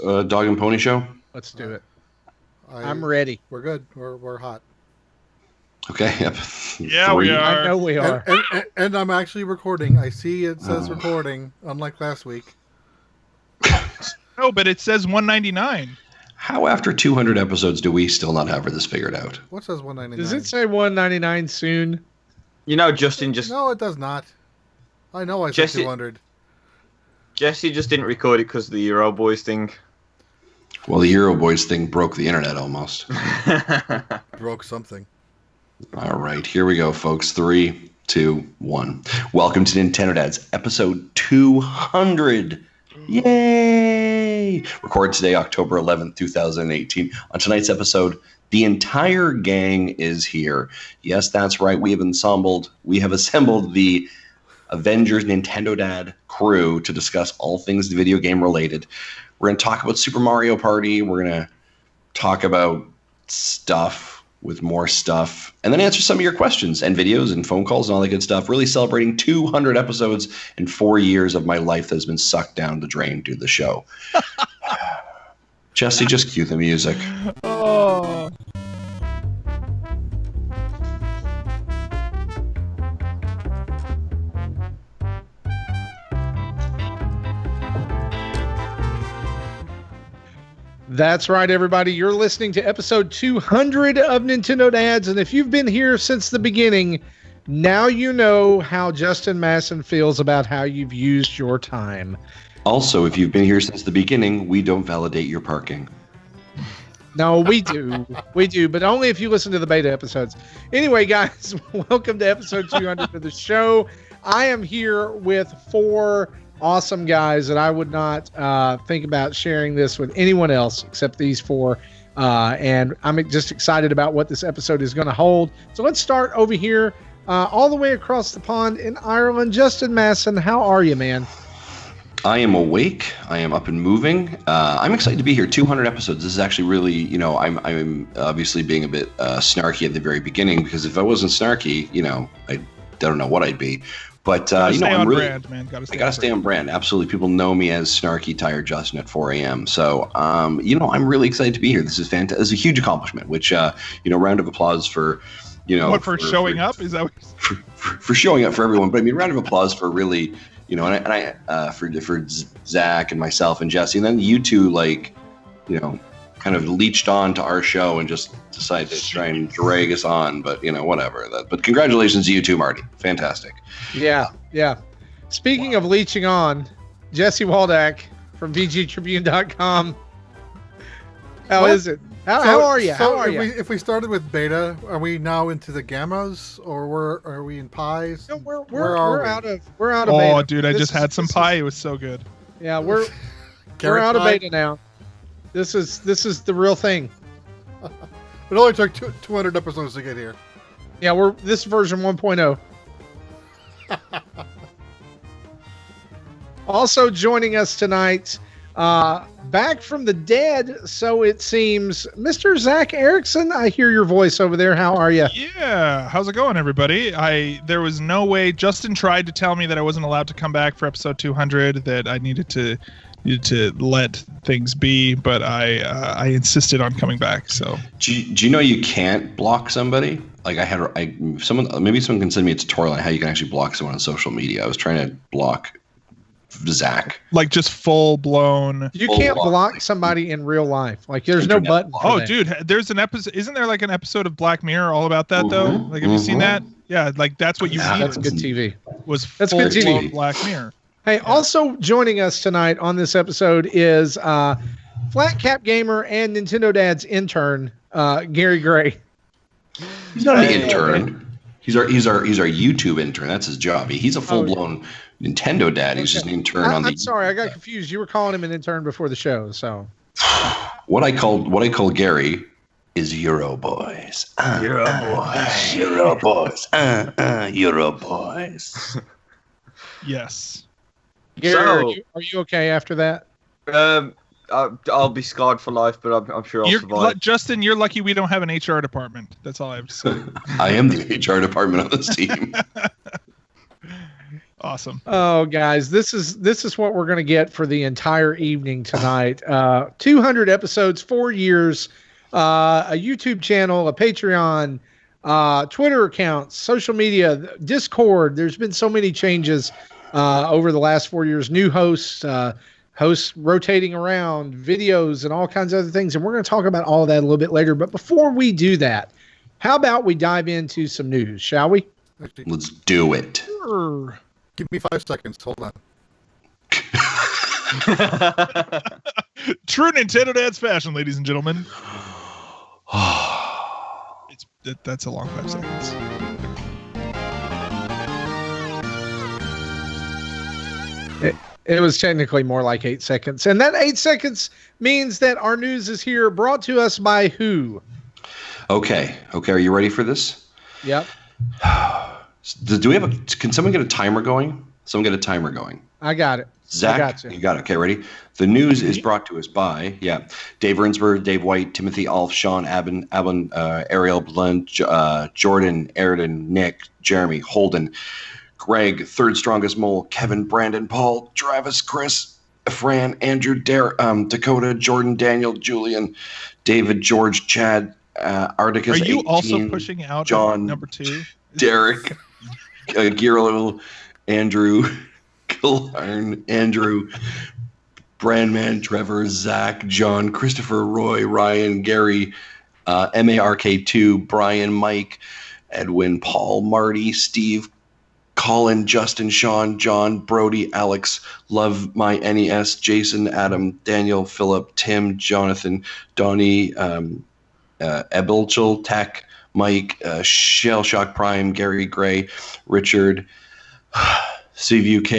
Dog and Pony Show? Let's do it. I'm ready. We're good. We're hot. Okay. Yep. Yeah, we are. I know we are. And I'm actually recording. I see it says recording, unlike last week. No, but it says 199. How after 200 episodes do we still not have this figured out? What says 199? Does it say 199 soon? You know, Justin just... No, it does not. I know I said 200. Jesse just didn't record it because of the Euro Boys thing. Well, the Euro Boys thing broke the internet almost. Broke something. All right, here we go, folks. 3, 2, 1. Welcome to Nintendo Dads, episode 200. Yay! Recorded today, October 11th, 2018. On tonight's episode, the entire gang is here. Yes, that's right. We have assembled the Avengers Nintendo Dad crew to discuss all things video game related. We're going to talk about Super Mario Party. We're going to talk about stuff with more stuff, and then answer some of your questions and videos and phone calls and all that good stuff. Really celebrating 200 episodes and 4 years of my life that has been sucked down the drain due to the show. Jesse, just cue the music. Oh. That's right, everybody. You're listening to episode 200 of Nintendo Dads, and if you've been here since the beginning, now you know how Justin Masson feels about how you've used your time. Also, if you've been here since the beginning, we don't validate your parking. No, we do. We do, but only if you listen to the beta episodes. Anyway, guys, welcome to episode 200 of the show. I am here with 4 awesome guys that I would not think about sharing this with anyone else except these 4. And I'm just excited about what this episode is going to hold. So let's start over here all the way across the pond in Ireland. Justin Masson, how are you, man? I am awake. I am up and moving. I'm excited to be here. 200 episodes. This is actually really, I'm obviously being a bit snarky at the very beginning, because if I wasn't snarky, I don't know what I'd be. But I'm really, brand, man. I gotta stay on brand. Absolutely, people know me as Snarky Tired Justin at 4 a.m. So, I'm really excited to be here. This is fantastic. It's a huge accomplishment. Which, round of applause for, for showing up. Is that what for showing up for everyone? But I mean, round of applause for really, for Zach and myself and Jesse, and then you two, kind of leached on to our show and just decided to try and drag us on, but whatever. But congratulations to you too, Marty. Fantastic. Yeah. Speaking of leeching on, Jesse Waldack from VGTribune.com. How is it? How are you? How are you? If we started with beta, are we now into the gammas, or are we in pies? No, we're out of beta. Oh, dude, I just had some pie. It was so good. Yeah, we're out of beta now. This is the real thing. It only took 200 episodes to get here. Yeah, this version 1.0. Also joining us tonight, back from the dead, so it seems, Mr. Zach Erickson. I hear your voice over there. How are you? Yeah, how's it going, everybody? There was no way. Justin tried to tell me that I wasn't allowed to come back for episode 200, that I needed to let things be, but I insisted on coming back. So do you know you can't block somebody? Like maybe someone can send me a tutorial on how you can actually block someone on social media. I was trying to block Zach. Like just full blown. You can't block somebody in real life. Like there's no button. Oh, dude, there's an episode. Isn't there like an episode of Black Mirror all about that though? Like, have you seen that? Yeah, like that's what you need. That's good TV. That's good TV. Black Mirror. Hey, also joining us tonight on this episode is Flat Cap Gamer and Nintendo Dad's intern, Gary Gray. He's not an intern. He's our YouTube intern. That's his job. He's a full-blown Nintendo Dad. He's just an intern on the... I'm sorry, I got confused. You were calling him an intern before the show, so... What I call Gary is Euro Boys. Euro Boys. Euro Boys. Euro Boys. Yes. Gary, are you okay after that? I'll be scarred for life, but I'm sure I'll survive. Justin, you're lucky we don't have an HR department. That's all I have to say. I am the HR department on this team. Awesome. Oh, guys, this is what we're going to get for the entire evening tonight. 200 episodes, 4 years, a YouTube channel, a Patreon, Twitter accounts, social media, Discord. There's been so many changes over the last 4 years. New hosts, hosts rotating around, videos, and all kinds of other things. And we're going to talk about all of that a little bit later. But before we do that, how about we dive into some news, shall we? Actually, Let's do it. Sure. give me 5 seconds. Hold on. True Nintendo Dad's fashion, ladies and gentlemen. That's a long 5 seconds. It was technically more like 8 seconds. And that 8 seconds means that our news is here, brought to us by who? Okay. Are you ready for this? Yep. Do we have can someone get a timer going? Someone get a timer going. I got it. Zach, I got you. you got it. Okay, ready? The news is brought to us by, Dave Rinsberg, Dave White, Timothy Alf, Sean Aben, Ariel Blunt, Jordan, Airden, Nick, Jeremy, Holden, Greg, Third Strongest Mole, Kevin, Brandon, Paul, Travis, Chris, Fran, Andrew, Dakota, Jordan, Daniel, Julian, David, George, Chad, Articus. Are you 18, also pushing out John, number 2? Derek, Giro, Andrew, Killarn, Andrew, Brandman, Trevor, Zach, John, Christopher, Roy, Ryan, Gary, MARK2, Brian, Mike, Edwin, Paul, Marty, Steve, Colin, Justin, Sean, John, Brody, Alex, Love My NES, Jason, Adam, Daniel, Philip, Tim, Jonathan, Donnie, Ebelchel, Tech, Mike, Shell Shock Prime, Gary Gray, Richard, Steve UK,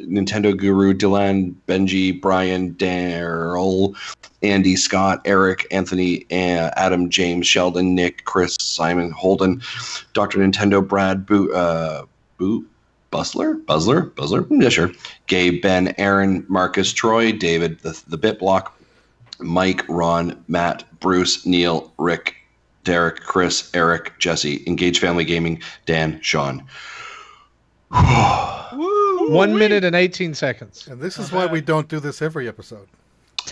Nintendo Guru, Dylan, Benji, Brian, Daryl, Andy, Scott, Eric, Anthony, Adam, James, Sheldon, Nick, Chris, Simon, Holden, Dr. Nintendo, Brad, Buzzler? Yeah, sure. Gabe, Ben, Aaron, Marcus, Troy, David, the Bit Block, Mike, Ron, Matt, Bruce, Neil, Rick, Derek, Chris, Eric, Jesse, Engage Family Gaming, Dan, Sean. 1 minute and 18 seconds. And this is why we don't do this every episode.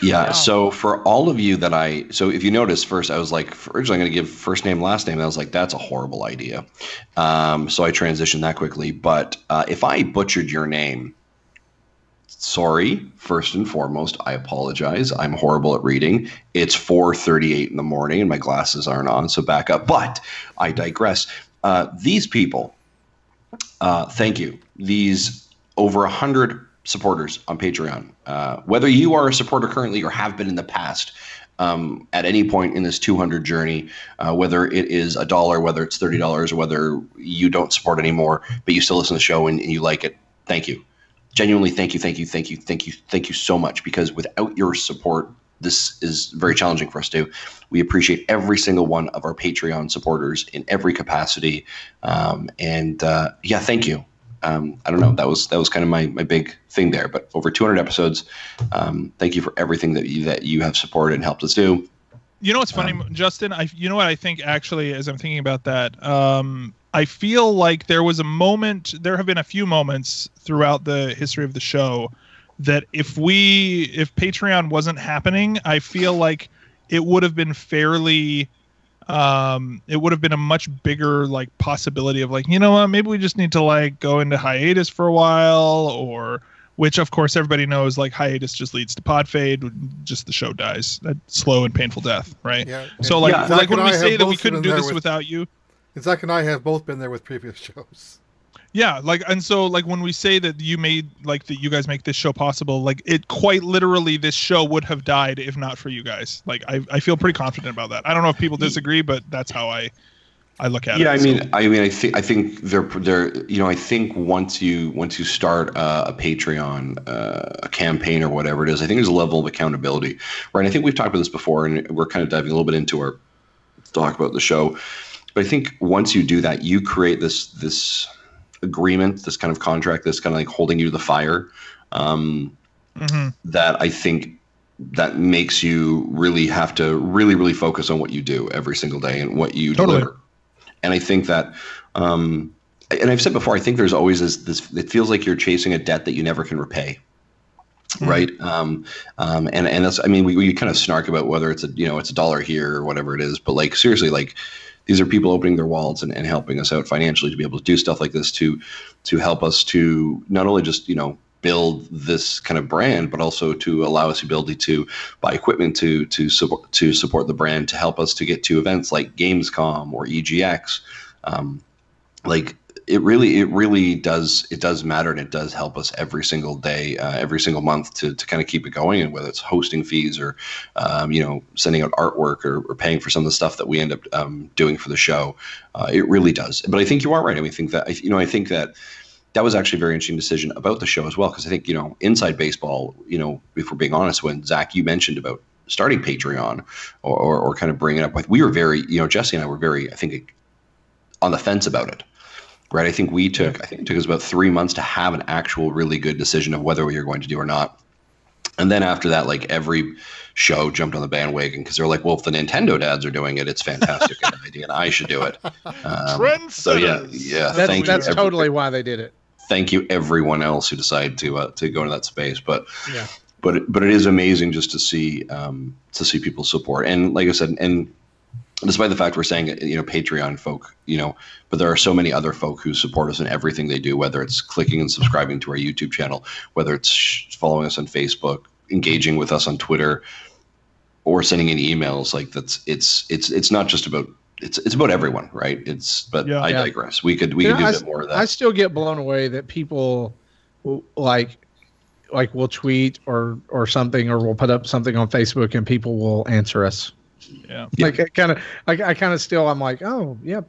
Yeah, Wow. so for all of you so if you notice, first I was like, originally I'm going to give first name, last name. And I was like, that's a horrible idea. So I transitioned that quickly. But if I butchered your name, sorry, first and foremost, I apologize. I'm horrible at reading. It's 4:38 in the morning and my glasses aren't on, so back up. But I digress. These people, thank you. These over 100 supporters on Patreon. Whether you are a supporter currently or have been in the past, at any point in this 200 journey, whether it is $1, whether it's $30, or whether you don't support anymore, but you still listen to the show and you like it, thank you. Genuinely, thank you so much, because without your support, this is very challenging for us to do. We appreciate every single one of our Patreon supporters in every capacity. Thank you. I don't know. That was kind of my big thing there, but over 200 episodes. Thank you for everything that you have supported and helped us do. You know what's funny, Justin? You know what I think, actually, as I'm thinking about that? I feel like there have been a few moments throughout the history of the show that if Patreon wasn't happening, I feel like it would have been fairly, it would have been a much bigger like possibility of like, you know what, maybe we just need to like go into hiatus for a while, or which of course everybody knows, like hiatus just leads to pod fade, just the show dies, that slow and painful death, right? Yeah. So like, Yeah. like when Zach and we I say have that we both couldn't been do there this with- without you. And Zach and I have both been there with previous shows. Yeah, like, and so like when we say that you guys make this show possible, like it quite literally, this show would have died if not for you guys. Like I feel pretty confident about that. I don't know if people disagree, but that's how I look at it. Yeah, So- I think they're I think once you start a Patreon a campaign or whatever it is, I think there's a level of accountability, right? I think we've talked about this before, and we're kind of diving a little bit into our talk about the show. But I think once you do that, you create this agreement, this kind of contract, this kind of like holding you to the fire. That I think that makes you really have to really focus on what you do every single day and what you Totally. deliver. And I think that and I've said before, I think there's always this. It feels like you're chasing a debt that you never can repay. Right. And that's, I mean, we kind of snark about whether it's it's $1 here or whatever it is, but like, seriously, like these are people opening their wallets and helping us out financially to be able to do stuff like this, to help us to not only just, build this kind of brand, but also to allow us the ability to buy equipment to support the brand, to help us to get to events like Gamescom or EGX. Like, it really does matter, and it does help us every single day, every single month to kind of keep it going. And whether it's hosting fees or, sending out artwork or paying for some of the stuff that we end up doing for the show, it really does. But I think you are right. I mean, I think that was actually a very interesting decision about the show as well, because I think, inside baseball, if we're being honest, when Zach, you mentioned about starting Patreon or kind of bringing it up, we were very, Jesse and I were very, I think, on the fence about it. Right. I think it took us about 3 months to have an actual really good decision of whether we were going to do or not. And then after that, like, every show jumped on the bandwagon because they're like, well, if the Nintendo dads are doing it, it's fantastic idea, and I should do it. So yeah. That's totally why they did it. Thank you, everyone else who decided to go into that space. But it is amazing just to see people support. And like I said, and despite the fact we're saying, Patreon folk, but there are so many other folk who support us in everything they do, whether it's clicking and subscribing to our YouTube channel, whether it's following us on Facebook, engaging with us on Twitter, or sending in emails. Like, it's not just about, it's about everyone, right? I digress. We could do a bit more of that. I still get blown away that people like will tweet or something, or will put up something on Facebook and people will answer us. Yeah. Like, I kind of still, I'm like, oh yeah,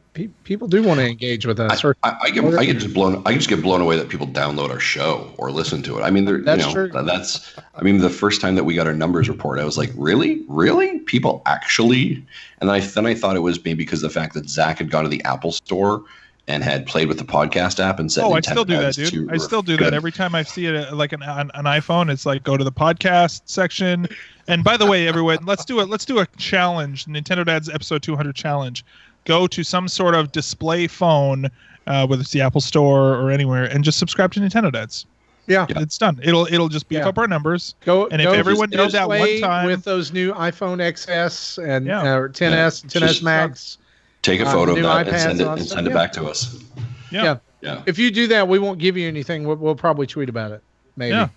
people do want to engage with us. I just get blown away that people download our show or listen to it. I mean, that's true. The first time that we got our numbers report, I was like, really people actually. And then I thought it was maybe because of the fact that Zach had gone to the Apple Store and had played with the podcast app and said, I still do that, dude. I still do that every time I see it, like an iPhone. It's like, go to the podcast section. And by the way, everyone, let's do a challenge, Nintendo Dads episode 200 challenge. Go to some sort of display phone, whether it's the Apple Store or anywhere, and just subscribe to Nintendo Dads. Yeah, it's done. It'll just beef up our numbers. If everyone did that one time with those new iPhone XS and 10s, 10s Max. Take a photo of that and send it back to us. Yeah. If you do that, we won't give you anything. We'll probably tweet about it. Maybe. Yeah.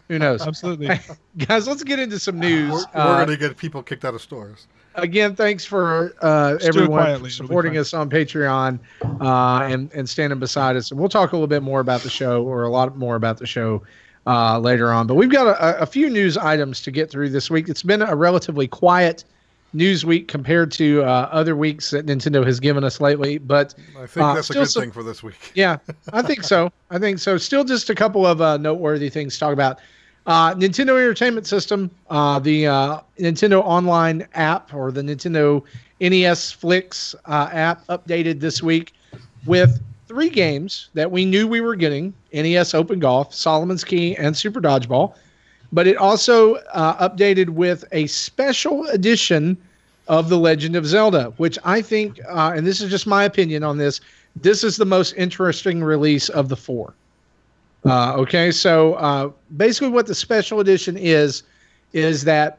Who knows? Absolutely. Guys, let's get into some news. We're going to get people kicked out of stores. Again, thanks for everyone for supporting us on Patreon and standing beside us. And we'll talk a little bit more about the show, or a lot more about the show later on. But we've got a few news items to get through this week. It's been a relatively quiet news week compared to other weeks that Nintendo has given us lately, but I think that's a good thing for this week. Yeah, I think so. Still just a couple of noteworthy things to talk about. Nintendo Entertainment System, the Nintendo Online app, or the Nintendo NES Flicks app, updated this week with 3 games that we knew we were getting: NES Open Golf, Solomon's Key, and Super Dodgeball. But it also updated with a special edition of The Legend of Zelda, which I think, and this is just my opinion on this is the most interesting release of the 4. Okay, so basically what the special edition is that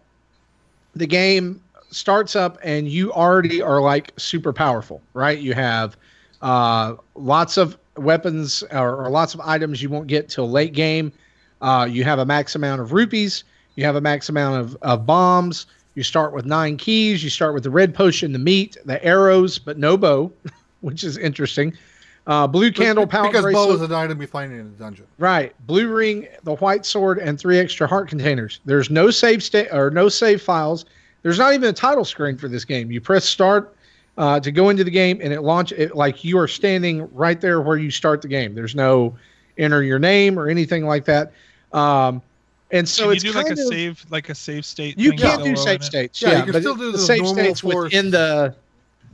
the game starts up and you already are like super powerful, right? You have lots of weapons or lots of items you won't get till late game. You have a max amount of rupees. You have a max amount of bombs. You start with 9 keys. You start with the red potion, the meat, the arrows, but no bow, which is interesting. Blue candle, power because bracelet. bow is an item you find in a dungeon. Right. Blue ring, the white sword, and 3 extra heart containers. There's no save no save files. There's not even a title screen for this game. You press start to go into the game, and it launches like you are standing right there where you start the game. There's no enter your name or anything like that. And so it's kind of like a save state. You can't do save states. Yeah, you can still do the save states within the.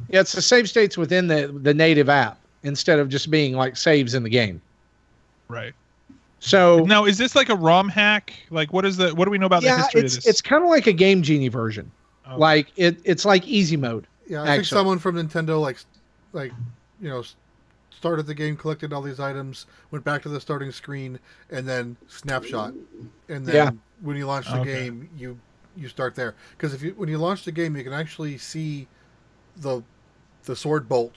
Yeah, it's the save states within the native app instead of just being like saves in the game. Right. So now, is this like a ROM hack? Like, what do we know about the history of this? It's kind of like a Game Genie version. Okay. Like it's like easy mode. Yeah, I think someone from Nintendo like started the game, collected all these items, went back to the starting screen, and then snapshot. And then when you launch the game, you start there. Because when you launch the game, you can actually see the sword bolt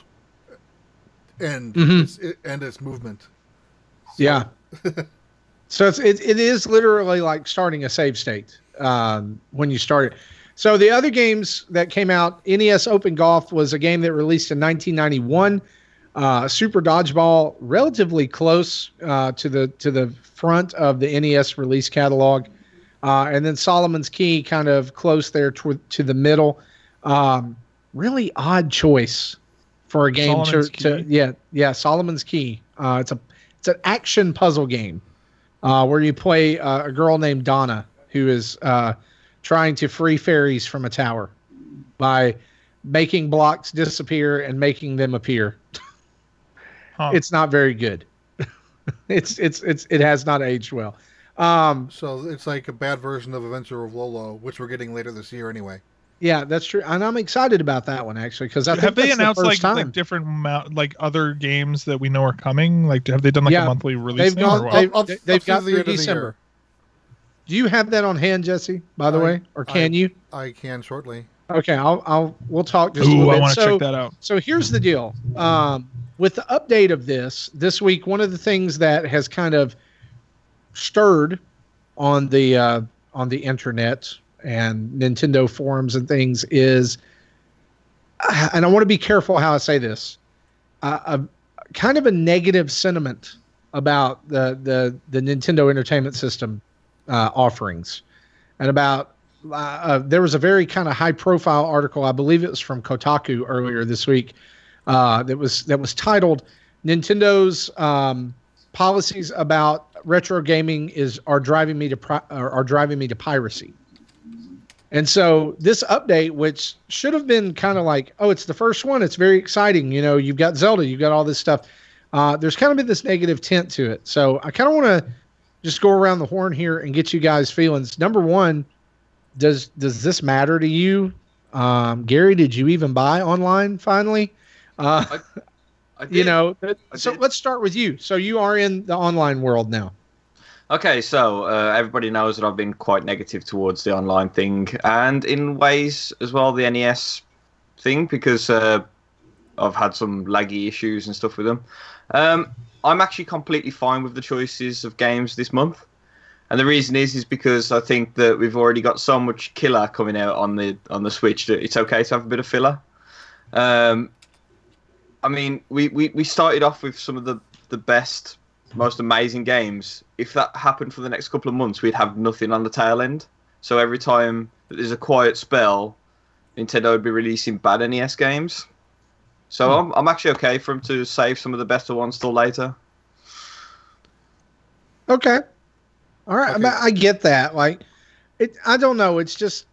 and its movement. So, yeah. So it is literally like starting a save state when you start it. So the other games that came out, NES Open Golf was a game that released in 1991. Super Dodgeball, relatively close to the front of the NES release catalog, and then Solomon's Key kind of close there to the middle. Really odd choice for a game Solomon's Key. It's an action puzzle game where you play a girl named Donna who is trying to free fairies from a tower by making blocks disappear and making them appear. It's not very good. It has not aged well. So it's like a bad version of Adventure of Lolo, which we're getting later this year anyway. Yeah, that's true, and I'm excited about that one actually because I think have they that's announced the first time. like different other games that we know are coming? Like, have they done a monthly release? They've got Up through the December. Do you have that on hand, Jesse? By the way, or can you? I can shortly. Okay, we'll talk just a little bit. I want to check that out. So here's the deal. With the update of this week, one of the things that has kind of stirred on the internet and Nintendo forums and things is, and I want to be careful how I say this, a kind of a negative sentiment about the Nintendo Entertainment System offerings, and about there was a very kind of high profile article, I believe it was from Kotaku earlier this week, that was titled Nintendo's policies about retro gaming are driving me to piracy. And so this update, which should have been kind of like, oh, it's the first one, it's very exciting, you've got Zelda, you've got all this stuff, there's kind of been this negative tint to it. So I kind of want to just go around the horn here and get you guys' feelings. Number one, does this matter to you? Gary, did you even buy online finally? I did. Let's start with you. So you are in the online world now. Okay, so everybody knows that I've been quite negative towards the online thing, and in ways as well the NES thing, because I've had some laggy issues and stuff with them. I'm actually completely fine with the choices of games this month, and the reason is because I think that we've already got so much killer coming out on the Switch that it's okay to have a bit of filler. I mean, we started off with some of the best, most amazing games. If that happened for the next couple of months, we'd have nothing on the tail end. So every time that there's a quiet spell, Nintendo would be releasing bad NES games. So I'm actually okay for them to save some of the better ones till later. Okay. All right. Okay. I get that. Like, I don't know. It's just...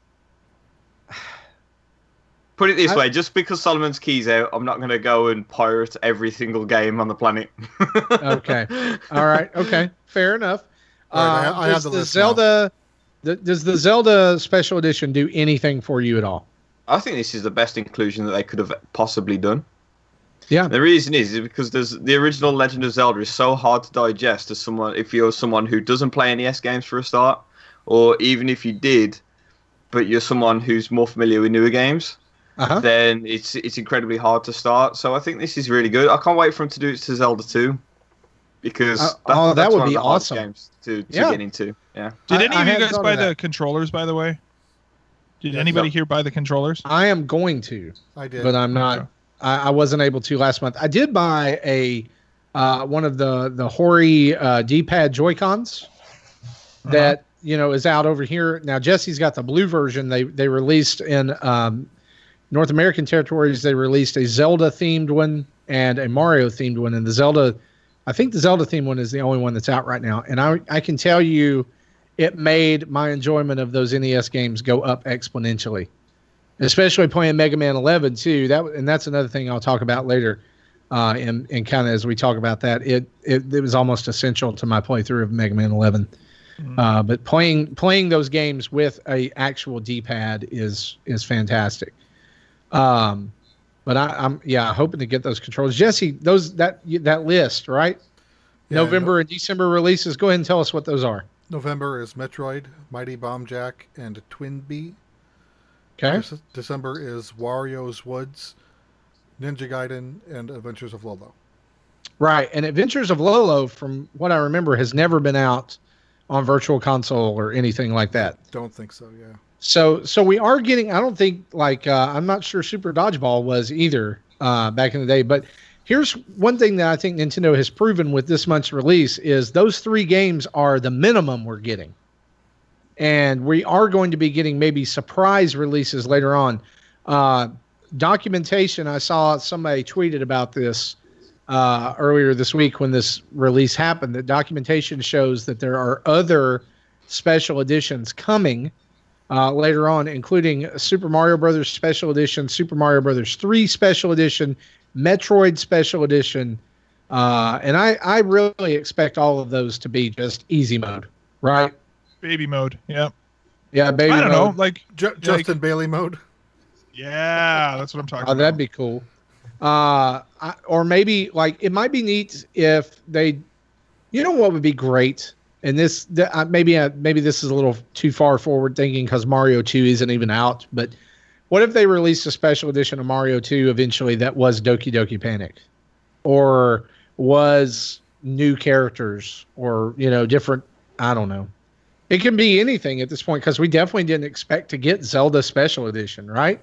Put it this way, just because Solomon's Key's out, I'm not going to go and pirate every single game on the planet. Okay. All right. Okay. Fair enough. All right, I have does the the list Zelda... Does the Zelda Special Edition do anything for you at all? I think this is the best inclusion that they could have possibly done. Yeah. The reason is because the original Legend of Zelda is so hard to digest as if you're someone who doesn't play NES games for a start, or even if you did, but you're someone who's more familiar with newer games, then it's incredibly hard to start. So I think this is really good. I can't wait for them to do it to Zelda 2, because that's that would one be of the hardest awesome. games to get into. Yeah. Did any of you guys buy that. the controllers, by the way? Did Yes. anybody here buy the controllers? I am going to, I did. but I'm not. Okay. I wasn't able to last month. I did buy one of the Hori D-pad Joy-Cons that is out over here now. Jesse's got the blue version. They released in North American territories. They released a Zelda themed one and a Mario themed one. And I think the Zelda themed one is the only one that's out right now. And I can tell you, it made my enjoyment of those NES games go up exponentially. Especially playing Mega Man 11 too. That's another thing I'll talk about later, and kind of as we talk about that, it was almost essential to my playthrough of Mega Man 11. Mm-hmm. But playing those games with a actual D-pad is fantastic. But I'm hoping to get those controls. Jesse, that list, right? Yeah, November and December releases. Go ahead and tell us what those are. November is Metroid, Mighty Bomb Jack, and Twin Bee. Okay. December is Wario's Woods, Ninja Gaiden, and Adventures of Lolo. Right, and Adventures of Lolo, from what I remember, has never been out on Virtual Console or anything like that. Don't think so. Yeah. So we are getting. I don't think I'm not sure Super Dodgeball was either back in the day. But here's one thing that I think Nintendo has proven with this month's release is those 3 games are the minimum we're getting, and we are going to be getting maybe surprise releases later on. Documentation. I saw somebody tweeted about this earlier this week when this release happened. That documentation shows that there are other special editions coming. Later on, including Super Mario Brothers Special Edition, Super Mario Brothers 3 Special Edition, Metroid Special Edition, and I really expect all of those to be just easy mode, right? Baby mode, yeah. Yeah, baby mode. I don't know, like Justin Bailey mode. Yeah, that's what I'm talking Oh, about. that'd be cool. Or maybe it might be neat if they, what would be great. And maybe this is a little too far forward thinking because Mario 2 isn't even out. But what if they released a special edition of Mario 2 eventually that was Doki Doki Panic, or was new characters, or different? I don't know. It can be anything at this point because we definitely didn't expect to get Zelda Special Edition, right?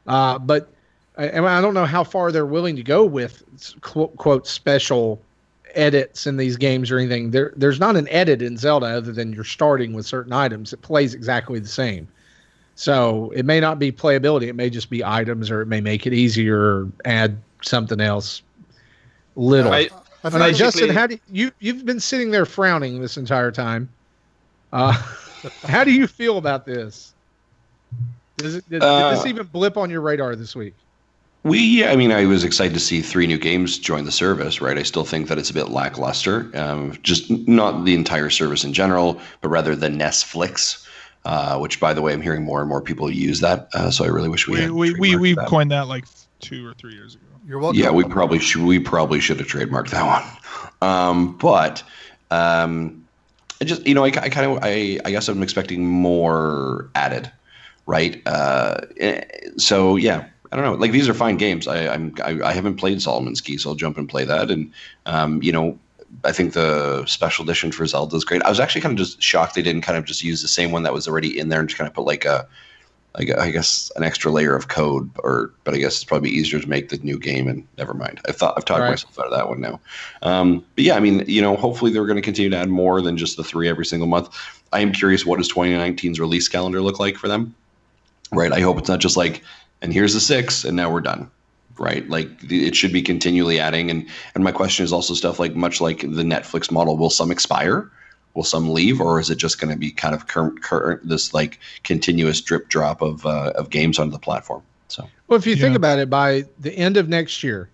But I don't know how far they're willing to go with quote special edits in these games or anything. There's not an edit in Zelda other than you're starting with certain items. It plays exactly the same. So it may not be playability. It may just be items, or it may make it easier or add something else little. Justin, you've been sitting there frowning this entire time. How do you feel about this? Did this even blip on your radar this week? I was excited to see 3 new games join the service, right? I still think that it's a bit lackluster. Just not the entire service in general, but rather the Netflix, which, by the way, I'm hearing more and more people use that. So I really wish we coined that like 2 or 3 years ago. You're welcome. Yeah, we probably should have trademarked that one. But I just, I guess I'm expecting more added, right? So yeah. I don't know. Like, these are fine games. I haven't played Solomon's Key, so I'll jump and play that. And I think the special edition for Zelda is great. I was actually kind of just shocked they didn't kind of just use the same one that was already in there and just kind of put I guess an extra layer of code. But I guess it's probably easier to make the new game. And never mind. I've talked myself out of that one now. But yeah, hopefully they're going to continue to add more than just the 3 every single month. I am curious, what does 2019's release calendar look like for them? Right. I hope it's not just like, and here's the 6, and now we're done, right? Like, it should be continually adding. And my question is also stuff like, much like the Netflix model, will some expire? Will some leave? Or is it just going to be kind of current this like continuous drip drop of games onto the platform? So, well, if you think about it, by the end of next year,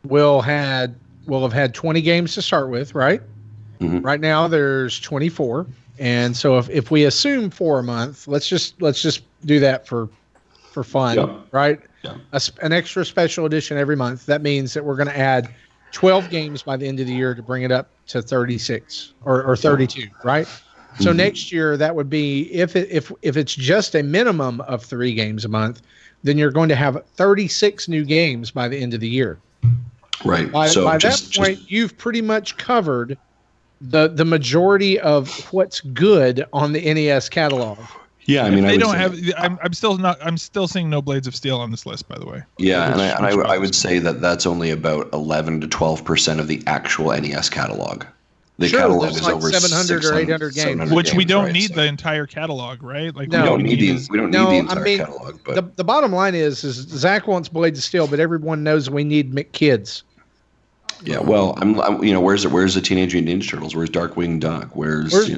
we'll have had 20 games to start with, right? Mm-hmm. Right now there's 24. And so if we assume 4 a month, let's just do that for fun, right? Yeah. An extra special edition every month. That means that we're going to add 12 games by the end of the year to bring it up to 36 or 32, right? Mm-hmm. So next year, that would be, if it's just a minimum of 3 games a month, then you're going to have 36 new games by the end of the year. Right. By that point, you've pretty much covered the majority of what's good on the NES catalog. Yeah, I'm still seeing no Blades of Steel on this list, by the way. Yeah, I would say that's only about 11 to 12% of the actual NES catalog. The catalog is like over 700 or 800 games, which we don't need the entire catalog, right? Like, we don't need the entire catalog. But the bottom line is Zach wants Blades of Steel, but everyone knows we need McKids. Yeah, well, I'm where's the Teenage Mutant Ninja Turtles? Where's Darkwing Duck? Where's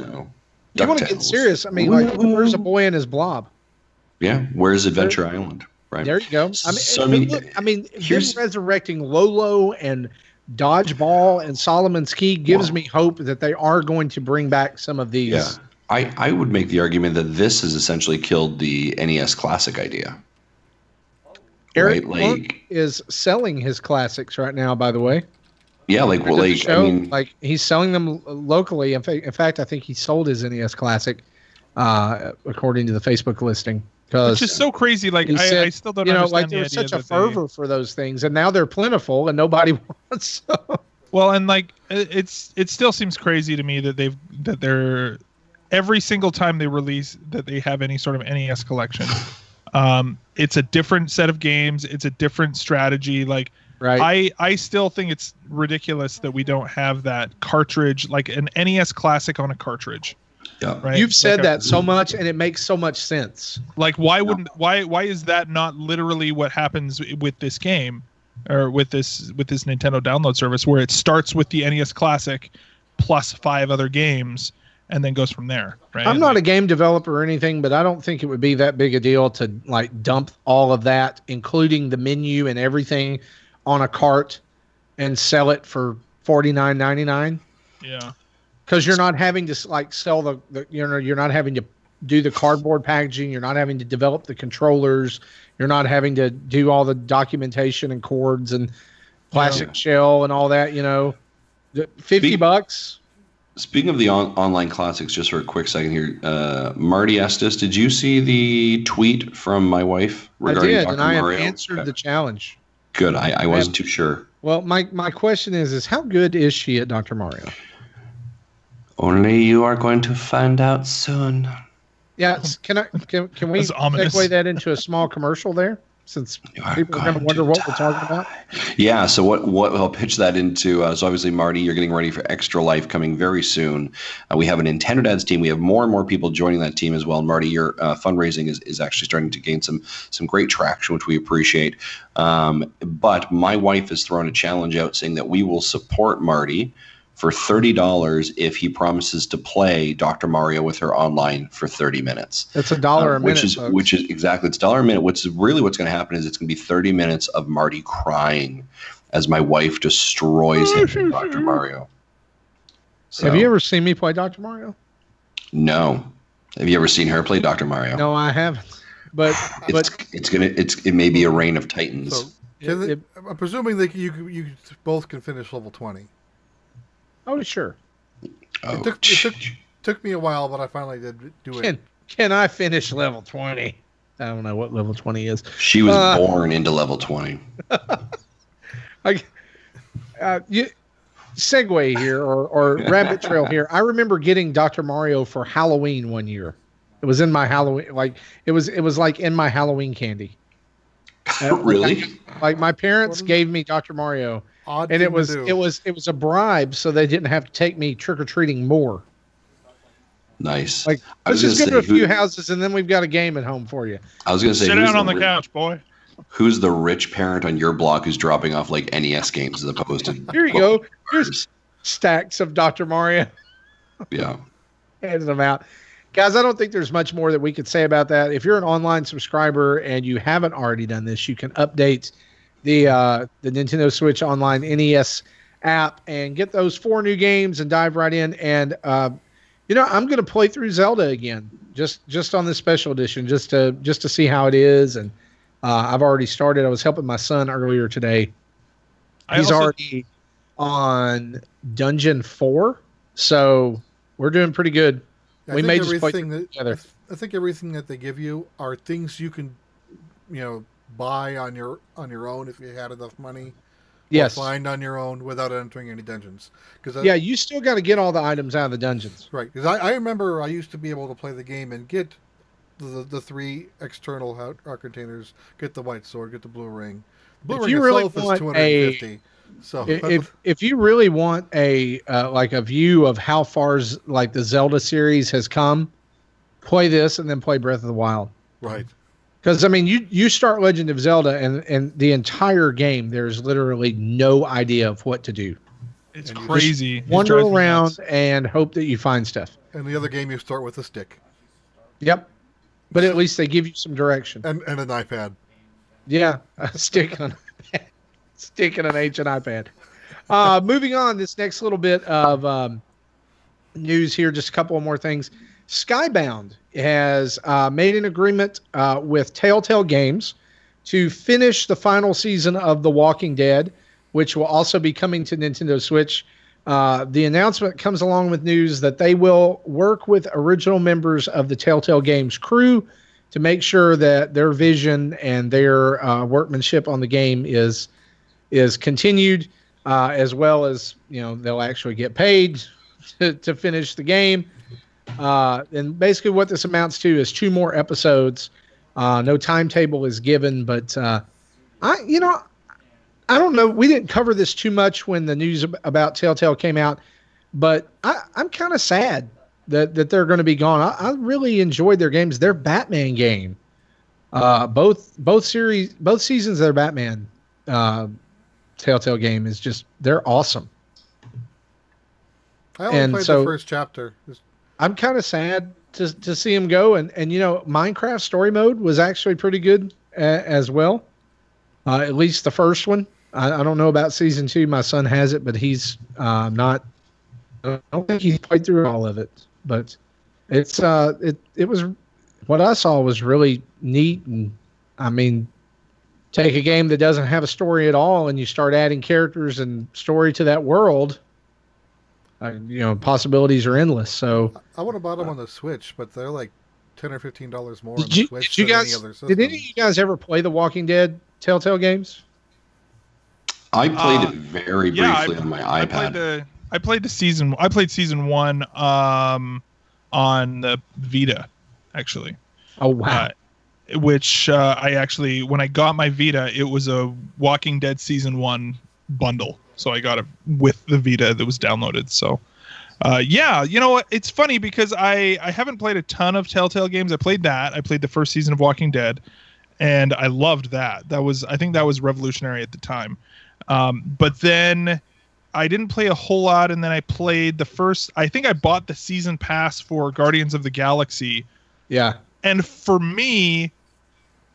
you want to get serious? I mean, where's a boy and his blob? Yeah, where's Adventure Island? Right there, you go. Here's resurrecting Lolo and Dodgeball and Solomon's Key gives me hope that they are going to bring back some of these. Yeah, I would make the argument that this has essentially killed the NES Classic idea. Eric right? Clark Like, is selling his classics right now, by the way. yeah, like, well, At the like, show, I mean, like he's selling them locally. In fact, I think he sold his NES Classic, according to the Facebook listing. Which is so crazy. Like he said, I still don't like understand there the was idea such a that they- fervor for those things, and now they're plentiful, and nobody wants them. Well, and like it still seems crazy to me that they're every single time they release that they have any sort of NES collection, it's a different set of games, it's a different strategy. Like, Right. I still think it's ridiculous that we don't have that cartridge, like an NES Classic on a cartridge. yeah. Right? You've said Like that so much, and it makes so much sense. Like, why is that not literally what happens with this game, or with this Nintendo download service, where it starts with the NES Classic plus 5 other games and then goes from there, right? I'm not a game developer or anything, but I don't think it would be that big a deal to like dump all of that, including the menu and everything, on a cart and sell it for $49.99. Yeah. Because you're not having to like sell the you're not having to do the cardboard packaging. You're not having to develop the controllers. You're not having to do all the documentation and cords and plastic shell and all that. $50. Speaking of the online classics, just for a quick second here, Marty Estes, did you see the tweet from my wife I regarding did, Dr. and I have Mario? answered the challenge. Good. I wasn't too sure. Well, my question is how good is she at Dr. Mario? Only you are going to find out soon. Yeah, can we That's ominous. segue that into a small commercial there? Since people are going to wonder what we're talking about. Yeah, so what I'll pitch that into, so obviously, Marty, you're getting ready for Extra Life coming very soon. We have a Nintendo Dads team. We have more and more people joining that team as well. And Marty, your fundraising is actually starting to gain some great traction, which we appreciate. But my wife has thrown a challenge out saying that we will support Marty for $30 if he promises to play Dr. Mario with her online for 30 minutes. That's $1 a minute, which is exactly, it's $1 a minute. What's really what's going to happen is it's going to be 30 minutes of Marty crying as my wife destroys him in Dr. Mario. So, Have you ever seen me play Dr. Mario? No. Have you ever seen her play Dr. Mario? No, I haven't. But It may be a reign of titans. So I'm presuming that you both can finish level 20. oh sure. Oh, It took me a while, but I finally did do it. Can I finish level 20? I don't know what level 20 is. she was born into level 20. You segue here or rabbit trail here. I remember getting Dr. Mario for Halloween one year. It was in my Halloween, like it was like in my Halloween candy. Really? Like my parents gave me Dr. Mario, Odd and thing it was to do. a bribe, so they didn't have to take me trick or treating more. Nice. Like I was let's just gonna go to a say, few houses, and then we've got a game at home for you. I was going to say, Sit who's down on the ri- couch, boy. Who's the rich parent on your block who's dropping off like NES games as opposed to? Here you go. Here's stacks of Dr. Mario. Yeah. Handing them out. Guys, I don't think there's much more that we could say about that. If you're an online subscriber and you haven't already done this, you can update the Nintendo Switch Online NES app and get those 4 new games and dive right in. And I'm going to play through Zelda again, just on this special edition, just to see how it is. And I've already started. I was helping my son earlier today. He's already on Dungeon 4, so we're doing pretty good. I We think may just play everything that- together. I think everything that they give you are things you can, buy on your own if you had enough money. Yes. Or find on your own without entering any dungeons. Yeah, you still got to get all the items out of the dungeons. Right. Because I remember I used to be able to play the game and get the 3 external heart containers, get the white sword, get the blue ring. Blue If ring you really itself want is 250. So If you really want a view of how far like the Zelda series has come, play this and then play Breath of the Wild. right. Because I mean, you start Legend of Zelda and the entire game, there's literally no idea of what to do. It's And you crazy. It Wander drives me around nuts. and hope that you find stuff. And the other game you start with a stick Yep. But at least they give you some direction. and an iPad. Yeah, a stick on stick in an ancient iPad. Moving on, this next little bit of news here, just a couple of more things. Skybound has made an agreement with Telltale Games to finish the final season of The Walking Dead, which will also be coming to Nintendo Switch. The announcement comes along with news that they will work with original members of the Telltale Games crew to make sure that their vision and their workmanship on the game is continued, as well as they'll actually get paid to finish the game. And basically, what this amounts to is 2 more episodes. No timetable is given, but I don't know. We didn't cover this too much when the news about Telltale came out, but I'm kind of sad that they're going to be gone. I really enjoyed their games. Their Batman game, both seasons of their Batman Telltale game is just, they're awesome. I only played the first chapter. I'm kind of sad to see him go, and Minecraft story mode was actually pretty good as well. At least the first one. I don't know about season 2. My son has it, but he's not. I don't think he's played through all of it. But it's it was, what I saw was really neat, and I mean, take a game that doesn't have a story at all, and you start adding characters and story to that world. Possibilities are endless. So I would have bought them on the Switch, but they're like $10 or $15 more on the Switch than any other system. Did any of you guys ever play the Walking Dead Telltale games? I played it very briefly on my iPad. I played season 1 on the Vita, actually. Oh wow! Which I actually, when I got my Vita, it was a Walking Dead season 1 bundle, so I got it with the Vita that was downloaded. So, it's funny because I haven't played a ton of Telltale games. I played that. I played the first season of Walking Dead, and I loved that. I think that was revolutionary at the time. But then I didn't play a whole lot, and then I played I think I bought the season pass for Guardians of the Galaxy. Yeah. And for me,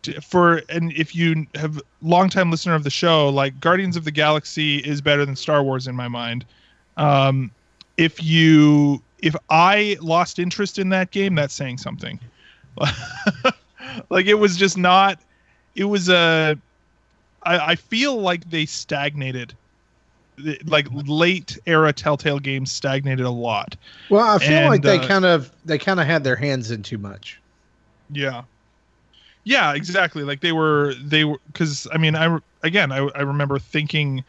and if you have longtime listener of the show, like Guardians of the Galaxy is better than Star Wars in my mind. If I lost interest in that game, that's saying something. Like it was just not, it was I feel like they stagnated. Like late era Telltale games stagnated a lot. Well, I feel like they kind of had their hands in too much. Yeah, exactly. Like they were because I mean I remember thinking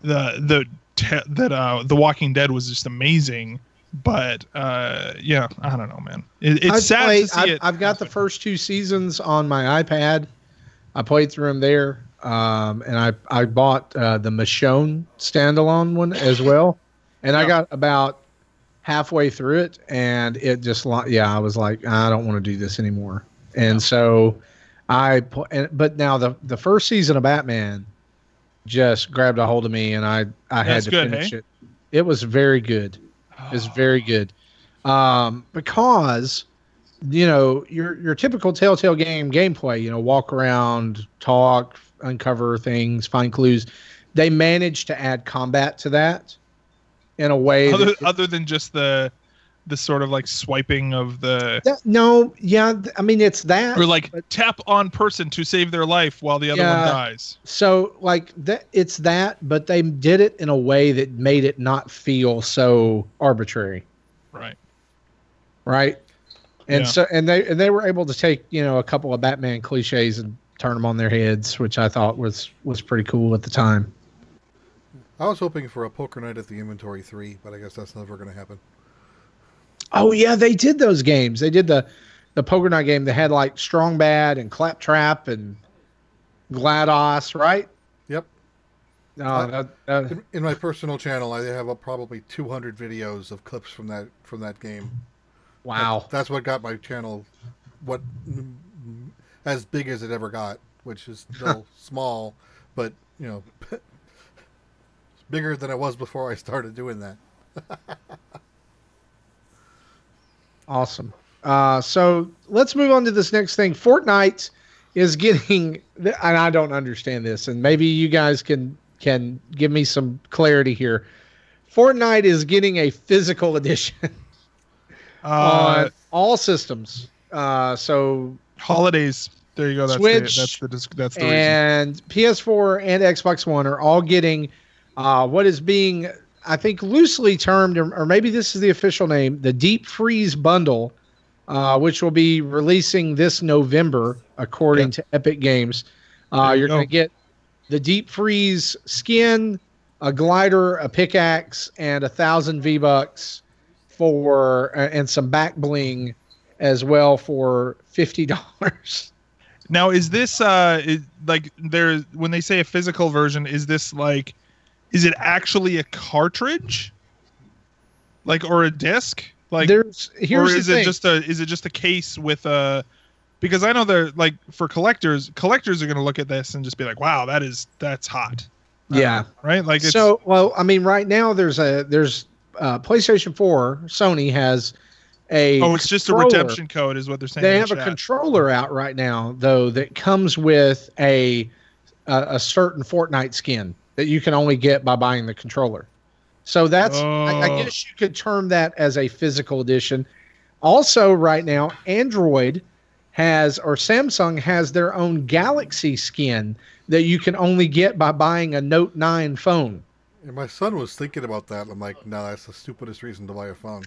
that The Walking Dead was just amazing, but I don't know, man. It's sad to see it. I've got the first 2 seasons on my iPad. I played through them there, and I bought the Michonne standalone one as well, and I got about halfway through it, and it just I was like, I don't want to do this anymore, and so but now the first season of Batman just grabbed a hold of me, and I had to finish it. It was very good. It was very good, because your typical Telltale game gameplay, walk around, talk, uncover things, find clues. They managed to add combat to that in a way other than just the sort of like swiping of the. I mean it's that. Or like tap on person to save their life while the other one dies. So like that, it's that, but they did it in a way that made it not feel so arbitrary. Right. And so they were able to take a couple of Batman cliches and turn them on their heads, which I thought was pretty cool at the time. I was hoping for a Poker Night at the Inventory 3, but I guess that's never going to happen. Oh yeah, they did those games. They did the Poker Night game. They had like Strong Bad and Claptrap and GLaDOS, right? Yep. In my personal channel, I have probably 200 videos of clips from that game. Wow. That's what got my channel as big as it ever got, which is still small, but it's bigger than it was before I started doing that. Awesome. So let's move on to this next thing. Fortnite is getting, and I don't understand this, and maybe you guys can give me some clarity here. Fortnite is getting a physical edition. On all systems. So holidays There you go. Switch That's the reason. and PS4 and Xbox One are all getting what is being, I think, loosely termed, or maybe this is the official name, the Deep Freeze Bundle, which will be releasing this November, according to Epic Games. You're going to get the Deep Freeze skin, a glider, a pickaxe, and 1,000 V-Bucks for and some back bling as well for $50. Now, is this like there when they say a physical version? Is this like, is it actually a cartridge, like, or a disc? Like, here's is it just a case with a? Because I know they're like, for collectors are going to look at this and just be like, wow, that's hot. Yeah. Right. Like, so, well, I mean, right now there's PlayStation 4. Sony has a. Oh, it's just a redemption code, is what they're saying. They have a controller out right now, though, that comes with a certain Fortnite skin that you can only get by buying the controller. So that's, I guess you could term that as a physical edition. Also, right now, Android has, or Samsung has, their own Galaxy skin that you can only get by buying a Note 9 phone. And my son was thinking about that. I'm like, no, that's the stupidest reason to buy a phone.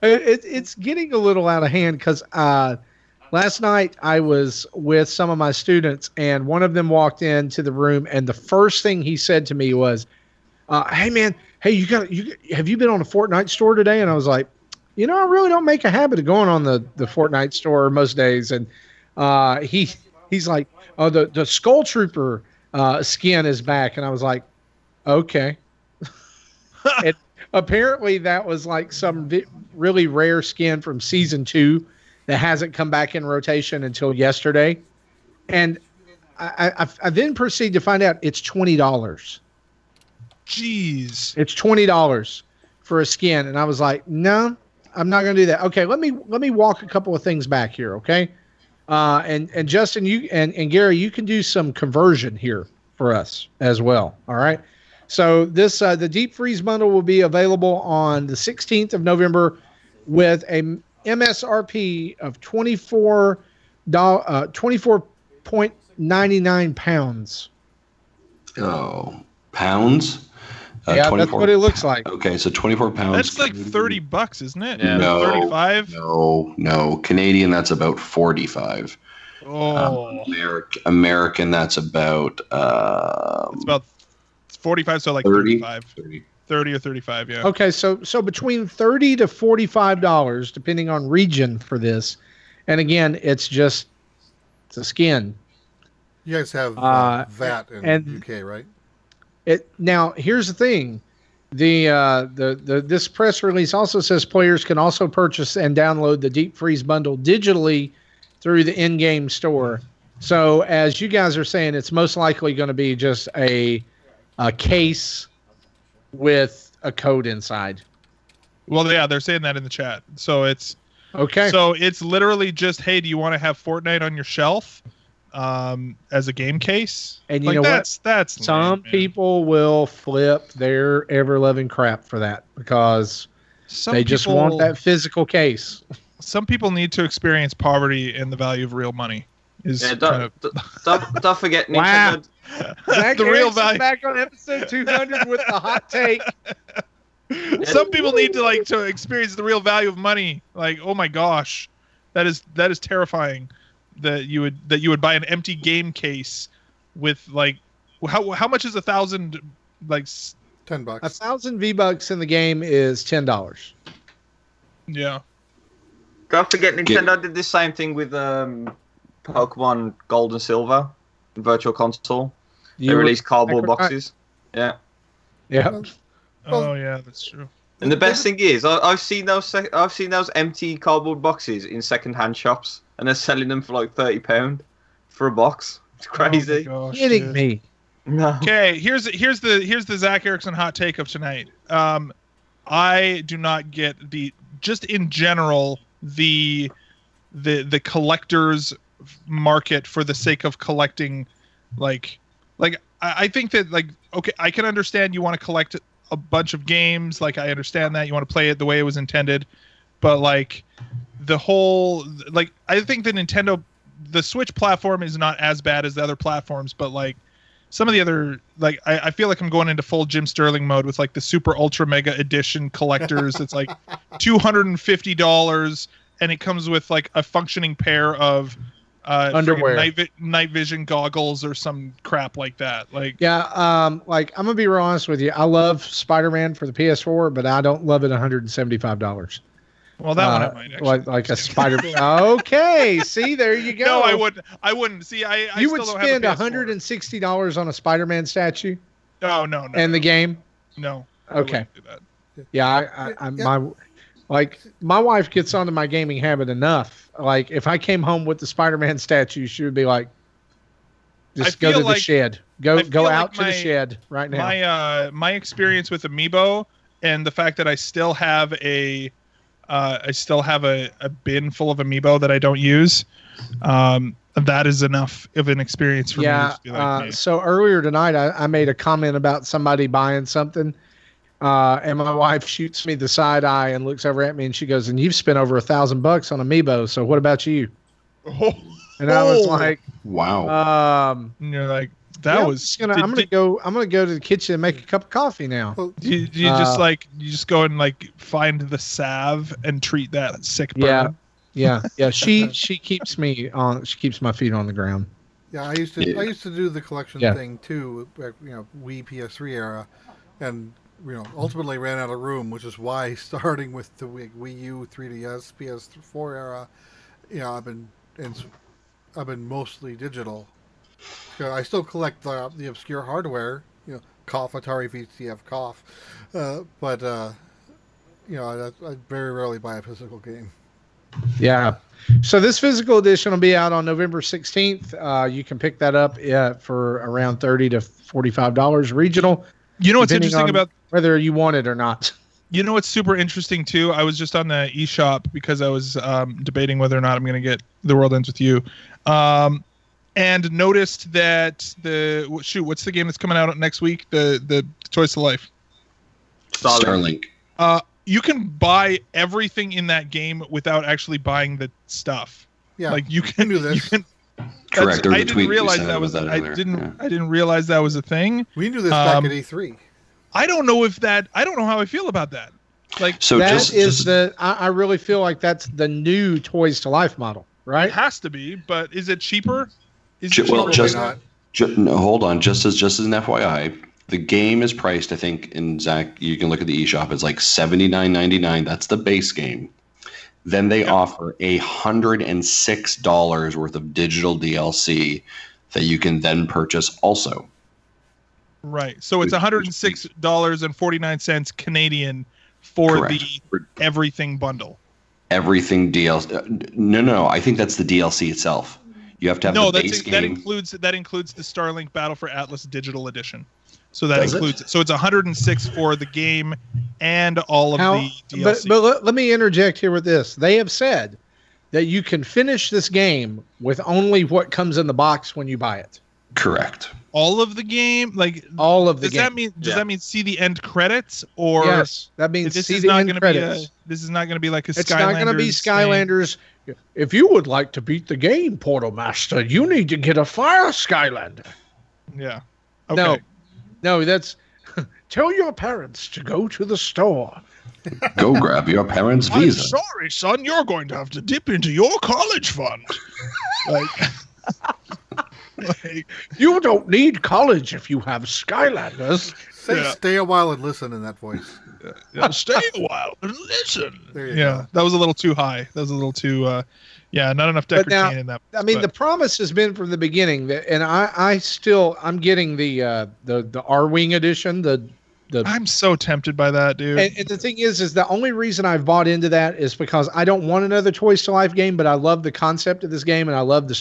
It's getting a little out of hand because last night I was with some of my students, and one of them walked into the room, and the first thing he said to me was, "Hey man, hey, have you been on a Fortnite store today?" And I was like, I really don't make a habit of going on the Fortnite store most days. And he's like, "Oh, the Skull Trooper skin is back," and I was like, "Okay." And apparently that was like some really rare skin from season 2 that hasn't come back in rotation until yesterday. And I then proceed to find out it's $20. Jeez. It's $20 for a skin. And I was like, no, I'm not going to do that. Okay, let me walk a couple of things back here, okay? And Justin, you and Gary, you can do some conversion here for us as well, all right? So this the Deep Freeze Bundle will be available on the 16th of November with a MSRP of £24.99. Oh, pounds? Yeah, that's what it looks like. Okay, so 24 pounds. That's like $30, isn't it? Yeah. No, 35. No. Canadian, that's about 45. Oh, American, that's about. It's about 45, so like 30, 35, 30 or 35. Yeah. Okay, so between $30 to $45, depending on region for this, and again, it's a skin. You guys have VAT in and UK, right? Now, here's the thing. This press release also says players can also purchase and download the Deep Freeze Bundle digitally through the in-game store. So, as you guys are saying, it's most likely going to be just a case with a code inside. Well, yeah, they're saying that in the chat. So it's okay. So it's literally just, hey, do you want to have Fortnite on your shelf? As a game case, and you know what? That's some people will flip their ever-loving crap for that because they just want that physical case. Some people need to experience poverty and the value of real money. Don't forget Nintendo. Wow. Zach the real value. Back on episode 200 with the hot take. Some people need to experience the real value of money. Like, oh my gosh, that is terrifying. That you would buy an empty game case with like how much is 1,000 like $10? 1,000 V-Bucks in the game is $10. Yeah. Don't forget Nintendo did the same thing with Pokemon Gold and Silver Virtual Console. They released cardboard boxes. Yeah. Yeah. Oh yeah, that's true. And the best thing is, I've seen those empty cardboard boxes in second-hand shops, and they're selling them for like £30 for a box. It's crazy. Oh my gosh, Kidding dude. me. No. Okay, here's the Zach Erickson hot take of tonight. I do not get just in general the collector's market for the sake of collecting, like I think that, like, okay, I can understand you want to collect a bunch of games, like I understand that you want to play it the way it was intended, but like the whole, like, I think the Switch platform is not as bad as the other platforms, but like some of the other, like, I feel like I'm going into full Jim Sterling mode with like the super ultra mega edition collectors. It's like $250, and it comes with like a functioning pair of underwear, night vision goggles or some crap like that. Like, yeah, like I'm gonna be real honest with you. I love Spider-Man for the PS4, but I don't love it $175. well, that one I might actually. Like a Spider. Okay, see, there you go. No, I wouldn't. See, I you still would don't spend have a PS4. $160 on a Spider-Man statue No. and the game. No. I Okay. wouldn't do that. Yeah, my wife gets onto my gaming habit enough. Like if I came home with the Spider-Man statue, she would be like, "Just go to the shed. Go out to the shed right now." My experience with Amiibo and the fact that I still have a bin full of Amiibo that I don't use. That is enough of an experience for me to just be like, hey. So earlier tonight, I made a comment about somebody buying something. And my wife shoots me the side eye and looks over at me and she goes, "And you've spent over $1,000 on Amiibo. So what about you?" And I was like, "Wow." And you're like, I'm gonna go to the kitchen and make a cup of coffee now. You just go and like find the salve and treat that sick burn. Yeah. She keeps me on. She keeps my feet on the ground. Yeah, I used to do the collection thing too. Wii PS3 era, and ultimately ran out of room, which is why starting with the Wii U, 3DS, PS4 era, I've been mostly digital. I still collect the obscure hardware, cough, Atari VCF, cough, but I very rarely buy a physical game. Yeah. So this physical edition will be out on November 16th. You can pick that up for around $30 to $45 regional. You know what's interesting about whether you want it or not. You know what's super interesting too? I was just on the eShop because I was debating whether or not I'm going to get The World Ends With You, and noticed that what's the game that's coming out next week? The Choice of Life. Starlink. You can buy everything in that game without actually buying the stuff. Yeah, like you can do this. Correct. I didn't realize that was. I didn't realize that was a thing. We knew this back at E3. I don't know how I feel about that. Like, so I really feel like that's the new Toys to Life model, right? It has to be, but is it cheaper? Hold on. Just as an FYI, the game is priced, I think, in Zach, you can look at the eShop, it's like $79.99. That's the base game. Then they offer $106 worth of digital DLC that you can then purchase also. Right. So it's $106.49 Canadian for Correct. the everything bundle. Everything DLC. No. I think that's the DLC itself. You have to have the base game. That includes the Starlink Battle for Atlas Digital Edition. So that includes it. So it's $106 for the game and all of the DLC. But let me interject here with this. They have said that you can finish this game with only what comes in the box when you buy it. Correct. All of the game, like all of the game. Does that mean see the end credits, or yes? That means see the end credits. This is not going to be like a. It's not going to be Skylanders. If you would like to beat the game, Portal Master, you need to get a Fire Skylander. Yeah. Okay. No, that's tell your parents to go to the store. Go grab your parents' visa. I'm sorry, son. You're going to have to dip into your college fund. Like, you don't need college if you have Skylanders. Stay a while and listen in that voice. Stay a while and listen. There you go. That was a little too high. That was a little too, not enough Deckard Cain in that. I mean, the promise has been from the beginning that, and I'm getting the R-Wing edition, I'm so tempted by that, dude. And the thing is the only reason I've bought into that is because I don't want another Toys to Life game, but I love the concept of this game, and I love the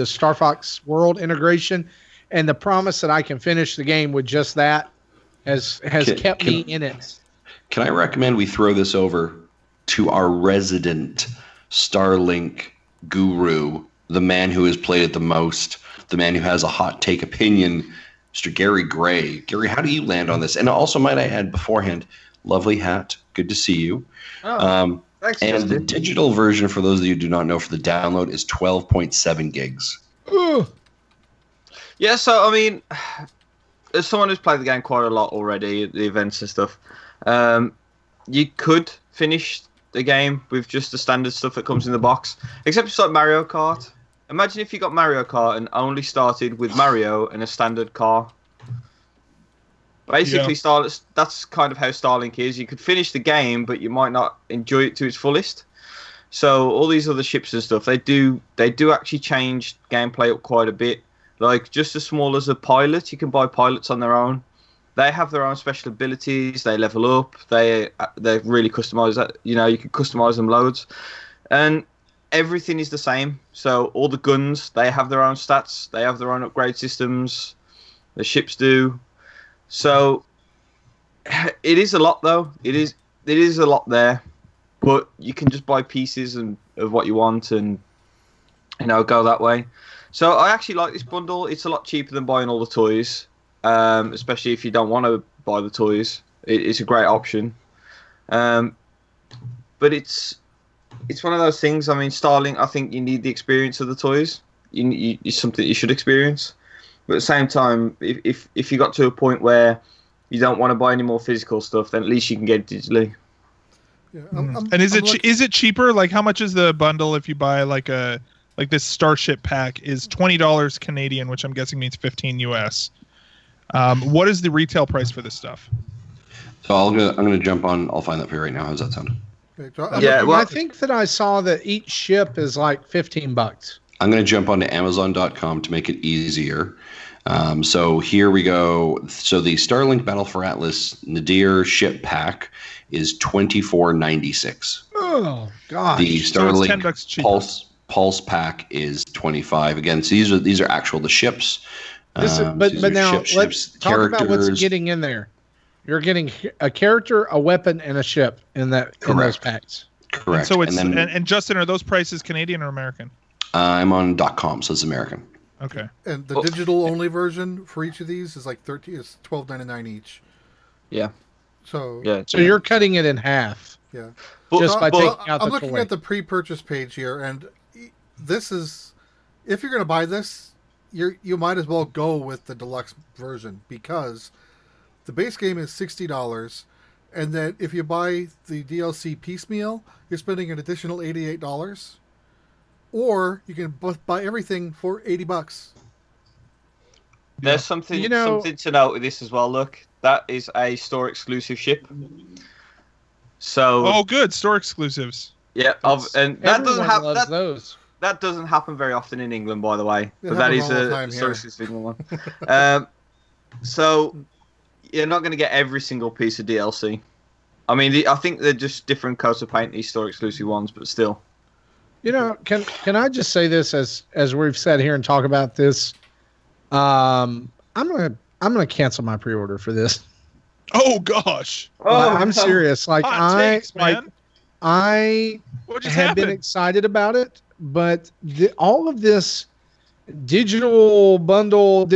Star Fox World integration, and the promise that I can finish the game with just that has kept me in it. Can I recommend we throw this over to our resident Starlink guru, the man who has played it the most, the man who has a hot take opinion, Mr. Gary Gray. Gary, how do you land on this? And also, might I add beforehand, lovely hat. Good to see you. Oh. Thanks, And the Justin. digital version, for those of you who do not know, for the download is 12.7 gigs. Ugh. Yeah, so I mean, as someone who's played the game quite a lot already, the events and stuff, you could finish the game with just the standard stuff that comes in the box. Except it's like Mario Kart. Imagine if you got Mario Kart and only started with Mario and a standard car. Basically, that's kind of how Starlink is. You could finish the game, but you might not enjoy it to its fullest. So all these other ships and stuff, they do actually change gameplay up quite a bit. Like just as small as a pilot, you can buy pilots on their own. They have their own special abilities. They level up. They're really customized. You can customize them loads, and everything is the same. So all the guns, they have their own stats. They have their own upgrade systems. The ships do. So it is a lot, though. It is a lot there, but you can just buy pieces of what you want and go that way. So I actually like this bundle. It's a lot cheaper than buying all the toys, especially if you don't want to buy the toys. It's a great option, but it's one of those things. I mean, Starlink, I think you need the experience of the toys. It's something you should experience. But at the same time, if you got to a point where you don't want to buy any more physical stuff, then at least you can get it digitally. Yeah, And is it cheaper? Like, how much is the bundle if you buy like this Starship pack is $20 Canadian, which I'm guessing means 15 US. What is the retail price for this stuff? So I'm going to jump on. I'll find that for you right now. How's that sound? Okay, so I think that I saw that each ship is like $15. I'm going to jump onto Amazon.com to make it easier. So here we go. So the Starlink Battle for Atlas Nadir ship pack is $24.96. Oh gosh! The So it's $10 Starlink cheaper. Pulse pack is $25. Again, so these are actual the ships. But now let's talk about what's getting in there. You're getting a character, a weapon, and a ship in those packs. Correct. And so and Justin, are those prices Canadian or American? I'm on .com, so it's American. Okay. And the digital only version for each of these is like $12.99 each. Yeah. So Yeah. So you're cutting it in half. yeah. Just by taking out I'm the looking toy. at the pre-purchase page here, and this is, if you're going to buy this, you might as well go with the deluxe version, because the base game is $60, and then if you buy the DLC piecemeal, you're spending an additional $88, or you can buy everything for $80. There's something to note with this as well. Look, that is a store exclusive ship. So Oh, good store exclusives. yeah, and that doesn't Everyone loves happen. those. That doesn't happen very often in England, by the way. It But that happens is all the a time store here. exclusive one. So you're not going to get every single piece of DLC. I mean, I think they're just different coats of paint, these store exclusive ones, but still. Can I just say this as we've sat here and talk about this? I'm gonna cancel my pre-order for this. Oh gosh. I'm serious. Like Hot takes, man. I What just had been happened? excited about it, but all of this digital bundle,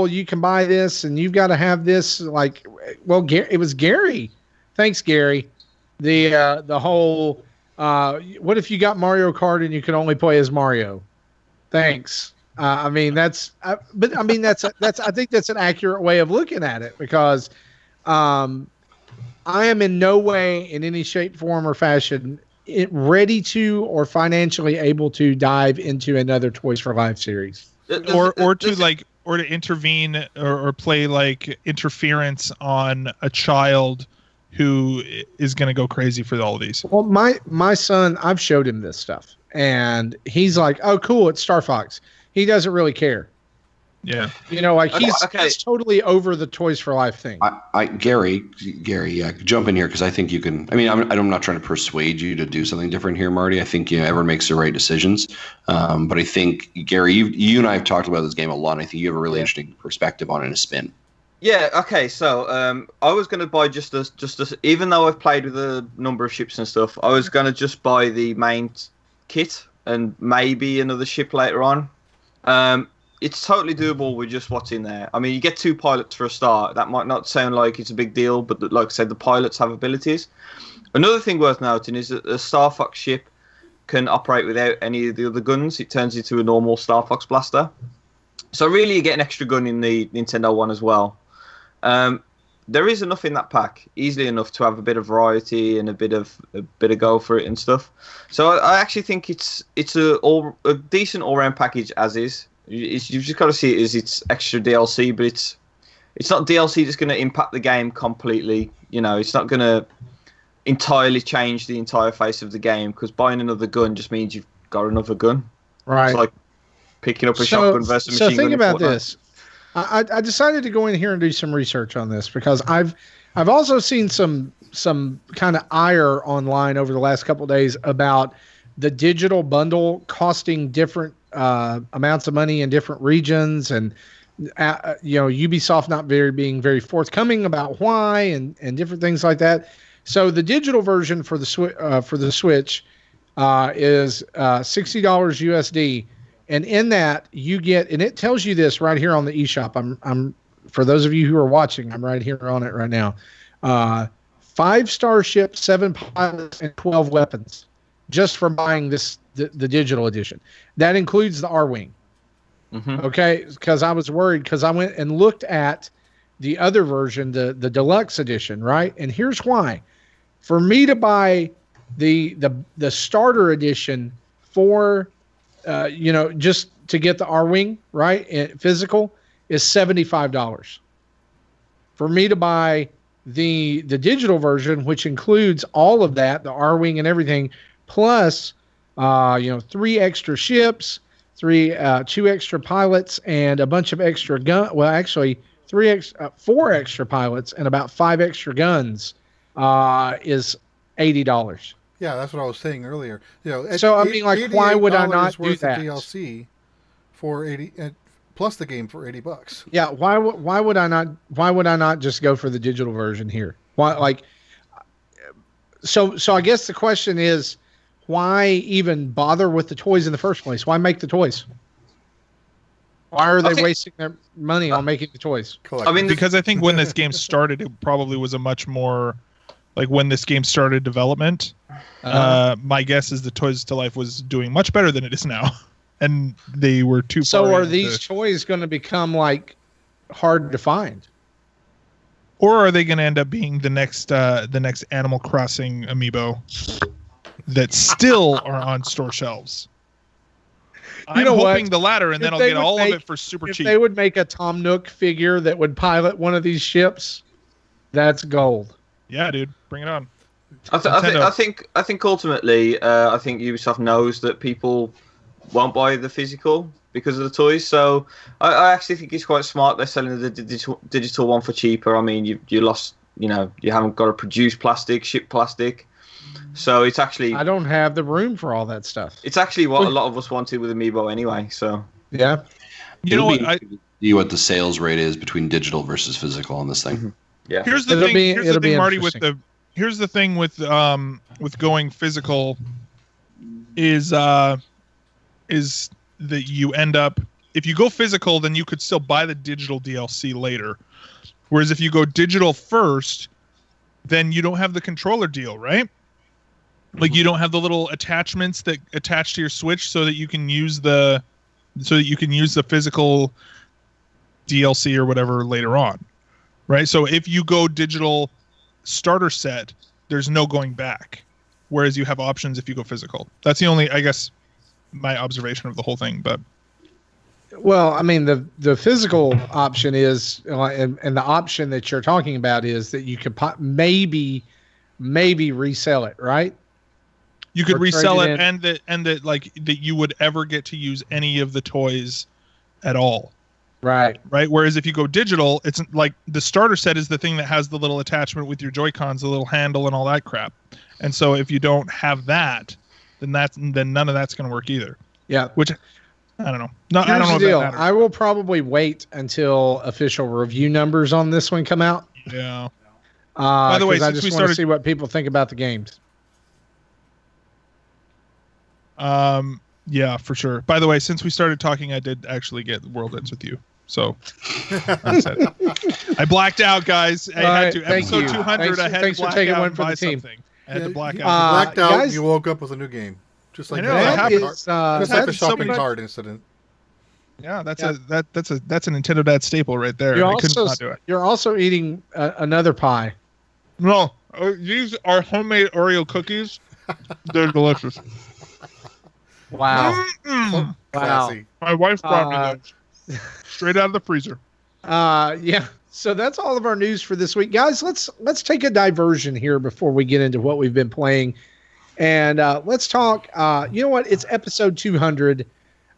you can buy this and you've got to have this. Like, well, it was Gary. Thanks, Gary. The whole what if you got Mario Kart and you can only play as Mario? Thanks. I think that's an accurate way of looking at it, because I am in no way, in any shape, form, or fashion, ready to or financially able to dive into another Toys for Life series. or to intervene or play like interference on a child who is going to go crazy for all of these. Well, my son, I've showed him this stuff, and he's like, "Oh, cool, it's Star Fox." He doesn't really care. Yeah. He's totally over the Toys for Life thing. Gary, yeah, jump in here, because I think you can. I mean, I'm not trying to persuade you to do something different here, Marty. I think everyone makes the right decisions. But I think, Gary, you and I have talked about this game a lot, and I think you have a really interesting perspective on it and a spin. Yeah. Okay. So I was going to buy just even though I've played with a number of ships and stuff, I was going to just buy the main kit and maybe another ship later on. It's totally doable with just what's in there. I mean, you get 2 pilots for a start. That might not sound like it's a big deal, but like I said, the pilots have abilities. Another thing worth noting is that the Star Fox ship can operate without any of the other guns. It turns into a normal Star Fox blaster. So really, you get an extra gun in the Nintendo one as well. There is enough in that pack, easily enough to have a bit of variety and a bit of go for it and stuff. So I actually think it's a decent all-round package as is. You've just got to see it as it's extra DLC, but it's not DLC that's going to impact the game completely. You know, it's not going to entirely change the entire face of the game, because buying another gun just means you've got another gun. Right. It's like picking up a shotgun versus a machine gun. So think about this. I decided to go in here and do some research on this because I've also seen some kind of ire online over the last couple of days about the digital bundle costing different amounts of money in different regions, and Ubisoft not being very forthcoming about why and different things like that. So the digital version for the Switch is $60 USD. And in that you get, and it tells you this right here on the eShop. I'm for those of you who are watching, I'm right here on it right now. 5-star ship, 7 pilots, and 12 weapons, just for buying the digital edition. That includes the R-Wing. Mm-hmm. Okay, because I was worried because I went and looked at the other version, the deluxe edition, right? And here's why: for me to buy the starter edition for just to get the R-Wing, right, physical, is $75. For me to buy the digital version, which includes all of that, the R-Wing and everything, plus 3 extra ships, 2 extra pilots, and a bunch of extra gun. Well, actually, 4 extra pilots and about 5 extra guns is $80. Yeah, that's what I was saying earlier. So I mean, like, why would I not do that? DLC for 80 plus the game for $80. Yeah, why would I not? Why would I not just go for the digital version here? Why, like? So I guess the question is, why even bother with the toys in the first place? Why make the toys? Why are they wasting their money on making the toys? I mean, because I think when this game started, it probably was a much more like when this game started development. My guess is the Toys to Life was doing much better than it is now, and they were too. So are these toys going to become like hard to find, or are they going to end up being the next Animal Crossing amiibo that still are on store shelves? I'm hoping the latter, and then I'll get all of it for super cheap. If they would make a Tom Nook figure that would pilot one of these ships, that's gold. Yeah, dude, bring it on. I think ultimately, I think Ubisoft knows that people won't buy the physical because of the toys. So I actually think it's quite smart. They're selling the digital one for cheaper. I mean, you lost, you haven't got to produce plastic, ship plastic. So it's actually, I don't have the room for all that stuff. It's actually what a lot of us wanted with Amiibo anyway. So yeah, you know what? See what the sales rate is between digital versus physical on this thing. Mm-hmm. Yeah. Here's the thing, Marty. Here's the thing with going physical is that you end up, if you go physical, then you could still buy the digital DLC later. Whereas if you go digital first, then you don't have the controller deal, right? Like you don't have the little attachments that attach to your Switch so that you can use the physical DLC or whatever later on. Right? So if you go digital starter set, there's no going back. Whereas you have options if you go physical. That's the only, I guess, my observation of the whole thing. But well, I mean, the physical option is, and the option that you're talking about is that you could maybe resell it, right? You could resell it, and that you would ever get to use any of the toys at all. Right. Whereas if you go digital, it's like the starter set is the thing that has the little attachment with your Joy-Cons, the little handle and all that crap. And so if you don't have that, then none of that's going to work either. Yeah. Which I don't know. No, Here's I don't know. The deal. I will probably wait until official review numbers on this one come out. Yeah. By the way, I just want to see what people think about the games. Yeah, for sure. By the way, since we started talking, I did actually get World Ends With You. So I blacked out, guys. I had to. Episode 200, I had to black out and buy something. I had to black you out. blacked out. guys- you woke up with a new game, just like I know, the that That shopping happens. cart, is, just like the that's so shopping much- cart incident. Yeah, that's Yeah. that's a Nintendo Dad staple right there. I couldn't not do it. You're also eating another pie. No, these are homemade Oreo cookies. They're delicious. Wow. Mm-mm. Classy. My wife brought Uh, me those straight out of the freezer. Yeah. So that's all of our news for this week, guys. Let's take a diversion here before we get into what we've been playing, and let's talk. You know what? It's episode 200.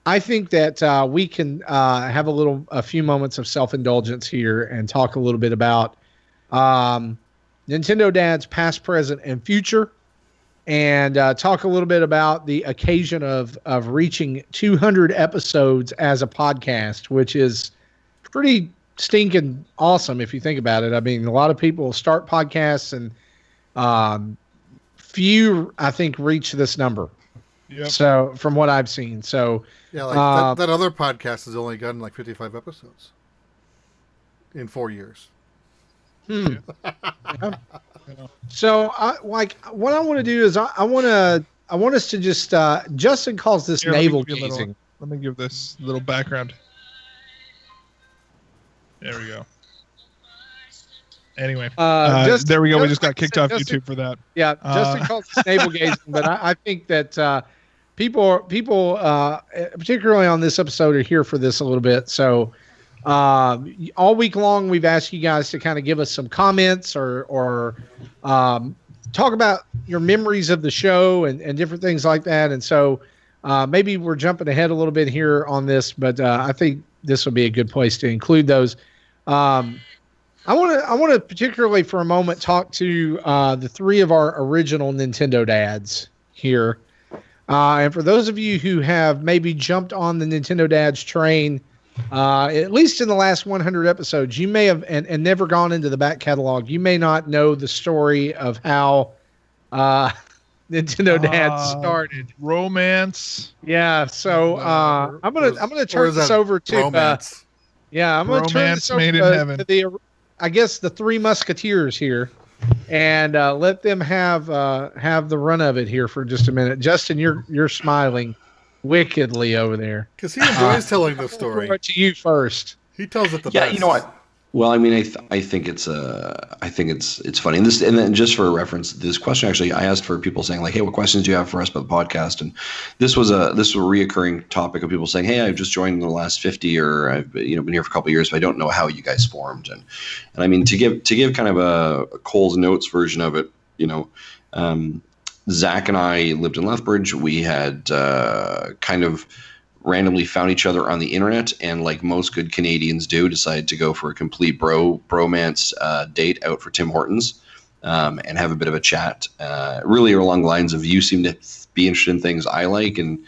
I think that we can have a few moments of self-indulgence here and talk a little bit about Nintendo Dad's past, present, and future, and talk a little bit about the occasion of reaching 200 episodes as a podcast, which is pretty stinking awesome if you think about it. I mean, a lot of people start podcasts and few, I think, reach this number. Yep. So from what I've seen, so Yeah, like that other podcast has only gotten like 55 episodes in 4 years. Yeah. So what I want to do is I want us to just Justin calls this Here, let me navel give you a little- gazing. Let me give this little background. There we go. Anyway, there we go. We just got kicked off Justin- YouTube for that. Yeah, Justin calls this navel gazing, but I think that people, particularly on this episode, are here for this a little bit. So all week long, we've asked you guys to kind of give us some comments or talk about your memories of the show and different things like that. And so maybe we're jumping ahead a little bit here on this, but I think this will be a good place to include those. I want to particularly for a moment talk to the three of our original Nintendo dads here. And for those of you who have maybe jumped on the Nintendo dads train, at least in the last 100 episodes, you may have and never gone into the back catalog. You may not know the story of how Nintendo dads started. Romance. Yeah, so I'm gonna turn this over to romance. I'm gonna turn this over Romance made in to heaven. the I guess the three musketeers here, and let them have the run of it here for just a minute. Justin, you're smiling wickedly over there. Because he enjoys telling the story. Over to you first. He tells it the Yeah, best. you know what? Well, I mean, I think it's funny. And then just for a reference, this question actually I asked for people saying like, hey, what questions do you have for us about the podcast? And this was a reoccurring topic of people saying, hey, I've just joined in the last 50, or I've been here for a couple of years, but I don't know how you guys formed. And I mean, to give kind of a Cole's Notes version of it, Zach and I lived in Lethbridge. We had kind of randomly found each other on the internet, and like most good Canadians do, decided to go for a complete bromance date out for Tim Hortons and have a bit of a chat. Really along the lines of, you seem to be interested in things I like and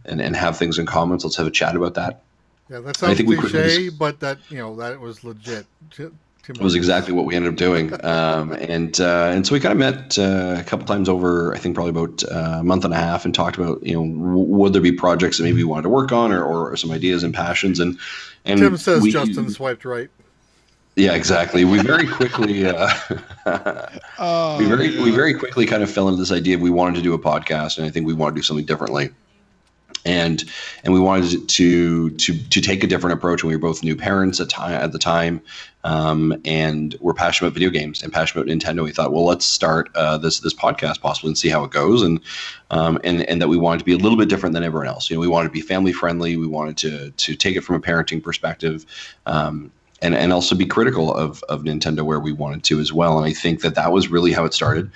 have things in common. So let's have a chat about that. Yeah, that I sounds think we quickly cliche, but that that was legit. It was exactly what we ended up doing. And so we kind of met a couple times over, I think probably about a month and a half, and talked about, would there be projects that maybe we wanted to work on or some ideas and passions. And Tim says Justin swiped right. Yeah, exactly. We very quickly, we very quickly kind of fell into this idea of we wanted to do a podcast, and I think we want to do something differently. And we wanted to take a different approach. And we were both new parents at the time, and we're passionate about video games and passionate about Nintendo. We thought, well, let's start this podcast possibly and see how it goes. And that we wanted to be a little bit different than everyone else. We wanted to be family friendly. We wanted to take it from a parenting perspective, and also be critical of Nintendo where we wanted to as well. And I think that was really how it started.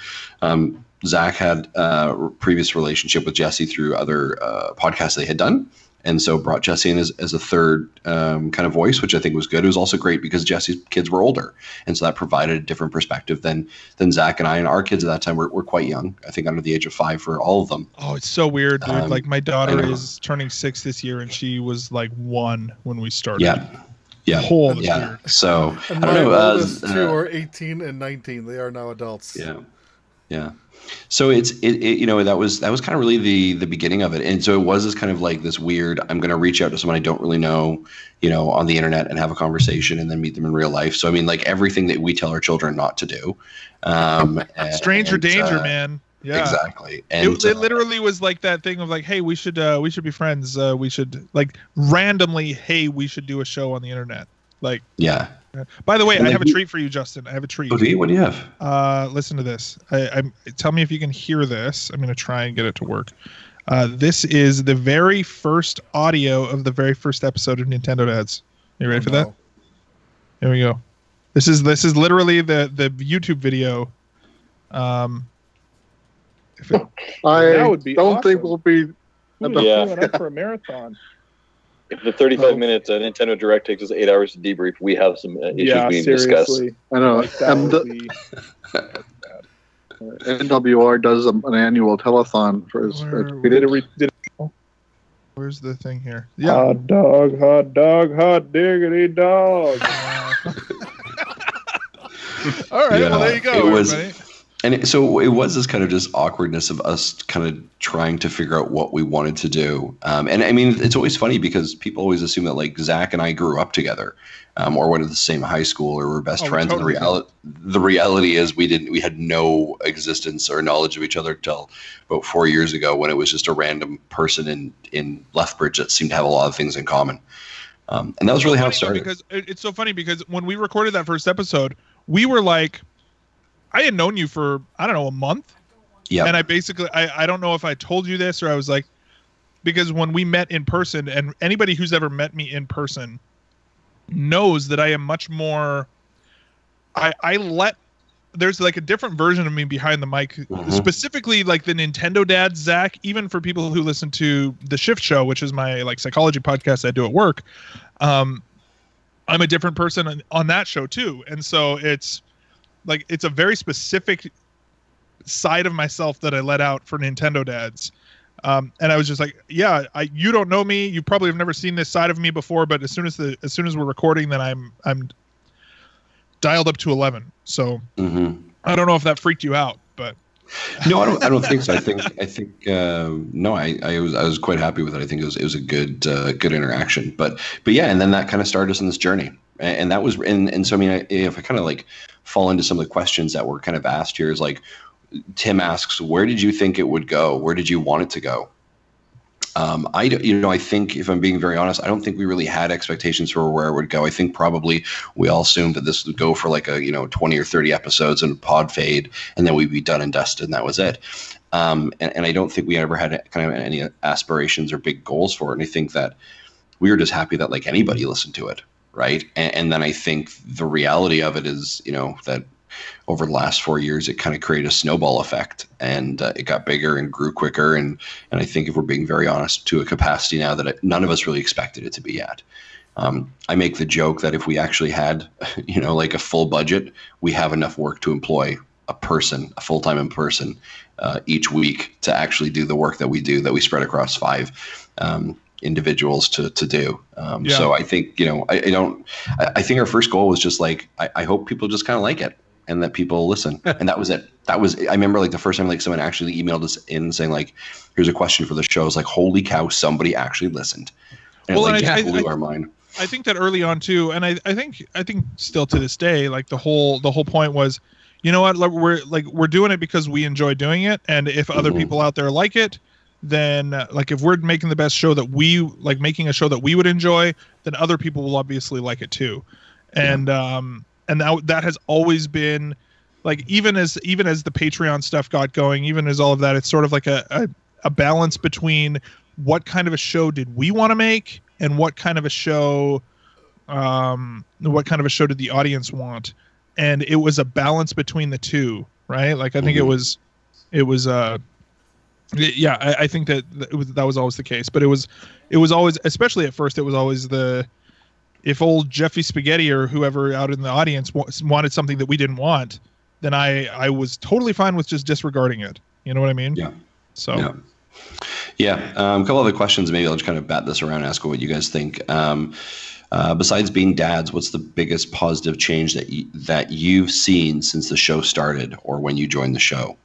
Zach had a previous relationship with Jesse through other podcasts they had done, and so brought Jesse in as a third kind of voice, which I think was good. It was also great because Jesse's kids were older, and so that provided a different perspective than Zach and I. And our kids at that time were quite young, I think under the age of 5 for all of them. Oh, it's so weird, dude. Like my daughter I know. is turning 6 this year, and she was like 1 when we started. Yeah. Holy Yeah. weird. So And I don't my know. oldest two are 18 and 19. They are now adults. Yeah. Yeah. So it you know, that was kind of really the beginning of it. And so it was this kind of like this weird, I'm going to reach out to someone I don't really know, you know, on the internet and have a conversation and then meet them in real life. So I mean, like everything that we tell our children not to do. Stranger danger, man. Yeah, exactly. And it literally was like that thing of like, hey, we should be friends. We should like randomly, hey, we should do a show on the internet. Like, yeah. By the way, I have a treat for you, Justin. I have a treat. Okay, what do you have? Listen to this. Tell me if you can hear this. I'm going to try and get it to work. This is the very first audio of the very first episode of Nintendo Dads. You ready for that? Here we go. This is literally the YouTube video. I That would be don't think awesome. we'll be. Who is Yeah. queuing up for a marathon? If the 35-minute Nintendo Direct takes us 8 hours to debrief, we have some issues Yeah, we need to discuss. seriously. I know. Like, that And would the be NWR does an annual telethon for his. Where's the thing here? hot dog, hot diggity dog. All right. Yeah, Well, there you go. it was- everybody. And so it was this kind of just awkwardness of us kind of trying to figure out what we wanted to do. And I mean, it's always funny because people always assume that like Zach and I grew up together, or went to the same high school, or were best Oh, we friends. totally And the reality is we had no existence or knowledge of each other till about 4 years ago, when it was just a random person in Lethbridge that seemed to have a lot of things in common. And that was really how it started. Because it's so funny because when we recorded that first episode, we were like, I had known you for, I don't know, a month. Yeah. And I basically, I don't know if I told you this or I was like, because when we met in person, and anybody who's ever met me in person knows that I am much more, there's like a different version of me behind the mic, specifically like the Nintendo Dad Zach, even for people who listen to The Shift Show, which is my like psychology podcast I do at work. I'm a different person on that show too. And so it's a very specific side of myself that I let out for Nintendo Dads. And I was just like, yeah, you don't know me. You probably have never seen this side of me before, but as soon as we're recording, then I'm dialed up to 11. So I don't know if that freaked you out, but no, I don't think so. I think no, I was quite happy with it. I think it was a good interaction, but yeah. And then that kind of started us on this journey. And that was, and so, I mean, if I kind of like fall into some of the questions that were kind of asked here, is like, Tim asks, where did you think it would go? Where did you want it to go? I think, if I'm being very honest, I don't think we really had expectations for where it would go. I think probably we all assumed that this would go for like 20 or 30 episodes and pod fade, and then we'd be done and dusted, and that was it. And I don't think we ever had kind of any aspirations or big goals for it. And I think that we were just happy that like anybody listened to it. Right. And then I think the reality of it is, that over the last 4 years, it kind of created a snowball effect, and it got bigger and grew quicker. And I think, if we're being very honest, to a capacity now that none of us really expected it to be at. I make the joke that if we actually had, like a full budget, we have enough work to employ a full-time person each week to actually do the work that we do, that we spread across 5 individuals to do. So I think, I think our first goal was just like, I hope people just kind of like it and that people listen. And that was it. I remember like the first time like someone actually emailed us in saying like, here's a question for the show. I was like, holy cow, somebody actually listened. And it blew our mind. I think that early on too. And I think still to this day, like the whole point was, you know what, we're doing it because we enjoy doing it. And if other people out there like it, then like if we're making the best show that we like, making a show that we would enjoy, then other people will obviously like it too. And that has always been like, even as the Patreon stuff got going, even as all of that, it's sort of like a balance between what kind of a show did we want to make and what kind of a show did the audience want. And it was a balance between the two, right? Like I think it was yeah, I think that was always the case, but it was always, especially at first, it was always if old Jeffy Spaghetti or whoever out in the audience wanted something that we didn't want, then I was totally fine with just disregarding it. You know what I mean? Yeah. So. Yeah. A couple other questions. Maybe I'll just kind of bat this around, ask what you guys think. Besides being dads, what's the biggest positive change that you've seen since the show started or when you joined the show?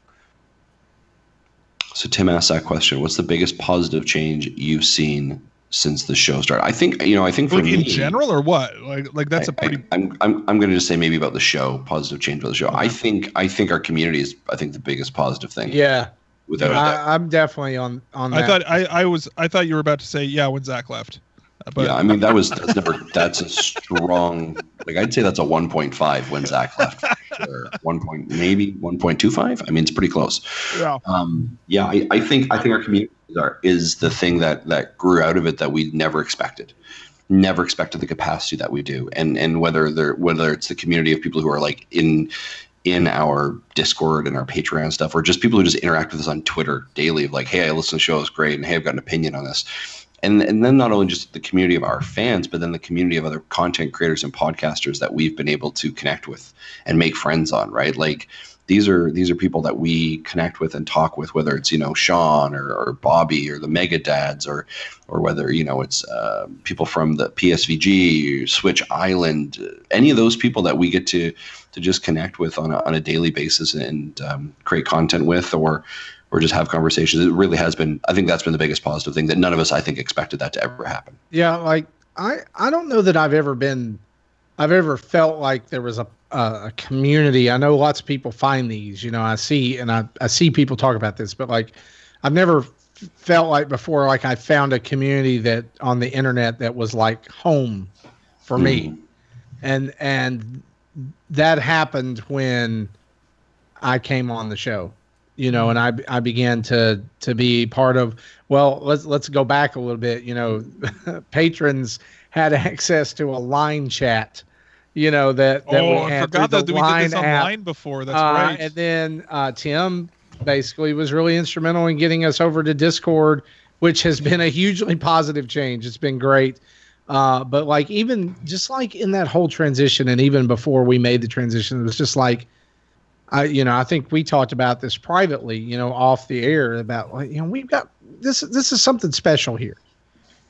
So Tim asked that question. What's the biggest positive change you've seen since the show started? I think for Like me, in general or what? Like that's a pretty. I'm going to just say maybe about the show, positive change about the show. I think our community is the biggest positive thing. Yeah. Without a doubt. I'm definitely on that. I thought you were about to say when Zach left. But yeah, I mean that's a strong, like I'd say that's a 1.5 when Zach left. Sure. 1.25. I mean, it's pretty close. Yeah. I think our community is the thing that grew out of it that we never expected. Never expected the capacity that we do, and whether it's the community of people who are like in our Discord and our Patreon stuff, or just people who just interact with us on Twitter daily of like, hey, I listen to the show, it's great, and hey, I've got an opinion on this. And then not only just the community of our fans, but then the community of other content creators and podcasters that we've been able to connect with and make friends on, right? Like these are people that we connect with and talk with, whether it's, Sean or Bobby or the Mega Dads or whether, it's people from the PSVG, Switch Island, any of those people that we get to just connect with on a daily basis and create content with or just have conversations. It really has been, I think that's been the biggest positive thing that none of us, I think, expected that to ever happen. Yeah. Like I don't know that I've ever felt like there was a community. I know lots of people find these, I see people talk about this, but like I've never felt like before, like I found a community that on the internet that was like home for me. And that happened when I came on the show. And I began to be part of, well, let's go back a little bit, patrons had access to a line chat, that we had. I forgot that we did this app. Online before. That's right. And then Tim basically was really instrumental in getting us over to Discord, which has been a hugely positive change. It's been great. But like, even just like in that whole transition, and even before we made the transition, it was just like, I think we talked about this privately, off the air about, we've got this is something special here,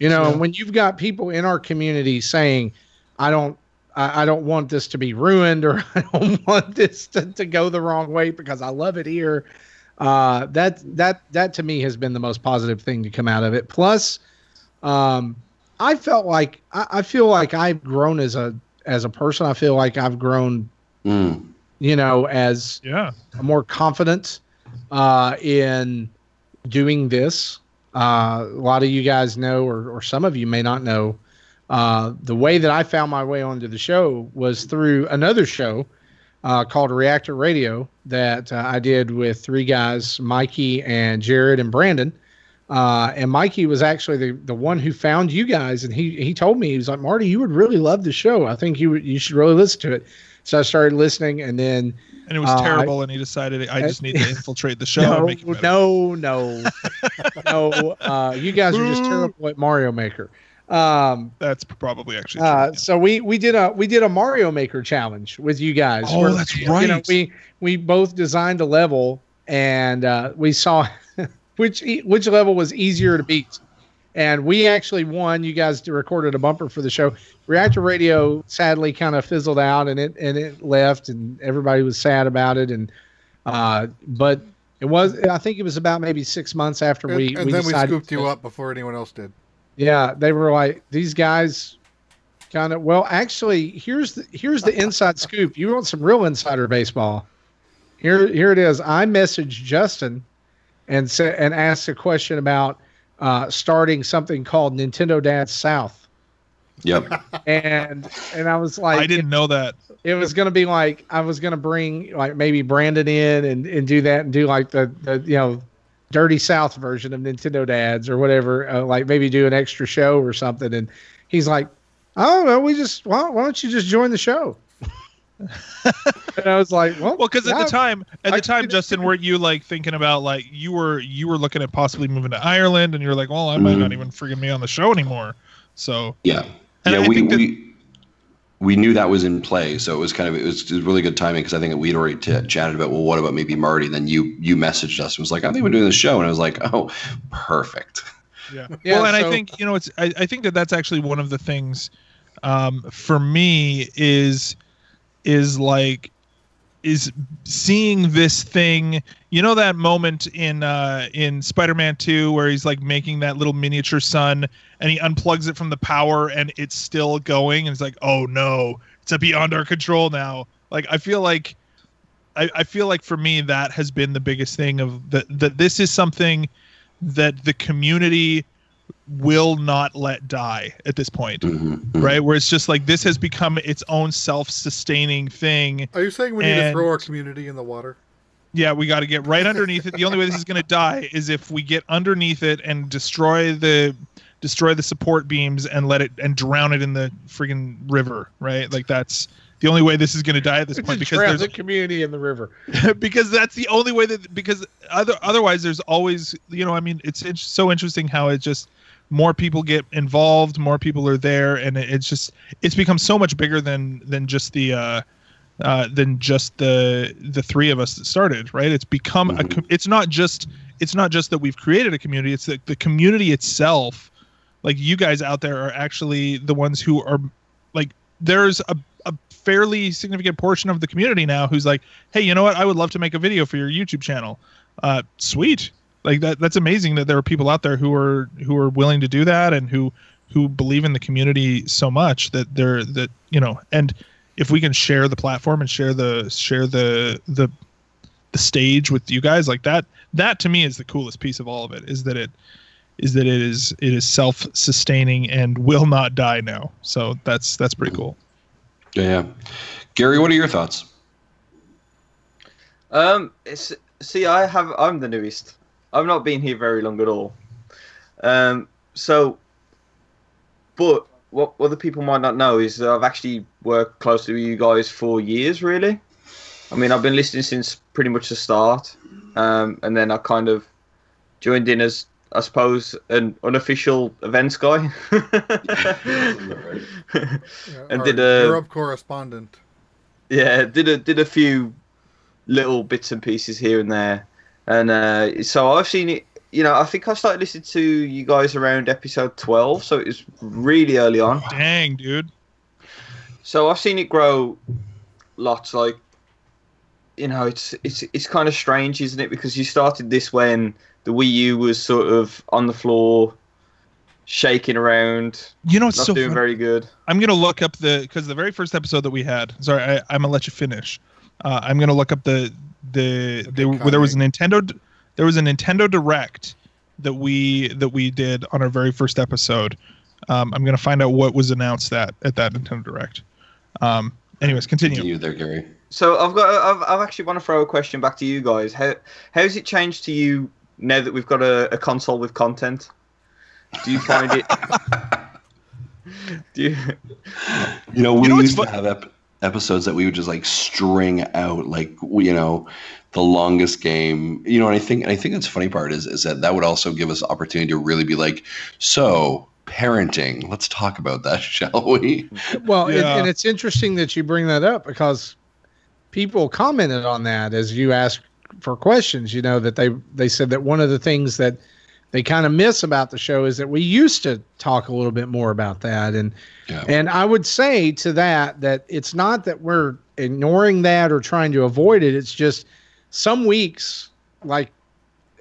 and when you've got people in our community saying, I don't want this to be ruined, or I don't want this to go the wrong way because I love it here. That to me has been the most positive thing to come out of it. Plus, I feel like I've grown as a person. I feel like I've grown, as more confident in doing this. A lot of you guys know, or some of you may not know, the way that I found my way onto the show was through another show called Reactor Radio that I did with three guys, Mikey and Jared and Brandon. And Mikey was actually the one who found you guys, and he told me, he was like, Marty, you would really love the show. I think you should really listen to it. So I started listening, and then it was terrible, and he decided I just need to infiltrate the show and make it better. No. You guys are just terrible at Mario Maker. That's probably actually true. So we did a Mario Maker challenge with you guys. Oh, that's right. We both designed a level, and we saw which level was easier to beat. And we actually won. You guys recorded a bumper for the show. Reactor Radio sadly kind of fizzled out, and it left, and everybody was sad about it. And but it was, I think it was about maybe 6 months after we scooped you up before anyone else did. Yeah, they were like, these guys kind of. Well, actually, here's the inside scoop. You want some real insider baseball? Here it is. I messaged Justin and asked a question about starting something called Nintendo Dads South. Yep. And I was like, I didn't know that. It was going to be like, I was going to bring like maybe Brandon in and do that and do like the Dirty South version of Nintendo Dads or whatever, like maybe do an extra show or something. And he's like, I don't know. Why don't you just join the show? And I was like, well, because at the time, Justin, weren't you like thinking about like you were looking at possibly moving to Ireland, and you're like, well, I might not even friggin' be on the show anymore. So yeah, we knew that was in play, so it was really good timing because I think we'd already chatted about, well, what about maybe Marty? Then you messaged us and was like, I think we're doing the show, and I was like, oh, perfect. Yeah. Well, and I think I think that's actually one of the things for me is like seeing this thing. You know that moment in Spider-Man 2 where he's like making that little miniature sun and he unplugs it from the power and it's still going and it's like, oh no, it's beyond our control now. Like I feel like for me that has been the biggest thing of that this is something that the community will not let die at this point, right? Where it's just like this has become its own self-sustaining thing. Are you saying we need to throw our community in the water? Yeah, we got to get right underneath it. The only way this is going to die is if we get underneath it and destroy the support beams and let it and drown it in the friggin' river, right? Like that's the only way this is going to die at this point, because there's a community in the river. Because that's the only way because otherwise there's always, I mean, it's so interesting how it just more people get involved, more people are there, and it's become so much bigger than just the three of us that started, right? It's become it's not just that we've created a community, it's that the community itself, like you guys out there are actually the ones who are like, there's a fairly significant portion of the community now who's like, hey, you know what? I would love to make a video for your YouTube channel. Sweet. Like that's amazing that there are people out there who are willing to do that and who believe in the community so much that and if we can share the platform and share the stage with you guys like that to me is the coolest piece of all of it, is that it is self-sustaining and will not die now. So that's pretty cool. Yeah. Gary, what are your thoughts? I'm the newest. I've not been here very long at all. But what other people might not know is that I've actually worked closely with you guys for years, really. I mean, I've been listening since pretty much the start. And then I kind of joined in as, I suppose, an unofficial events guy. And did a Europe correspondent. Yeah, did a few little bits and pieces here and there. And so I've seen it, I think I started listening to you guys around episode 12, so it was really early on. Dang, dude. So I've seen it grow lots. Like, it's kind of strange, isn't it? Because you started this when the Wii U was sort of on the floor, shaking around. It's not so doing funny. very good. I'm gonna look up because the very first episode that we had. Sorry, I'm gonna let you finish. I'm gonna look up there was a Nintendo Direct that we did on our very first episode. I'm gonna find out what was announced at that Nintendo Direct. Anyways, continue. Continue there, Gary. So I've actually want to throw a question back to you guys. How's it changed to you now that we've got a console with content? Do you find it? We used to have episodes that we would just like string out, like the longest game. And I think that's the funny part is that would also give us opportunity to really be like, so parenting. Let's talk about that, shall we? Well, Yeah. and it's interesting that you bring that up because people commented on that as you asked for questions. That they said that one of the things that they kind of miss about the show is that we used to talk a little bit more about that. And I would say to that it's not that we're ignoring that or trying to avoid it. It's just some weeks, like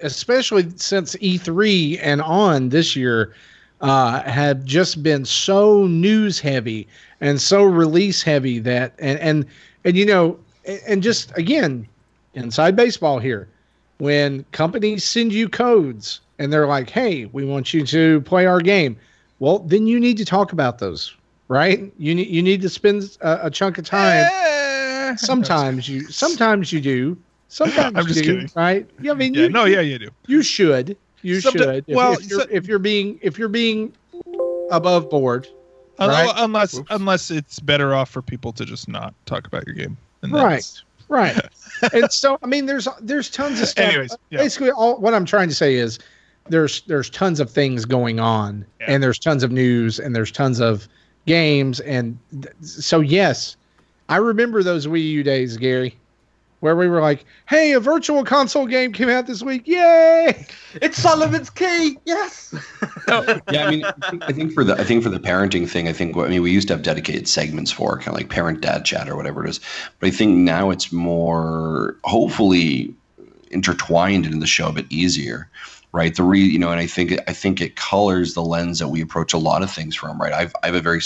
especially since E3 and on this year, have just been so news heavy and so release heavy that and just again, inside baseball here, when companies send you codes and they're like, hey, we want you to play our game. Well, then you need to talk about those, right? You need to spend a chunk of time. Sometimes you do. Sometimes I'm just kidding. Right? Yeah, I mean, you do. You should. You should. Well, if you're being above board, right? Unless it's better off for people to just not talk about your game. Right. And so, I mean, there's tons of stuff. Anyways, yeah. Basically, what I'm trying to say is there's tons of things going on, and there's tons of news, and there's tons of games, and so yes, I remember those Wii U days, Gary. where we were like, "Hey, a virtual console game came out this week! Yay!" It's Solomon's Key. Yes. Yeah, I mean, I think for the parenting thing, we used to have dedicated segments for kind of like parent dad chat or whatever it is, but I think now it's more hopefully intertwined into the show a bit easier, right? And I think it colors the lens that we approach a lot of things from, right? I have a very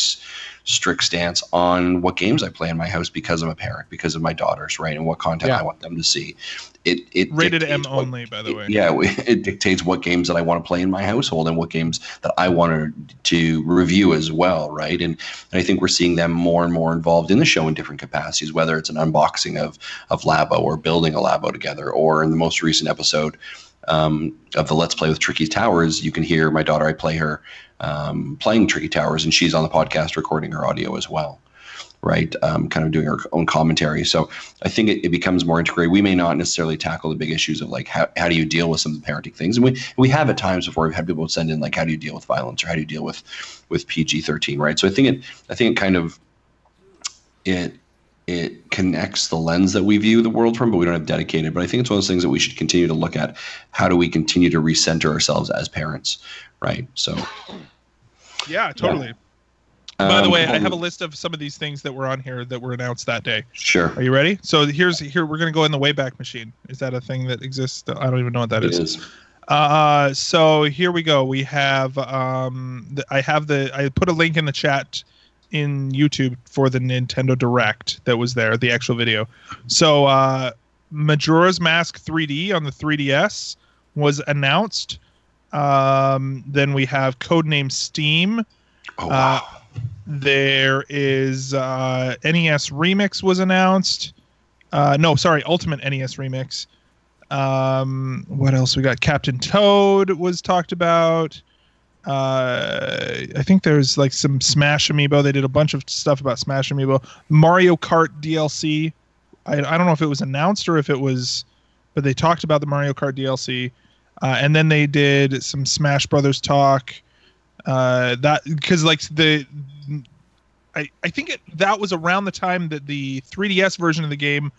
strict stance on what games I play in my house because I'm a parent, because of my daughters, right? And what content I want them to see. It rated M only, by the way. It dictates what games that I want to play in my household and what games that I want to review as well, right? And I think we're seeing them more and more involved in the show in different capacities, whether it's an unboxing of Labo or building a Labo together, or in the most recent episode of the Let's Play with Tricky Towers, you can hear my daughter, I play her playing Tricky Towers, and she's on the podcast recording her audio as well, right? Kind of doing her own commentary. So I think it becomes more integrated. We may not necessarily tackle the big issues of like how do you deal with some of the parenting things, and we have at times before. We've had people send in like, how do you deal with violence, or how do you deal with PG-13, right? So I think it kind of it connects the lens that we view the world from, but we don't have dedicated. But I think it's one of those things that we should continue to look at. How do we continue to recenter ourselves as parents, right? So, yeah, totally. Yeah. By the way, I have a list of some of these things that were on here that were announced that day. Sure. Are you ready? So here we're going to go in the Wayback Machine. Is that a thing that exists? I don't even know what that is. So here we go. We have I put a link in the chat in YouTube for the Nintendo Direct that was there, the actual video. So Majora's Mask 3D on the 3DS was announced. Then we have Codename Steam. Oh, wow. There is NES Remix was announced. Ultimate NES Remix. What else we got? Captain Toad was talked about. I think there's like some Smash Amiibo. They did a bunch of stuff about Smash Amiibo. Mario Kart DLC. I don't know if it was announced or if it was, but they talked about the Mario Kart DLC. And then they did some Smash Brothers talk. That because like I think that was around the time that the 3DS version of the game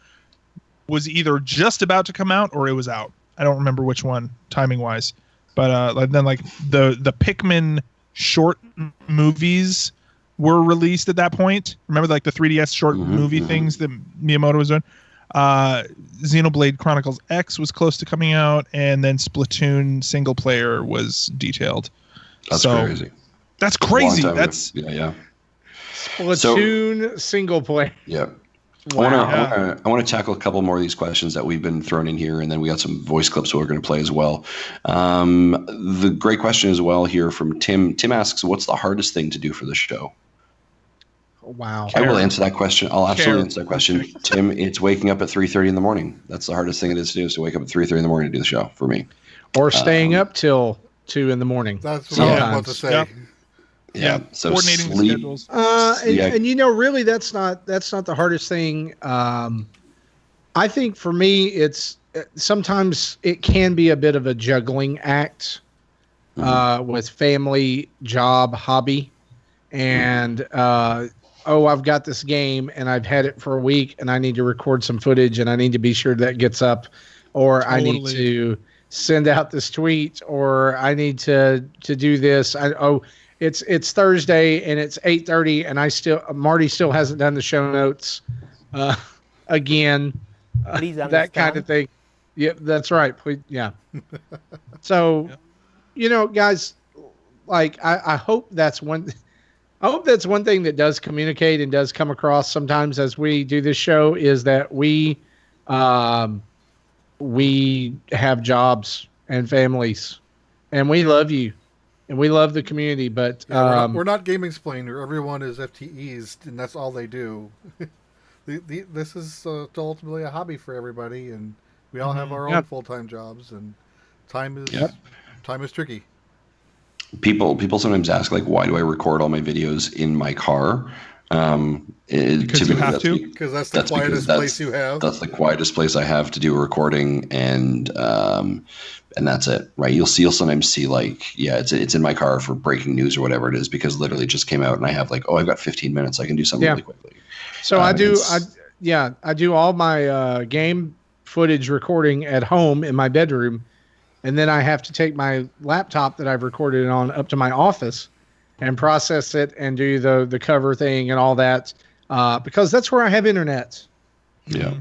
was either just about to come out or it was out. I don't remember which one timing wise. But then like the Pikmin short movies were released at that point. Remember like the 3DS short movie things that Miyamoto was doing? Xenoblade Chronicles X was close to coming out, and then Splatoon single player was detailed. That's crazy. That's crazy. That's yeah. Splatoon single player. Yeah. Wow. I want to tackle a couple more of these questions that we've been thrown in here, and then we got some voice clips we're going to play as well. The great question as well here from Tim. Tim asks, "What's the hardest thing to do for the show?" Wow. I will answer that question. I'll absolutely answer that question, Tim. It's waking up at 3:30 in the morning. That's the hardest thing it is to do. Is to wake up at 3:30 in the morning to do the show for me, or staying up till 2 in the morning. That's what I was about to say. Yep. Yeah, so coordinating sleep, schedules. And really that's not the hardest thing. I think for me, it's sometimes it can be a bit of a juggling act with family, job, hobby, and I've got this game and I've had it for a week and I need to record some footage and I need to be sure that gets up, or I need to send out this tweet, or I need to do this. It's Thursday and it's 8:30 and Marty still hasn't done the show notes again. That kind of thing. Yeah, that's right. Please, yeah. So, guys, like I hope that's one thing that does communicate and does come across sometimes as we do this show, is that we have jobs and families, and we love you. And we love the community, but we're not Game Explainer. Everyone is FTEs, and that's all they do. This is ultimately a hobby for everybody, and we all have our own full-time jobs, and time is tricky. People sometimes ask, like, why do I record all my videos in my car? Because you have to. Because that's the quietest place you have. That's the quietest place I have to do a recording, and that's it, right? You'll sometimes see it's in my car for breaking news or whatever it is, because literally it just came out and I have I've got 15 minutes. I can do something really quickly. So I do all my game footage recording at home in my bedroom, and then I have to take my laptop that I've recorded it on up to my office and process it and do the cover thing and all that, because that's where I have internet. Yeah.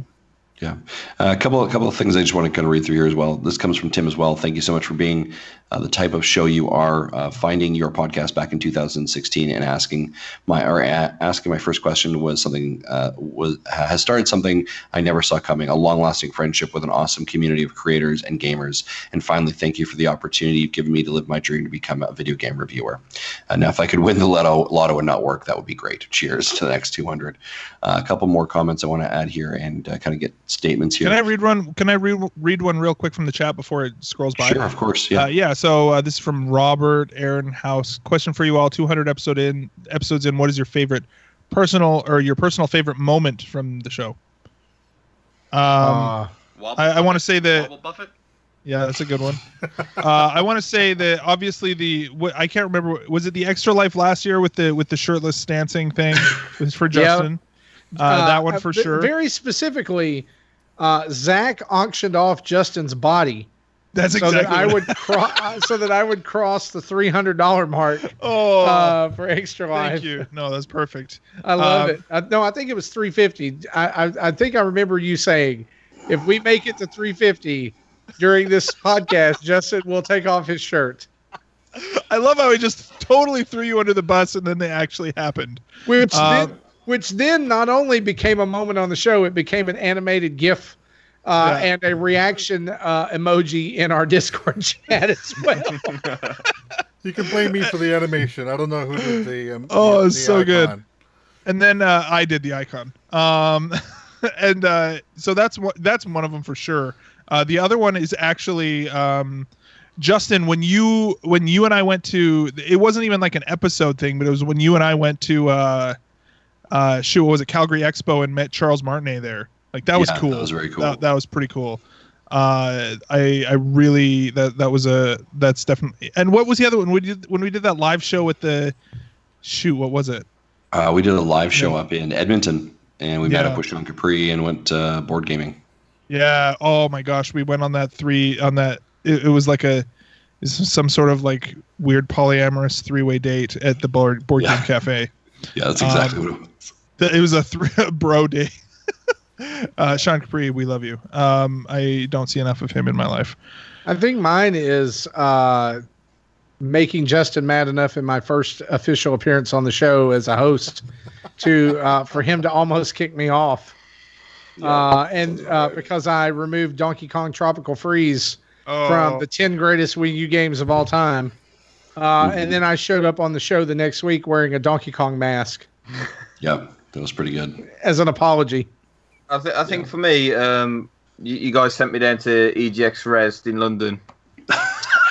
Yeah. A couple of things I just want to kind of read through here as well. This comes from Tim as well. Thank you so much for being the type of show you are, finding your podcast back in 2016 and asking my first question was something has started something I never saw coming, a long-lasting friendship with an awesome community of creators and gamers. And finally, thank you for the opportunity you've given me to live my dream to become a video game reviewer. Now, if I could win the lotto and not work, that would be great. Cheers to the next 200. A couple more comments I want to add here and kind of get statements here. Can I read one? Can I read one real quick from the chat before it scrolls by? Sure, of course. Yeah. So this is from Robert Aaron House. Question for you all: 200 episodes in. What is your favorite personal favorite moment from the show? I want to say that. Wobble Buffett? Yeah, that's a good one. I want to say that obviously I can't remember. Was it the Extra Life last year with the shirtless dancing thing? Was for Justin. That one for sure. Very specifically, Zach auctioned off Justin's body. That's exactly that I would cross the $300 mark. For Extra Life. Thank you. No, that's perfect. I love it. I think it was $350. I think I remember you saying, if we make it to $350 during this podcast, Justin will take off his shirt. I love how he just totally threw you under the bus, and then they actually happened. Which then not only became a moment on the show, it became an animated GIF and a reaction emoji in our Discord chat as well. You can blame me for the animation. I don't know who did the it's so icon. Good. And then I did the icon. So that's one of them for sure. The other one is actually Justin, when you and I went to, it wasn't even like an episode thing, but it was when you and I went to what was it, Calgary Expo, and met Charles Martinet there. Like that was cool. That was very cool. That was pretty cool. I really that's definitely. And what was the other one? When we did that live show with what was it? We did a live show up in Edmonton, and we met up with Sean Capri and went board gaming. Yeah. Oh my gosh, we went on that It was like some sort of like weird polyamorous 3-way date at the board game cafe. Yeah, that's exactly what it was. It was a bro day. Sean Capri, we love you. I don't see enough of him in my life. I think mine is making Justin mad enough in my first official appearance on the show as a host for him to almost kick me off. Because I removed Donkey Kong Tropical Freeze from the 10 greatest Wii U games of all time. And then I showed up on the show the next week wearing a Donkey Kong mask. Yep, that was pretty good. As an apology. I think for me, you guys sent me down to EGX Res in London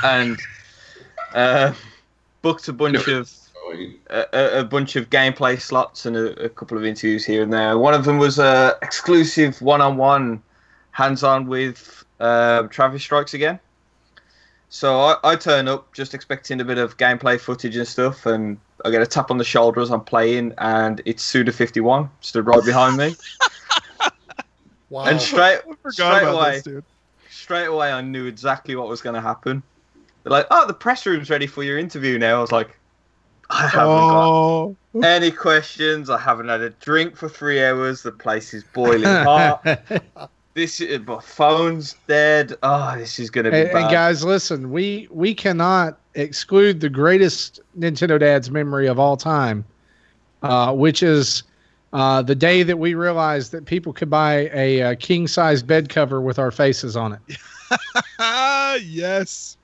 and booked a bunch of gameplay slots and a couple of interviews here and there. One of them was exclusive one-on-one hands-on with Travis Strikes Again. So I turn up just expecting a bit of gameplay footage and stuff, and I get a tap on the shoulder as I'm playing, and it's Suda51 stood right behind me. Wow. And straight away I knew exactly what was going to happen. They're like, the press room's ready for your interview now. I was like, I haven't got any questions. I haven't had a drink for 3 hours. The place is boiling hot. My phone's dead. This is going to be bad. And guys, listen, we cannot exclude the greatest Nintendo Dad's memory of all time, which is the day that we realized that people could buy a king-size bed cover with our faces on it. Yes.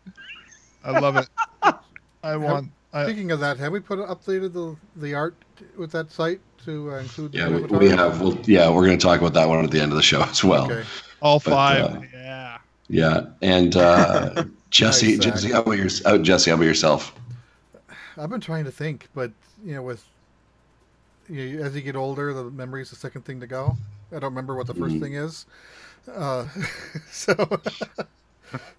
I love it. Speaking of that, have we updated the art with that site to include? Yeah, we have. We're going to talk about that one at the end of the show as well. Okay. All 5. Yeah, and Jesse, Nice, Jesse, how about yourself? I've been trying to think, but as you get older, the memory is the second thing to go. I don't remember what the first thing is.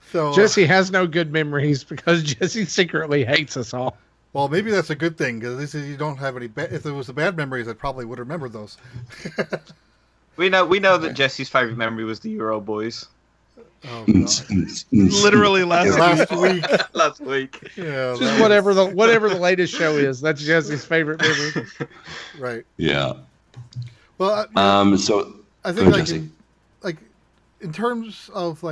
So Jesse has no good memories because Jesse secretly hates us all. Well, maybe that's a good thing because you don't have any. If there was the bad memories, I probably would remember those. We know that Jesse's favorite memory was the Euro Boys. Oh, God. Literally last week. Last week. Yeah, Just whatever the latest show is. That's Jesse's favorite memory. right. Yeah. Well, So I go think ahead, Jesse. in terms of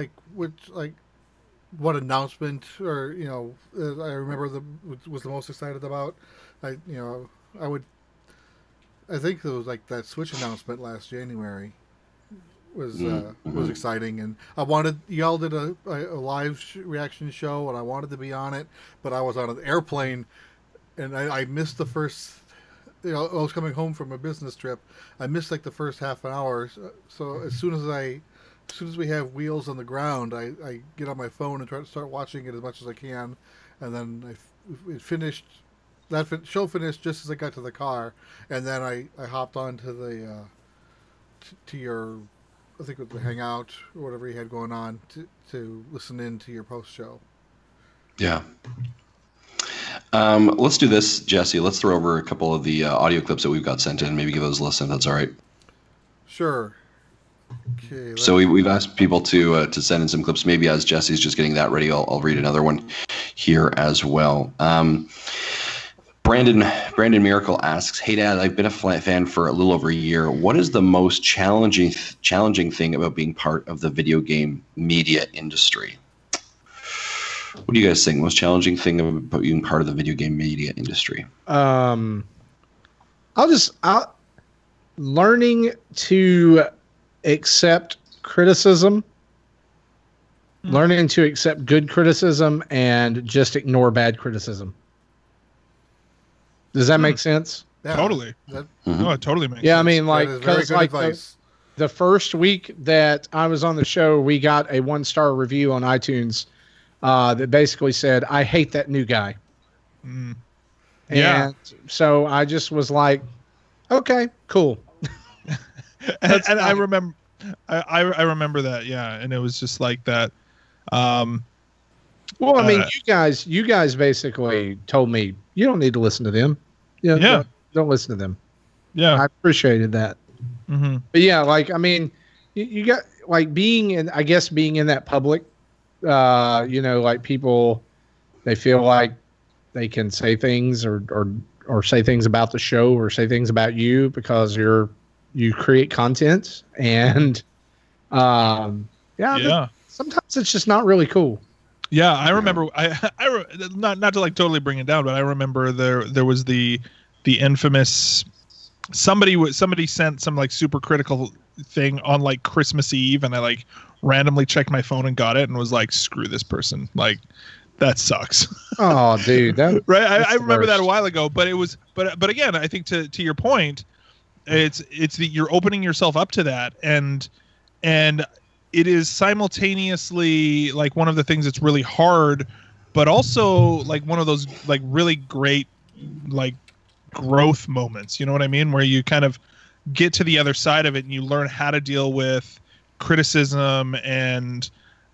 what announcement or I remember was the most excited about. I think it was like that Switch announcement last January was exciting, and y'all did a live reaction show, and I wanted to be on it, but I was on an airplane, and I missed the first. I was coming home from a business trip. I missed like the first half an hour. So as soon as we have wheels on the ground, I get on my phone and try to start watching it as much as I can, and then it finished. That show finished just as I got to the car, and then I hopped on to the to your, I think it was the Hangout or whatever you had going on to listen in to your post show. Yeah. Let's do this, Jesse. Let's throw over a couple of the audio clips that we've got sent in. Maybe give those a listen. If that's all right. Sure. Okay. So we've asked people to send in some clips. Maybe as Jesse's just getting that ready, I'll read another one here as well. Brandon Miracle asks, "Hey Dad, I've been a fan for a little over a year. What is the most challenging thing about being part of the video game media industry?" What do you guys think? Most challenging thing about being part of the video game media industry? Learning to accept criticism, learning to accept good criticism, and just ignore bad criticism. Does that make sense? Yeah, Totally. No, it totally makes sense. Yeah, I mean, like, that is very because good like advice. the first week that I was on the show, we got a 1-star review on iTunes that basically said, "I hate that new guy." Yeah. And so I just was like, okay, cool. and I remember, I remember that. Yeah, and it was just like that. Well, I mean, you guys basically told me you don't need to listen to them. Yeah. Don't listen to them. Yeah. I appreciated that. Mm-hmm. But yeah, like, I mean, you got like being in that public, like people, they feel like they can say things or say things about the show or say things about you because you create content, and sometimes it's just not really cool. Yeah, I remember. I not to like totally bring it down, but I remember there was the infamous somebody sent some like super critical thing on like Christmas Eve, and I like randomly checked my phone and got it and was like, screw this person, like that sucks. Oh, dude, that right. I remember that a while ago, but it was but again, I think to your point, it's that you're opening yourself up to that, and it is simultaneously like one of the things that's really hard, but also like one of those like really great like growth moments, you know what I mean, where you kind of get to the other side of it and you learn how to deal with criticism and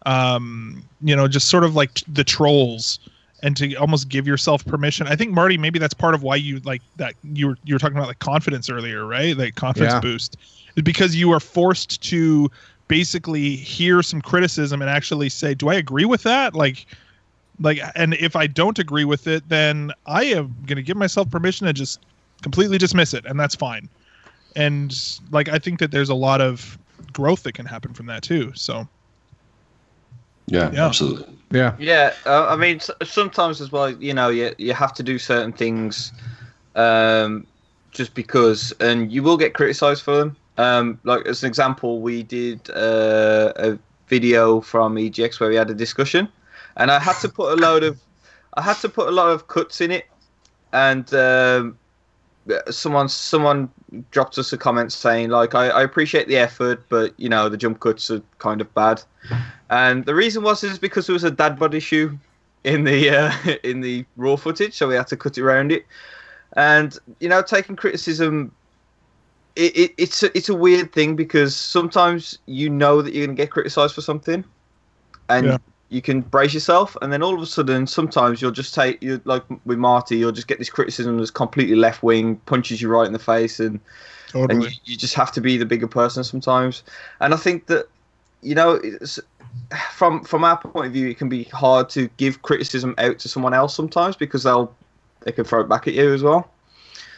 just sort of like the trolls, and to almost give yourself permission. I think, Marty, maybe that's part of why you like that you were talking about like confidence earlier, right? Like confidence boost is because you are forced to basically hear some criticism and actually say, do I agree with that? Like, and if I don't agree with it, then I am going to give myself permission to just completely dismiss it. And that's fine. And like, I think that there's a lot of growth that can happen from that too. So. Yeah, absolutely. Yeah. Yeah. I mean, sometimes as well, you have to do certain things just because, and you will get criticized for them. Like as an example, we did a video from EGX where we had a discussion, and I had to put a lot of cuts in it, and someone dropped us a comment saying like, I appreciate the effort, but the jump cuts are kind of bad, and the reason is because there was a dad bod issue in the raw footage, so we had to cut it around it, and taking criticism. It's a weird thing because sometimes that you're going to get criticized for something, and you can brace yourself, and then all of a sudden, sometimes you'll just like with Marty, you'll just get this criticism that's completely left wing, punches you right in the face, and Totally. And you just have to be the bigger person sometimes. And I think that, it's, from our point of view, it can be hard to give criticism out to someone else sometimes because they can throw it back at you as well.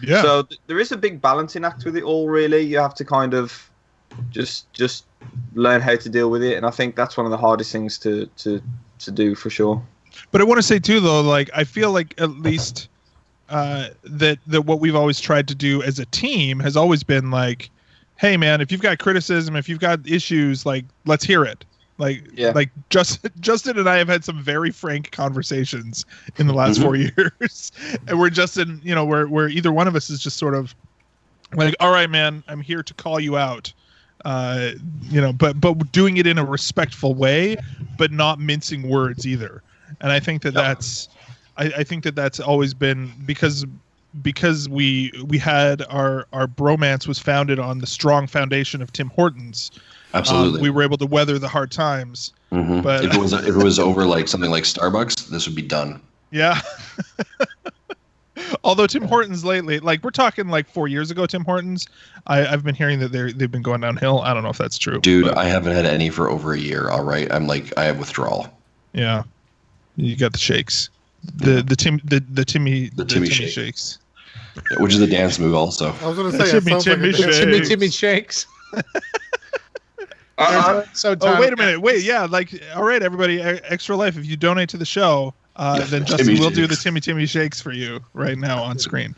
Yeah. So there is a big balancing act with it all, really. You have to kind of just learn how to deal with it. And I think that's one of the hardest things to do for sure. But I want to say too, though, like I feel like at least that what we've always tried to do as a team has always been like, hey man, if you've got criticism, if you've got issues, like let's hear it. Like Justin and I have had some very frank conversations in the last 4 years, and we're just in, where either one of us is just sort of like, all right, man, I'm here to call you out, but doing it in a respectful way, but not mincing words either. And I think that's, I think that's always been because we had our bromance was founded on the strong foundation of Tim Hortons. Absolutely. We were able to weather the hard times. Mm-hmm. But if it was over like something like Starbucks, this would be done. Yeah. Although Tim Hortons lately, like we're talking like 4 years ago, Tim Hortons, I've been hearing that they've been going downhill. I don't know if that's true. Dude, but I haven't had any for over a year. All right, I have withdrawal. Yeah, you got the shakes, the Timmy shakes, which is a dance move also. I was going to say Timmy shakes. So wait a minute. Yeah, like all right, everybody, Extra Life. If you donate to the show, then Justin will do the Timmy shakes for you right now on screen.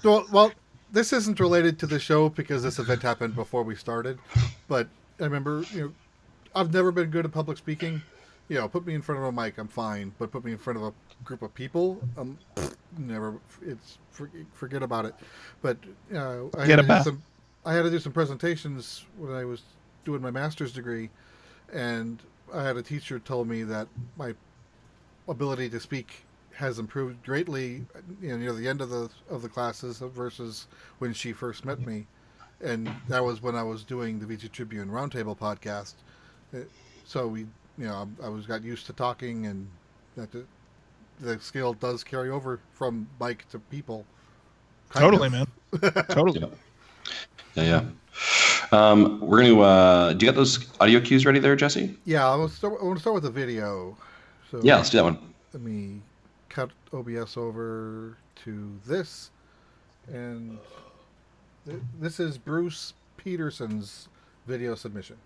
Well, this isn't related to the show because this event happened before we started. But I remember, I've never been good at public speaking. Put me in front of a mic, I'm fine. But put me in front of a group of people, never. Forget about it. But I had to do some presentations when I was doing my master's degree, and I had a teacher tell me that my ability to speak has improved greatly near the end of the classes versus when she first met me, and that was when I was doing the VG Tribune Roundtable podcast. So I got used to talking, and that the skill does carry over from mic to people. Totally, man. Totally. Yeah. We're going to. Do you got those audio cues ready there, Jesse? Yeah, I want to start with the video. So yeah, let's do that one. Let me cut OBS over to this, and this is Bruce Peterson's video submission.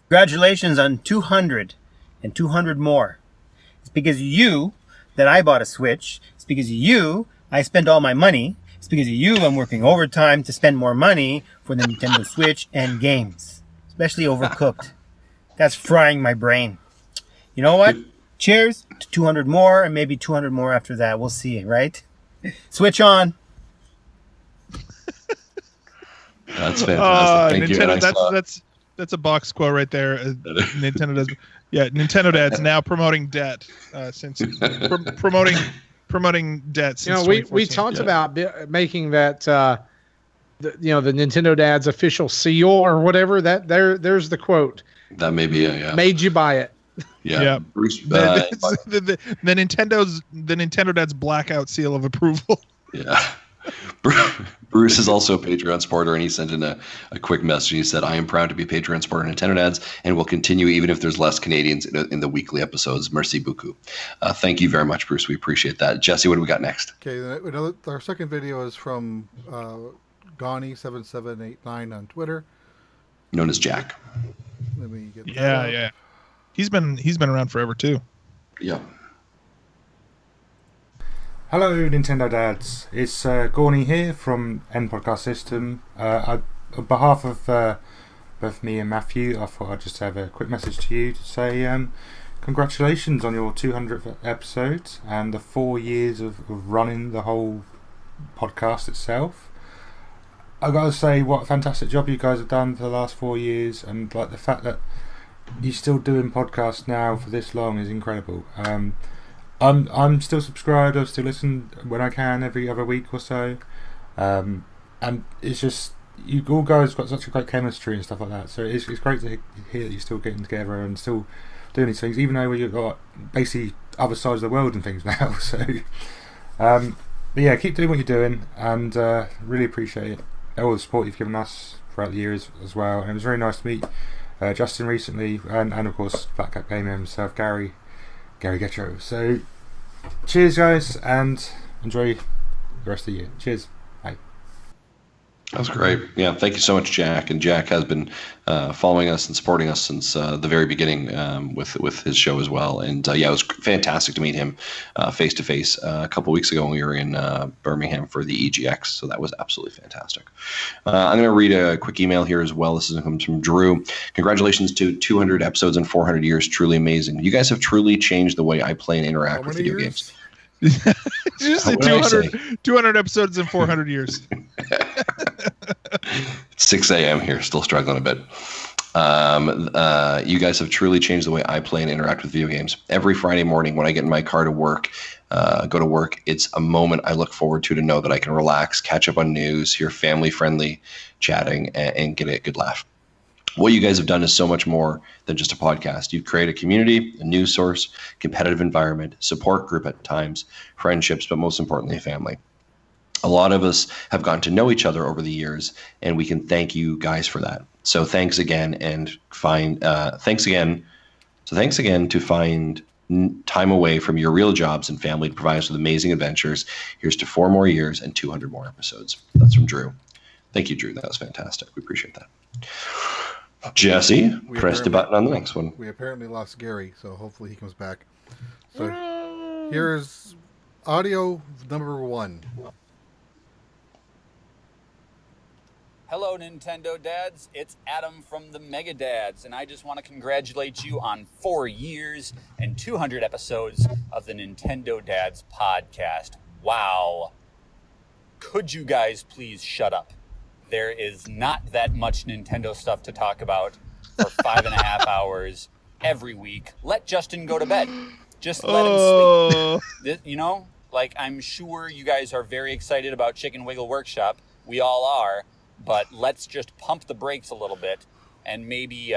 Congratulations on 200 and 200 more. It's because of you that I bought a Switch. It's because of you I spent all my money. It's because of you I'm working overtime to spend more money for the Nintendo Switch and games. Especially Overcooked. That's frying my brain. You know what? Cheers to 200 more and maybe 200 more after that. We'll see, right? Switch on. That's fantastic. Thank you. That's a box quote right there. Nintendo does. Yeah, Nintendo Dad's now promoting debt since promoting debt since we talked about making that the Nintendo Dad's official seal or whatever. There's the quote. That may be made you buy it. Yeah. Bruce, the Nintendo Dad's blackout seal of approval. Yeah. Bruce is also a Patreon supporter, and he sent in a quick message. He said, I am proud to be a Patreon supporter of Nintendo Dads and will continue even if there's less Canadians in the weekly episodes. Merci beaucoup. Thank you very much, Bruce. We appreciate that. Jesse, what do we got next? Okay, our second video is from Gani7789 on Twitter. Known as Jack. Let me get yeah. He's been around forever, too. Yeah. Hello, Nintendo Dads. It's Gorny here from N Podcast System. On behalf of both me and Matthew, I thought I'd just have a quick message to you to say congratulations on your 200th episode and the 4 years of running the whole podcast itself. I've got to say what a fantastic job you guys have done for the last 4 years, and like the fact that you're still doing podcasts now for this long is incredible. I'm still subscribed. I still listen when I can every other week or so, and it's just you all guys got such a great chemistry and stuff like that. So it's great to hear that you're still getting together and still doing these things, even though you've got basically other sides of the world and things now. So But yeah, keep doing what you're doing, and really appreciate all the support you've given us throughout the years as well. And it was very nice to meet Justin recently, and of course Black Cat Gamer himself, Gary Getro. So cheers, guys, and enjoy the rest of the year. Cheers. Bye. That was great. Yeah, thank you so much, Jack. And Jack has been following us and supporting us since the very beginning with his show as well. And yeah, it was fantastic to meet him face to face a couple weeks ago when we were in Birmingham for the EGX. So that was absolutely fantastic. I'm going to read a quick email here as well. This comes from Drew. Congratulations to 200 episodes and 400 years. Truly amazing. You guys have truly changed the way I play and interact with video games. Just say 200 episodes in 400 years. It's 6 a.m. here, still struggling a bit. You guys have truly changed the way I play and interact with video games. Every Friday morning when I get in my car to work, go to work, it's a moment I look forward to know that I can relax, catch up on news, hear family-friendly chatting, and get a good laugh. What you guys have done is so much more than just a podcast. You've created a community, a news source, competitive environment, support group at times, friendships, but most importantly, family. A lot of us have gotten to know each other over the years, and we can thank you guys for that. So thanks again, and thanks again to find time away from your real jobs and family to provide us with amazing adventures. Here's to 4 more years and 200 more episodes. That's from Drew. Thank you, Drew. That was fantastic. We appreciate that. Jesse, press the button on the next one. We apparently lost Gary, so hopefully he comes back. So here's audio number 1. Hello, Nintendo Dads. It's Adam from the Mega Dads, and I just want to congratulate you on 4 years and 200 episodes of the Nintendo Dads podcast. Wow. Could you guys please shut up? There is not that much Nintendo stuff to talk about for 5.5 hours every week. Let Justin go to bed. Just let him sleep. You know, like, I'm sure you guys are very excited about Chicken Wiggle Workshop. We all are. But let's just pump the brakes a little bit and maybe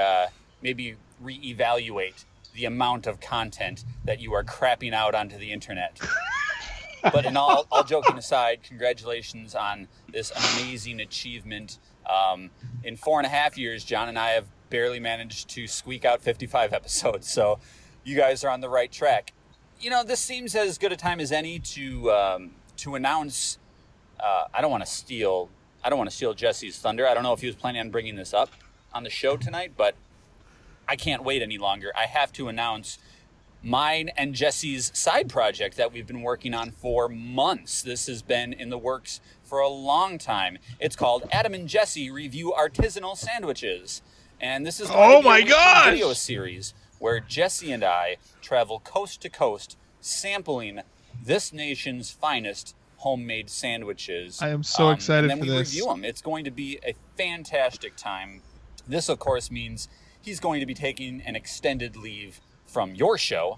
reevaluate the amount of content that you are crapping out onto the internet. But in all joking aside, congratulations on this amazing achievement. In 4.5 years, John and I have barely managed to squeak out 55 episodes. So you guys are on the right track. You know, this seems as good a time as any to announce. I don't want to steal Jesse's thunder. I don't know if he was planning on bringing this up on the show tonight, but I can't wait any longer. I have to announce mine and Jesse's side project that we've been working on for months. This has been in the works for a long time. It's called Adam and Jesse Review Artisanal Sandwiches. And this is going to be a video series where Jesse and I travel coast to coast sampling this nation's finest homemade sandwiches. I am so excited for this. And then we review them. It's going to be a fantastic time. This, of course, means he's going to be taking an extended leave from your show,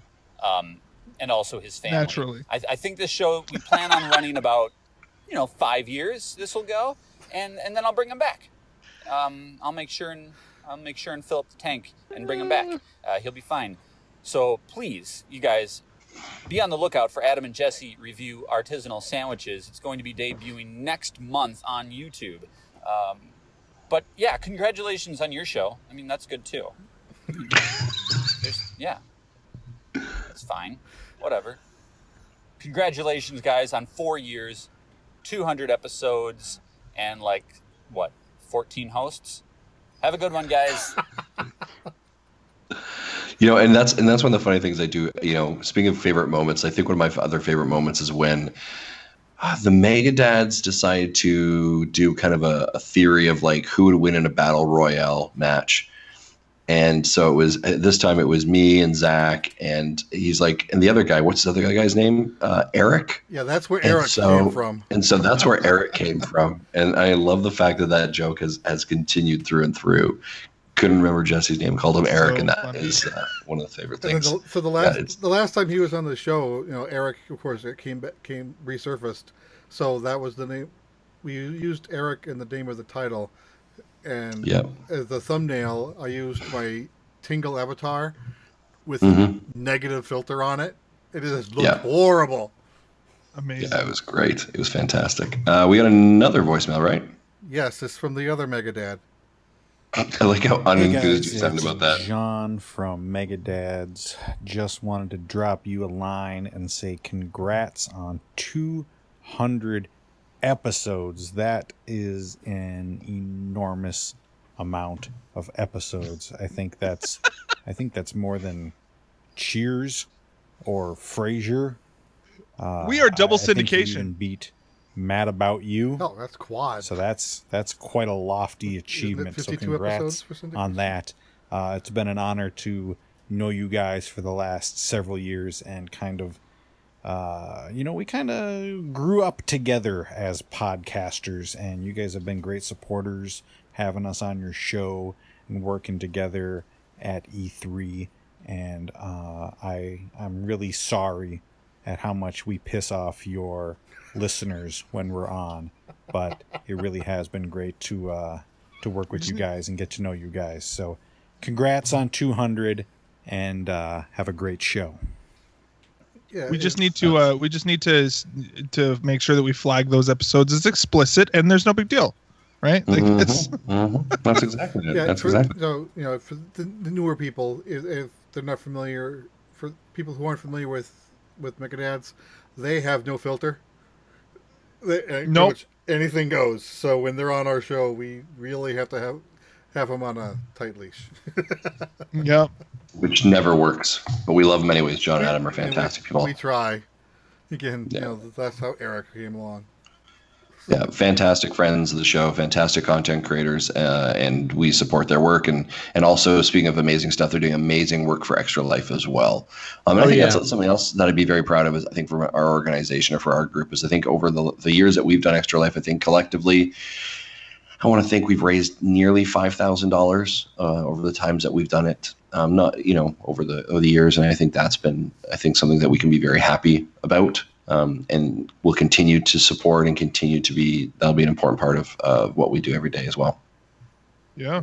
and also his family. Naturally. I think this show, we plan on running about, 5 years this will go, and then I'll bring him back. I'll make sure and fill up the tank and bring him back. He'll be fine. So please, you guys, be on the lookout for Adam and Jesse Review Artisanal Sandwiches. It's going to be debuting next month on YouTube. But yeah, congratulations on your show. I mean, that's good too. Yeah, that's fine. Whatever. Congratulations, guys, on 4 years, 200 episodes, and 14 hosts. Have a good one, guys. And that's one of the funny things I do. Speaking of favorite moments, I think one of my other favorite moments is when the Mega Dads decided to do kind of a theory of who would win in a battle royale match. And so it was this time it was me and Zach, and he's and the other guy, what's the other guy's name? Eric. Yeah, that's where Eric came from. And so that's where Eric came from. And I love the fact that joke has continued through and through. Couldn't remember Jesse's name, called him Eric, and that is one of the favorite things. So the last time he was on the show, Eric, of course, it came resurfaced. So that was the name. We used Eric in the name of the title, and as the thumbnail, I used my Tingle avatar with negative filter on it. It just looked horrible. Amazing. Yeah, it was great. It was fantastic. We got another voicemail, right? Yes, it's from the other Megadad. I like how unenthused you sound it's about that. John from Megadads. Just wanted to drop you a line and say congrats on 200 episodes. That is an enormous amount of episodes. I think that's more than Cheers or Frasier. We are double I think you syndication. even beat Mad About You. Oh, that's quad. So that's quite a lofty achievement. So 52 congrats episodes for syndication? on that. It's been an honor to know you guys for the last several years and kind of, we kind of grew up together as podcasters, and you guys have been great supporters, having us on your show and working together at E3. And I'm really sorry at how much we piss off your listeners when we're on, but it really has been great to work with you guys and get to know you guys. So congrats on 200 and have a great show. Yeah, We just need to make sure that we flag those episodes as explicit, and there's no big deal, right? Like it's That's exactly it. Yeah, That's for, exactly. so for the newer people, if they're not familiar, for people who aren't familiar with Megadads, they have no filter. Pretty much anything goes. So when they're on our show, we really have to have them on a tight leash. Yeah. Which never works, but we love them anyways. John and Adam are fantastic people. We try. Again, that's how Eric came along. Yeah, fantastic friends of the show, fantastic content creators, and we support their work. And also, speaking of amazing stuff, they're doing amazing work for Extra Life as well. And I think that's something else that I'd be very proud of. Is I think for our organization or for our group is I think over the years that we've done Extra Life, I think collectively, I want to think we've raised nearly $5,000 over the times that we've done it. Not over the years, and I think that's been something that we can be very happy about. And we'll continue to support and continue to be, that'll be an important part of what we do every day as well. Yeah.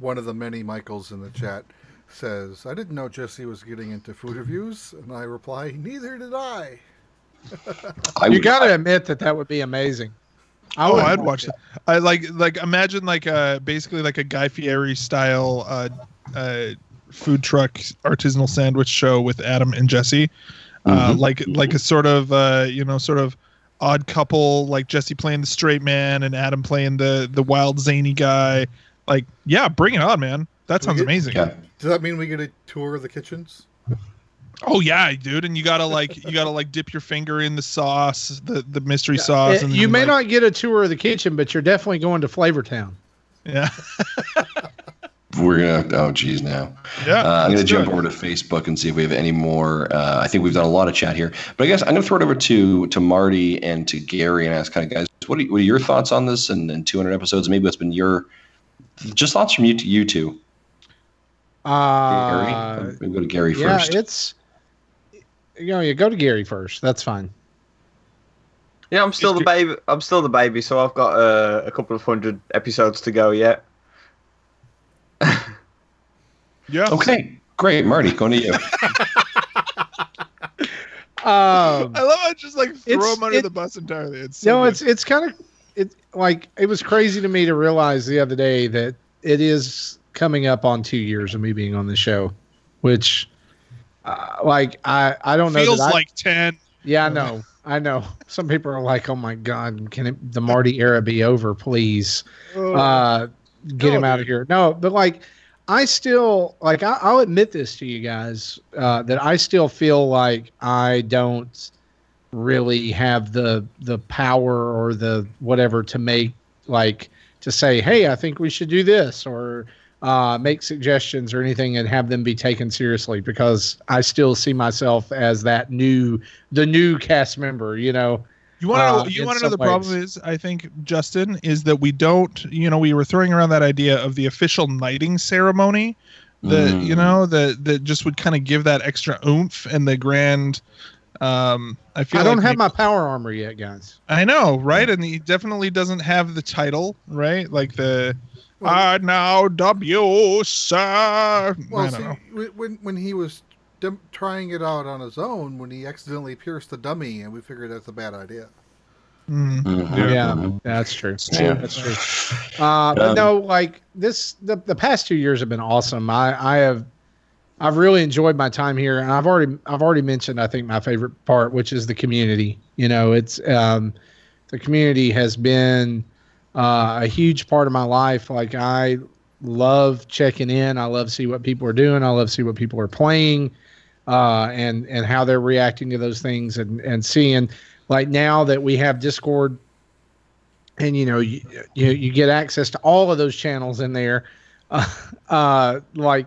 One of the many Michaels in the chat says, I didn't know Jesse was getting into food reviews. And I reply, neither did I. You got to admit that would be amazing. I'd watch that. I like imagine basically like a Guy Fieri style food truck artisanal sandwich show with Adam and Jesse. Like a sort of odd couple, like Jesse playing the straight man and Adam playing the wild zany guy. Like, yeah, bring it on, man. That sounds amazing. Yeah. Does that mean we get a tour of the kitchens? Oh yeah, dude, and you gotta dip your finger in the sauce, the mystery sauce. And you may not get a tour of the kitchen, but you're definitely going to Flavortown. Yeah. We're gonna. Oh, geez, now. Yeah. I'm gonna jump over to Facebook and see if we have any more. I think we've done a lot of chat here, but I guess I'm gonna throw it over to Marty and to Gary and ask kind of guys, what are your thoughts on this and 200 episodes? Maybe what's been your just thoughts from you two. Gary? Maybe go to Gary first. Yeah, it's you go to Gary first. That's fine. Yeah, I'm still the baby. So I've got a couple of 100 episodes to go yet. Yeah. Okay. Great, Marty. Going to you. I love how I just throw him under the bus entirely. It's kind of it was crazy to me to realize the other day that it is coming up on 2 years of me being on the show, which I don't know. Feels like 10. Yeah, I know. Some people are like, "Oh my God, can the Marty era be over, please? Get him out of here." No, but I still I'll admit this to you guys that I still feel like I don't really have the power or the whatever to make to say, "Hey, I think we should do this," or make suggestions or anything and have them be taken seriously, because I still see myself as the new cast member, You want to know the problem is, I think, Justin, is that we don't, we were throwing around that idea of the official knighting ceremony that just would kind of give that extra oomph and the grand, I don't have my power armor yet, guys. I know, right? And he definitely doesn't have the title, right? Like I now dub you, sir. Well, see, when he was trying it out on his own when he accidentally pierced the dummy, and we figured that's a bad idea. Yeah, that's true. Yeah. That's true. But no, like the past 2 years have been awesome. I've really enjoyed my time here, and I've already mentioned, I think, my favorite part, which is the community. You know, it's the community has been a huge part of my life. Like, I love checking in. I love to see what people are doing. I love to see what people are playing, and how they're reacting to those things, and seeing, like, now that we have Discord, and you get access to all of those channels in there, like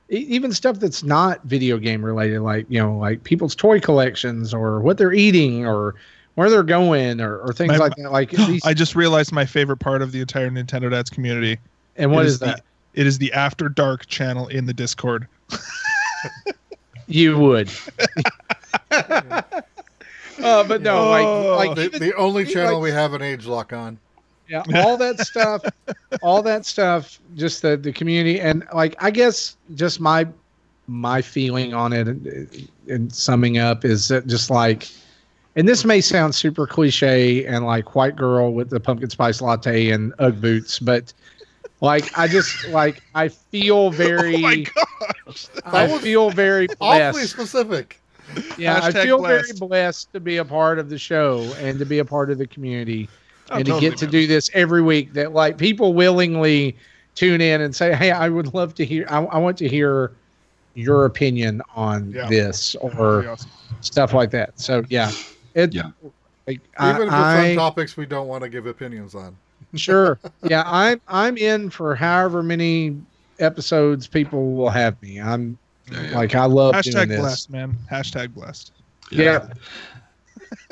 even stuff that's not video game related, like like people's toy collections, or what they're eating, or where they're going, or things like that. Like, I just realized my favorite part of the entire Nintendo Dads community. And what is that? It is the After Dark channel in the Discord. You would. But no, like the only channel we have an age lock on. Yeah, all that stuff, just the community, and like, I guess just my feeling on it, and summing up, is that just like, and this may sound super cliche and like white girl with the pumpkin spice latte and Ugg boots, but like, I just like, I feel very, oh my gosh, I feel very blessed. Awfully specific. Yeah, Hashtag I feel blessed. very blessed to be a part of the show and to be a part of the community, and to totally, get to do this every week. That, like, people willingly tune in and say, "Hey, I would love to hear. I want to hear your opinion on this," or awesome. stuff like that. So yeah, Like, Even if it's on topics we don't want to give opinions on. Sure. Yeah, I'm in for however many episodes people will have me. I'm like, I love doing Hashtag this. blessed, man. Hashtag blessed. Yeah.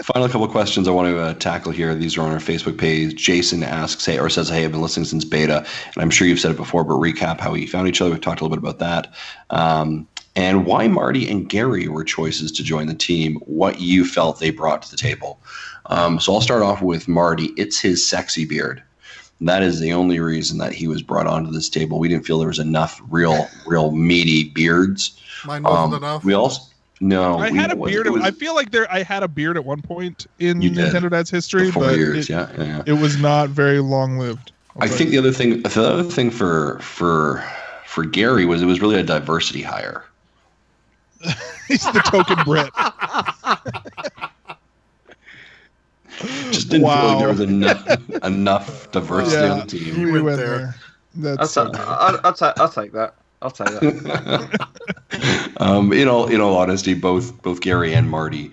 Final couple of questions I want to tackle here. These are on our Facebook page. Jason asks, "Hey," or says, "Hey, I've been listening since beta," and I'm sure you've said it before, but recap how you found each other. We've talked a little bit about that. And why Marty and Gary were choices to join the team, what you felt they brought to the table. So I'll start off with Marty. It's his sexy beard. That is the only reason that he was brought onto this table. We didn't feel there was enough real meaty beards. Mine wasn't enough. We also I had a beard. I feel like I had a beard at one point in Nintendo Dad's history, For but 4 years, yeah. it was not very long lived. I think the other thing for Gary was, it was really a diversity hire. He's the token Brit. Just didn't feel like there was enough diversity on the team. We went there. I'll take that. I'll take that. In all honesty, both Gary and Marty,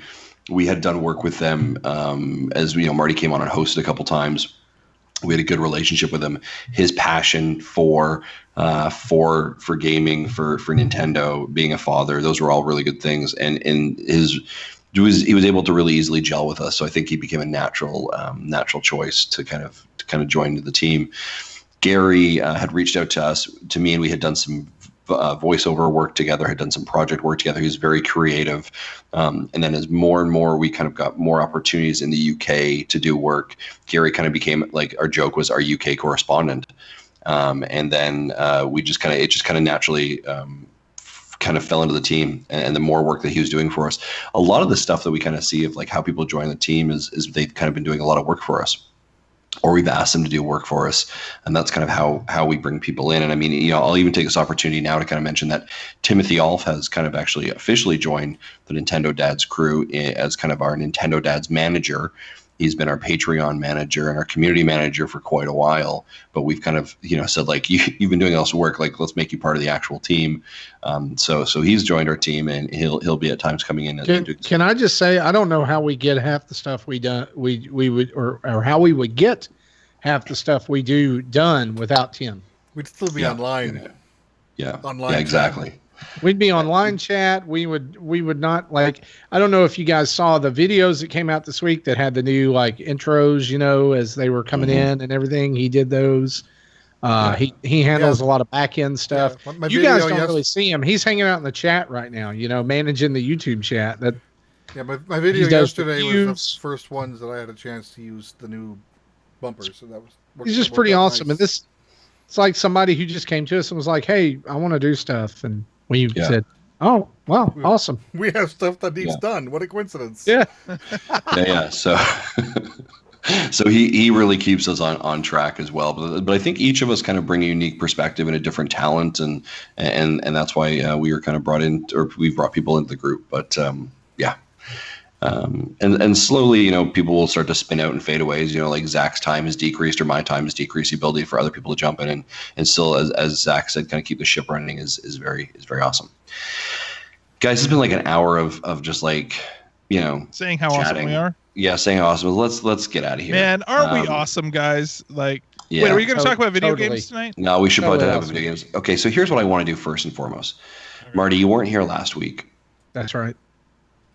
we had done work with them. As Marty came on and hosted a couple times. We had a good relationship with him. His passion for gaming, for Nintendo, being a father, those were all really good things. And he was able to really easily gel with us. So I think he became a natural choice to kind of join the team. Gary had reached out to me, and we had done some voiceover work together, had done some project work together. He was very creative. And then as more and more we kind of got more opportunities in the UK to do work, Gary kind of became, like, our joke was our UK correspondent. And then it just kind of naturally kind of fell into the team, and the more work that he was doing for us. A lot of the stuff that we kind of see of, like, how people join the team is they've kind of been doing a lot of work for us, or we've asked them to do work for us. And that's kind of how we bring people in. And I mean, I'll even take this opportunity now to kind of mention that Timothy Alf has kind of actually officially joined the Nintendo Dads crew as kind of our Nintendo Dads manager. He's been our Patreon manager and our community manager for quite a while, but we've kind of, said, like, you've been doing all this work, like, let's make you part of the actual team. So he's joined our team, and he'll be at times coming in. Can I just say, I don't know how we get half the stuff we would, or how we would get half the stuff we do done without Tim. We'd still be online. Yeah. Online. Yeah, exactly. We'd be online chat. We would not, like, I don't know if you guys saw the videos that came out this week that had the new, like, intros, as they were coming in and everything. He did those. He handles a lot of back end stuff. My you guys video don't really see him. He's hanging out in the chat right now, managing the YouTube chat. My video yesterday was the first ones that I had a chance to use the new bumpers. So that was. He's just pretty awesome. Nice. And it's like somebody who just came to us and was like, "Hey, I want to do stuff," and we said, Oh, wow. Awesome. We have stuff that needs Yeah. done. What a coincidence. Yeah. Yeah. So, so he really keeps us on track as well. But I think each of us kind of bring a unique perspective and a different talent, and that's why we were kind of brought in, or we've brought people into the group. But yeah. And slowly, you know, people will start to spin out and fade away. You know, like Zach's time has decreased or my time has decreased. The ability for other people to jump in and still, as Zach said, kind of keep the ship running is very awesome. Guys, it's been like an hour of just like, you know, saying how chatting. awesome we are. Yeah, saying how awesome. Let's get out of here. Man, aren't we awesome, guys? Like, Yeah. wait, are we going to talk about video Totally. games tonight? No, we should Totally probably talk about awesome. video games. Okay, so here's what I want to do first and foremost. Marty, you weren't here last week. That's right.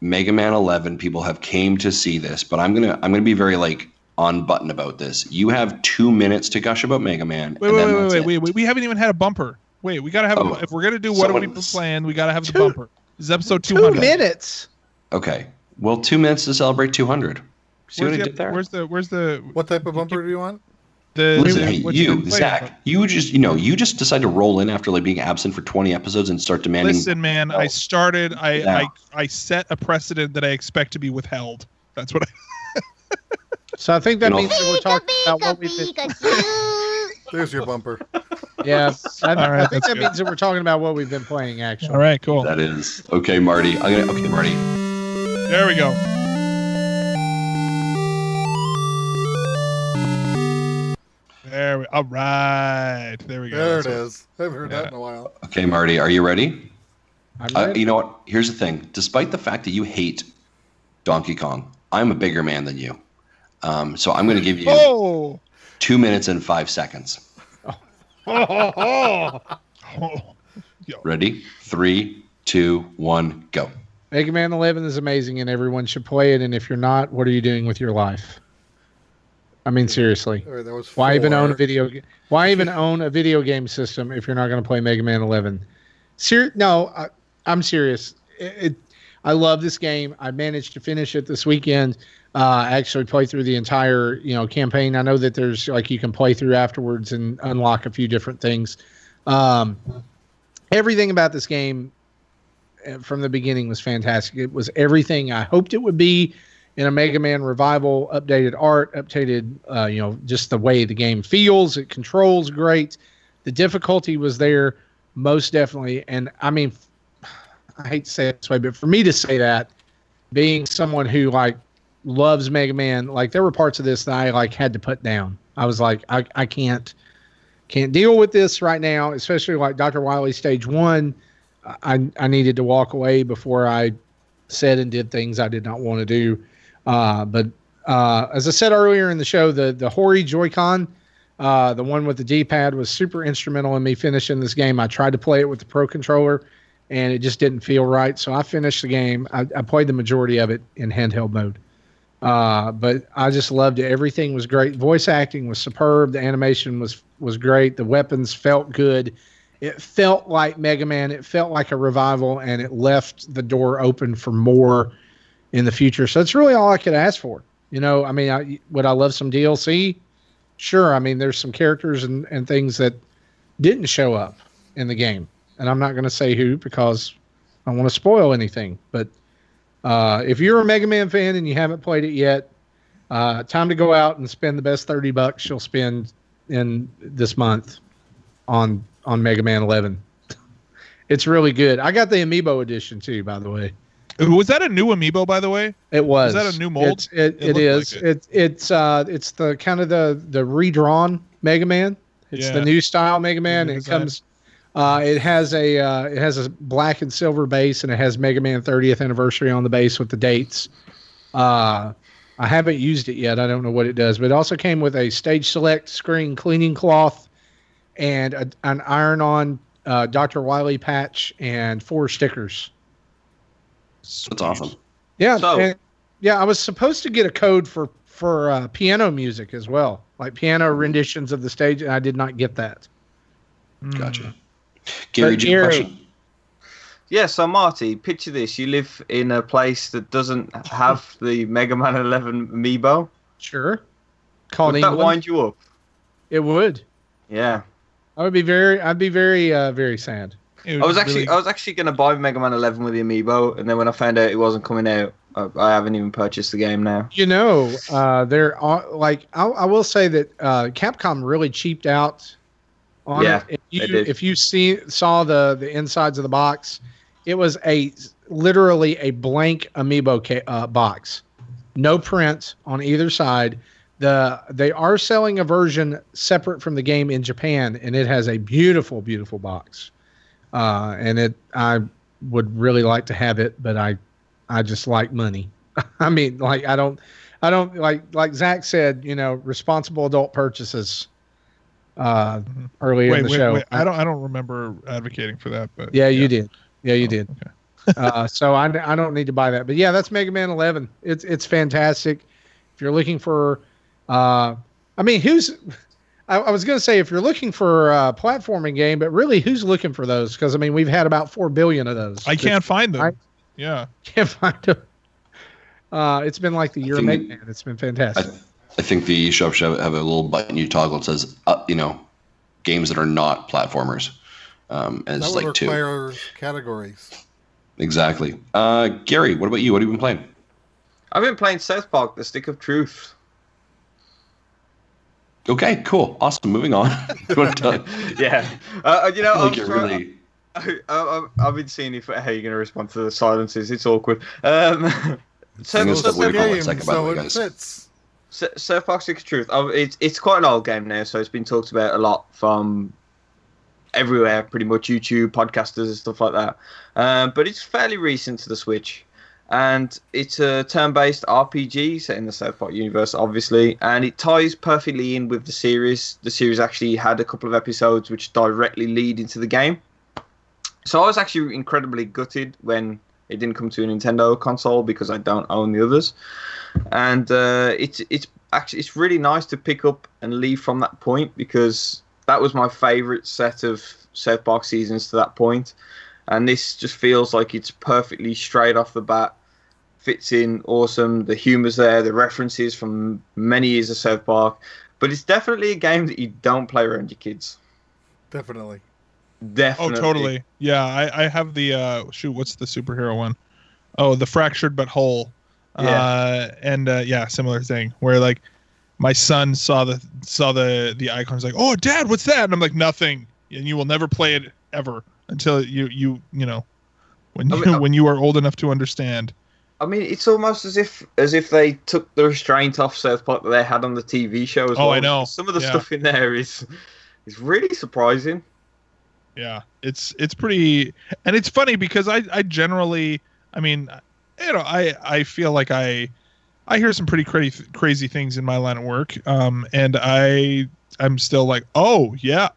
Mega Man 11 people have came to see this, but I'm gonna be very like on button about this. You have 2 minutes to gush about Mega Man. Wait, and then that's it. wait. We haven't even had a bumper. Wait, we got to have, Oh, if we're going to do what someone- have we planned, we got to have the Two- bumper. This is episode 2 200. minutes. Okay, well, 2 minutes to celebrate 200. See what I did there? Where's the What type of bumper do you want? Listen, hey, what you've you, been playing Zach, about? you just decide to roll in after like being absent for 20 episodes and start demanding. Listen, man, I started. Yeah. I set a precedent that I expect to be withheld. That's what I. So I think that You know- means that we're talking about what we've been. There's your bumper. Yeah, I right, think that's that good. means that we're talking about what we've been playing. Actually, All right, cool. That is okay, Marty. Okay, Marty. There we go. All right. There we go. There it That's is. I haven't heard that in a while. Okay, Marty, are you ready? I'm ready. You know what? Here's the thing. Despite the fact that you hate Donkey Kong, I'm a bigger man than you. So I'm going to give you Oh. 2 minutes and 5 seconds. Oh. Ready? 3, 2, 1, go. Mega Man 11 is amazing, and everyone should play it. And if you're not, what are you doing with your life? I mean, seriously. All right, that was Why even own a 4. video? Why even own a video game system if you're not going to play Mega Man 11? No, I'm serious. I love this game. I managed to finish it this weekend. I actually played through the entire, campaign. I know that there's like you can play through afterwards and unlock a few different things. Everything about this game from the beginning was fantastic. It was everything I hoped it would be in a Mega Man revival. Updated art, updated, just the way the game feels. It controls great. The difficulty was there, most definitely. And I mean, I hate to say it this way, but for me to say that, being someone who like loves Mega Man, like there were parts of this that I like had to put down. I was like, I can't deal with this right now, especially like Dr. Wily Stage 1. I needed to walk away before I said and did things I did not want to do. But as I said earlier in the show, the Hori Joy-Con, the one with the D-pad, was super instrumental in me finishing this game. I tried to play it with the Pro Controller, and it just didn't feel right. So I finished the game. I played the majority of it in handheld mode. But I just loved it. Everything was great. Voice acting was superb. The animation was great. The weapons felt good. It felt like Mega Man. It felt like a revival, and it left the door open for more in the future. So it's really all I could ask for. I mean, would I love some DLC? Sure. I mean, there's some characters and things that didn't show up in the game. And I'm not going to say who because I don't want to spoil anything. But if you're a Mega Man fan and you haven't played it yet, time to go out and spend the best $30 you'll spend in this month on Mega Man 11. It's really good. I got the Amiibo edition too, by the way. Was that a new amiibo, by the way? It was. Is that a new mold? It looked is. like it. It's the kind of the redrawn Mega Man. It's the new style Mega Man. New It design. comes. It has a black and silver base, and it has Mega Man 30th anniversary on the base with the dates. I haven't used it yet. I don't know what it does, but it also came with a stage select screen cleaning cloth and an iron-on Dr. Wily patch and 4 stickers. That's awesome. Yeah, So- I was supposed to get a code for piano music as well, like piano renditions of the stage, and I did not get that. Gotcha. Gary, But do you have a Gary- question? Yeah, so Marty, picture this. You live in a place that doesn't have the Mega Man 11 amiibo. Sure. Called Would that England. wind you up? It would. Yeah. I'd be very, very sad. I was actually going to buy Mega Man 11 with the amiibo, and then when I found out it wasn't coming out, I haven't even purchased the game now. There are I will say that Capcom really cheaped out on it. If you saw the insides of the box, it was literally a blank amiibo box, no print on either side. They are selling a version separate from the game in Japan, and it has a beautiful, beautiful box. And I would really like to have it, but I just like money. I mean, like I don't like Zach said, responsible adult purchases. Earlier in the show, wait. I don't remember advocating for that, but you did. Yeah, you did. Okay. So I don't need to buy that, but yeah, that's Mega Man 11. It's fantastic. If you're looking for, I was going to say if you're looking for a platforming game, but really, who's looking for those? Because we've had about 4 billion of those. I can't find them. Can't find them. It's been like the year of Mega Man. It's been fantastic. I think the eShop should have a little button you toggle that says, games that are not platformers. And it's that like would 2 require categories. Exactly. Gary, what about you? What have you been playing? I've been playing South Park: The Stick of Truth. Okay, cool, awesome. Moving on. Yeah. I've been seeing how you're going to respond to the silences. It's awkward. South Park: Stick of Truth. It's quite an old game now, so it's been talked about a lot from everywhere, pretty much YouTube, podcasters, and stuff like that. But it's fairly recent to the Switch, and it's a turn-based RPG set in the South Park universe, obviously, and it ties perfectly in with the series. The series actually had a couple of episodes which directly lead into the game. So I was actually incredibly gutted when it didn't come to a Nintendo console because I don't own the others. And it's really nice to pick up and leave from that point, because that was my favorite set of South Park seasons to that point, and this just feels like it's perfectly straight off the bat, fits in awesome. The humor's there, the references from many years of South Park, but it's definitely a game that you don't play around your kids. Definitely. Oh, totally. Yeah, I have the what's the superhero one? Oh, the Fractured But Whole. Yeah. Similar thing where like my son saw the icons, like, oh Dad, what's that? And I'm like, nothing, and you will never play it ever until when you are old enough to understand. I mean, it's almost as if they took the restraint off South Park that they had on the TV show as well. Oh, I know. Some of the stuff in there is really surprising. Yeah, it's pretty, and it's funny because I generally, I feel like I hear some pretty crazy things in my line of work, and I'm still like, okay,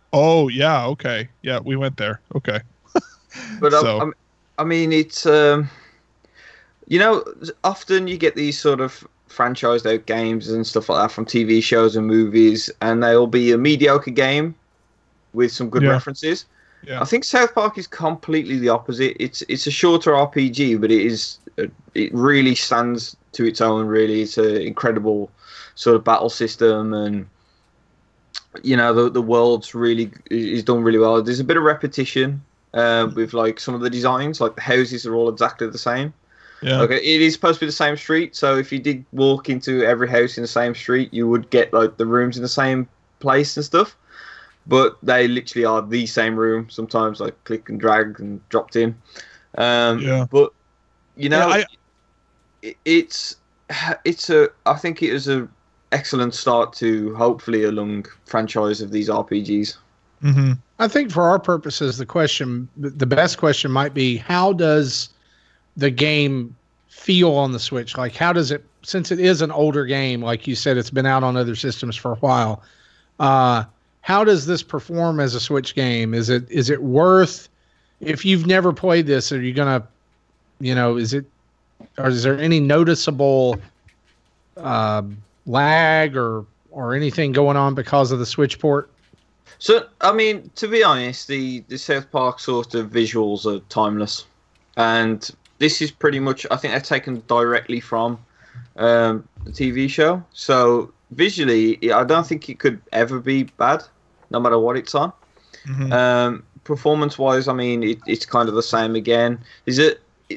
yeah, we went there, okay. But so. It's often you get these sort of franchised out games and stuff like that from TV shows and movies, and they'll be a mediocre game with some good references. Yeah. I think South Park is completely the opposite. It's a shorter RPG, but it really stands to its own. Really, it's an incredible sort of battle system, and the world's really is done really well. There's a bit of repetition with like some of the designs, like the houses are all exactly the same. Yeah. Okay, it is supposed to be the same street, so if you did walk into every house in the same street, you would get like the rooms in the same place and stuff. But they literally are the same room. Sometimes like click and drag and dropped in. But it's I think it was a excellent start to hopefully a long franchise of these RPGs. Mm-hmm. I think for our purposes, the best question might be, how does the game feel on the Switch? Like, how does it, since it is an older game, like you said, it's been out on other systems for a while. How does this perform as a Switch game? Is it worth, if you've never played this, are you gonna, is there any noticeable lag or anything going on because of the Switch port? So, to be honest, the South Park sort of visuals are timeless, and this is pretty much, I think they're taken directly from the TV show. So visually, I don't think it could ever be bad, no matter what it's on. Mm-hmm. performance-wise, I mean, it's kind of the same again.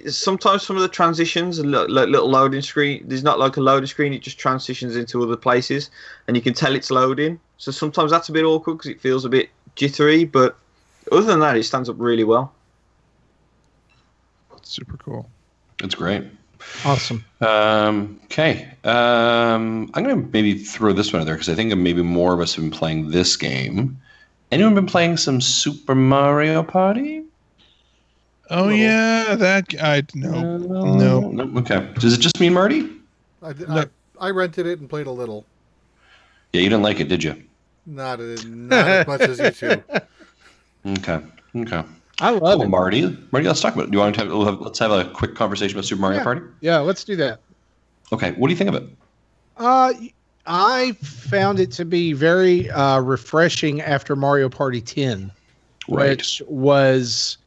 Sometimes some of the transitions, little loading screen, there's not like a loading screen, it just transitions into other places, and you can tell it's loading. So sometimes that's a bit awkward because it feels a bit jittery, but other than that, it stands up really well. Super cool. That's great. Awesome. Okay. I'm going to maybe throw this one in there because I think maybe more of us have been playing this game. Anyone been playing some Super Mario Party? Oh, yeah. That I no. Okay. Does it just mean Marty? I rented it and played a little. Yeah, you didn't like it, did you? Not as much as you two. Okay. I love it. Marty, let's talk about it. Do you want to let's have a quick conversation about Super Mario Party? Yeah, let's do that. Okay. What do you think of it? I found it to be very refreshing after Mario Party 10, which was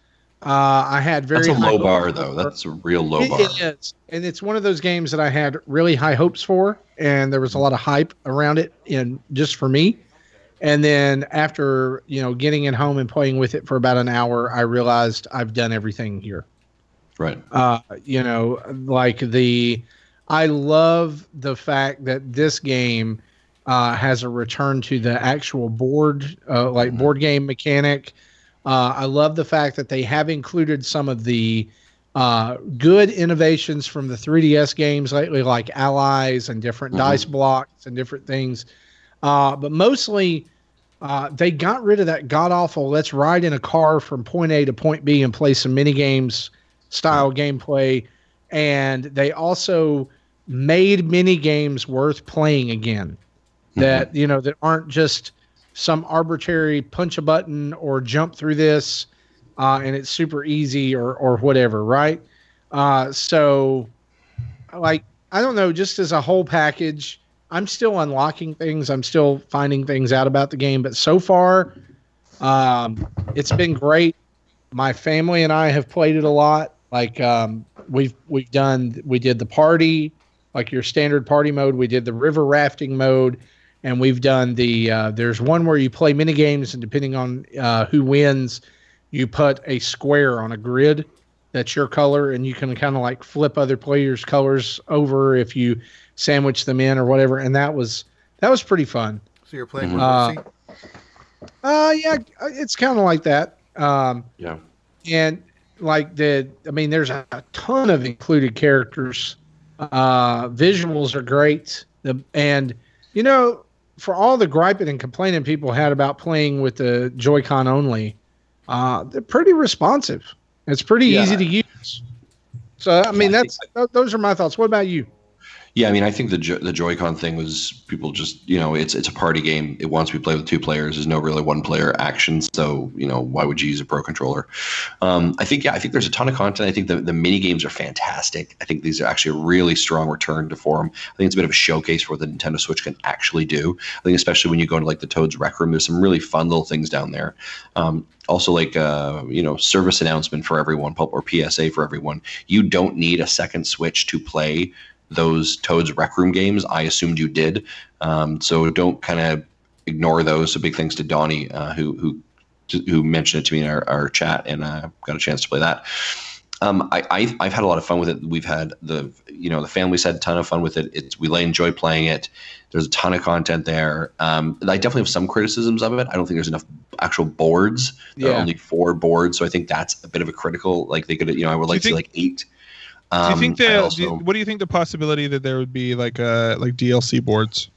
I had very. That's a low bar, though. That's a real low bar. It is, and it's one of those games that I had really high hopes for, and there was a lot of hype around it, just for me. And then after, getting it home and playing with it for about an hour, I realized I've done everything here. Right. I love the fact that this game has a return to the actual board, board game mechanic. I love the fact that they have included some of the good innovations from the 3DS games lately, like allies and different dice blocks and different things. But mostly, they got rid of that god-awful let's ride in a car from point A to point B and play some mini-games style gameplay. And they also made mini-games worth playing again. That, that aren't just some arbitrary punch a button or jump through this and it's super easy or whatever, right? I don't know, just as a whole package, I'm still unlocking things. I'm still finding things out about the game. But so far, it's been great. My family and I have played it a lot. We did the party, like your standard party mode. We did the river rafting mode. And we've done there's one where you play mini games, and depending on who wins, you put a square on a grid that's your color, and you can kind of flip other players' colors over if you sandwich them in or whatever. And that was pretty fun. So you're playing with Mercy? Yeah, it's kind of like that. Yeah. And there's a ton of included characters. Visuals are great. For all the griping and complaining people had about playing with the Joy-Con only, they're pretty responsive. It's pretty easy to use. So, those are my thoughts. What about you? Yeah, I think the Joy-Con thing was people just, it's a party game. It wants to be played with two players. There's no really one-player action, so, why would you use a Pro Controller? I think there's a ton of content. I think the mini-games are fantastic. I think these are actually a really strong return to form. I think it's a bit of a showcase for what the Nintendo Switch can actually do. I think especially when you go into, the Toad's Rec Room, there's some really fun little things down there. Also, service announcement for everyone, or PSA for everyone. You don't need a second Switch to play those Toad's Rec Room games. I assumed you did. So don't kind of ignore those. So big thanks to Donnie, who mentioned it to me in our chat, and got a chance to play that. I've had a lot of fun with it. We've had the family's had a ton of fun with it. We enjoy playing it. There's a ton of content there. I definitely have some criticisms of it. I don't think there's enough actual boards. There are only 4 boards, so I think that's a bit of a critical. They could, I would like to see 8. Do you think what do you think the possibility that there would be DLC boards?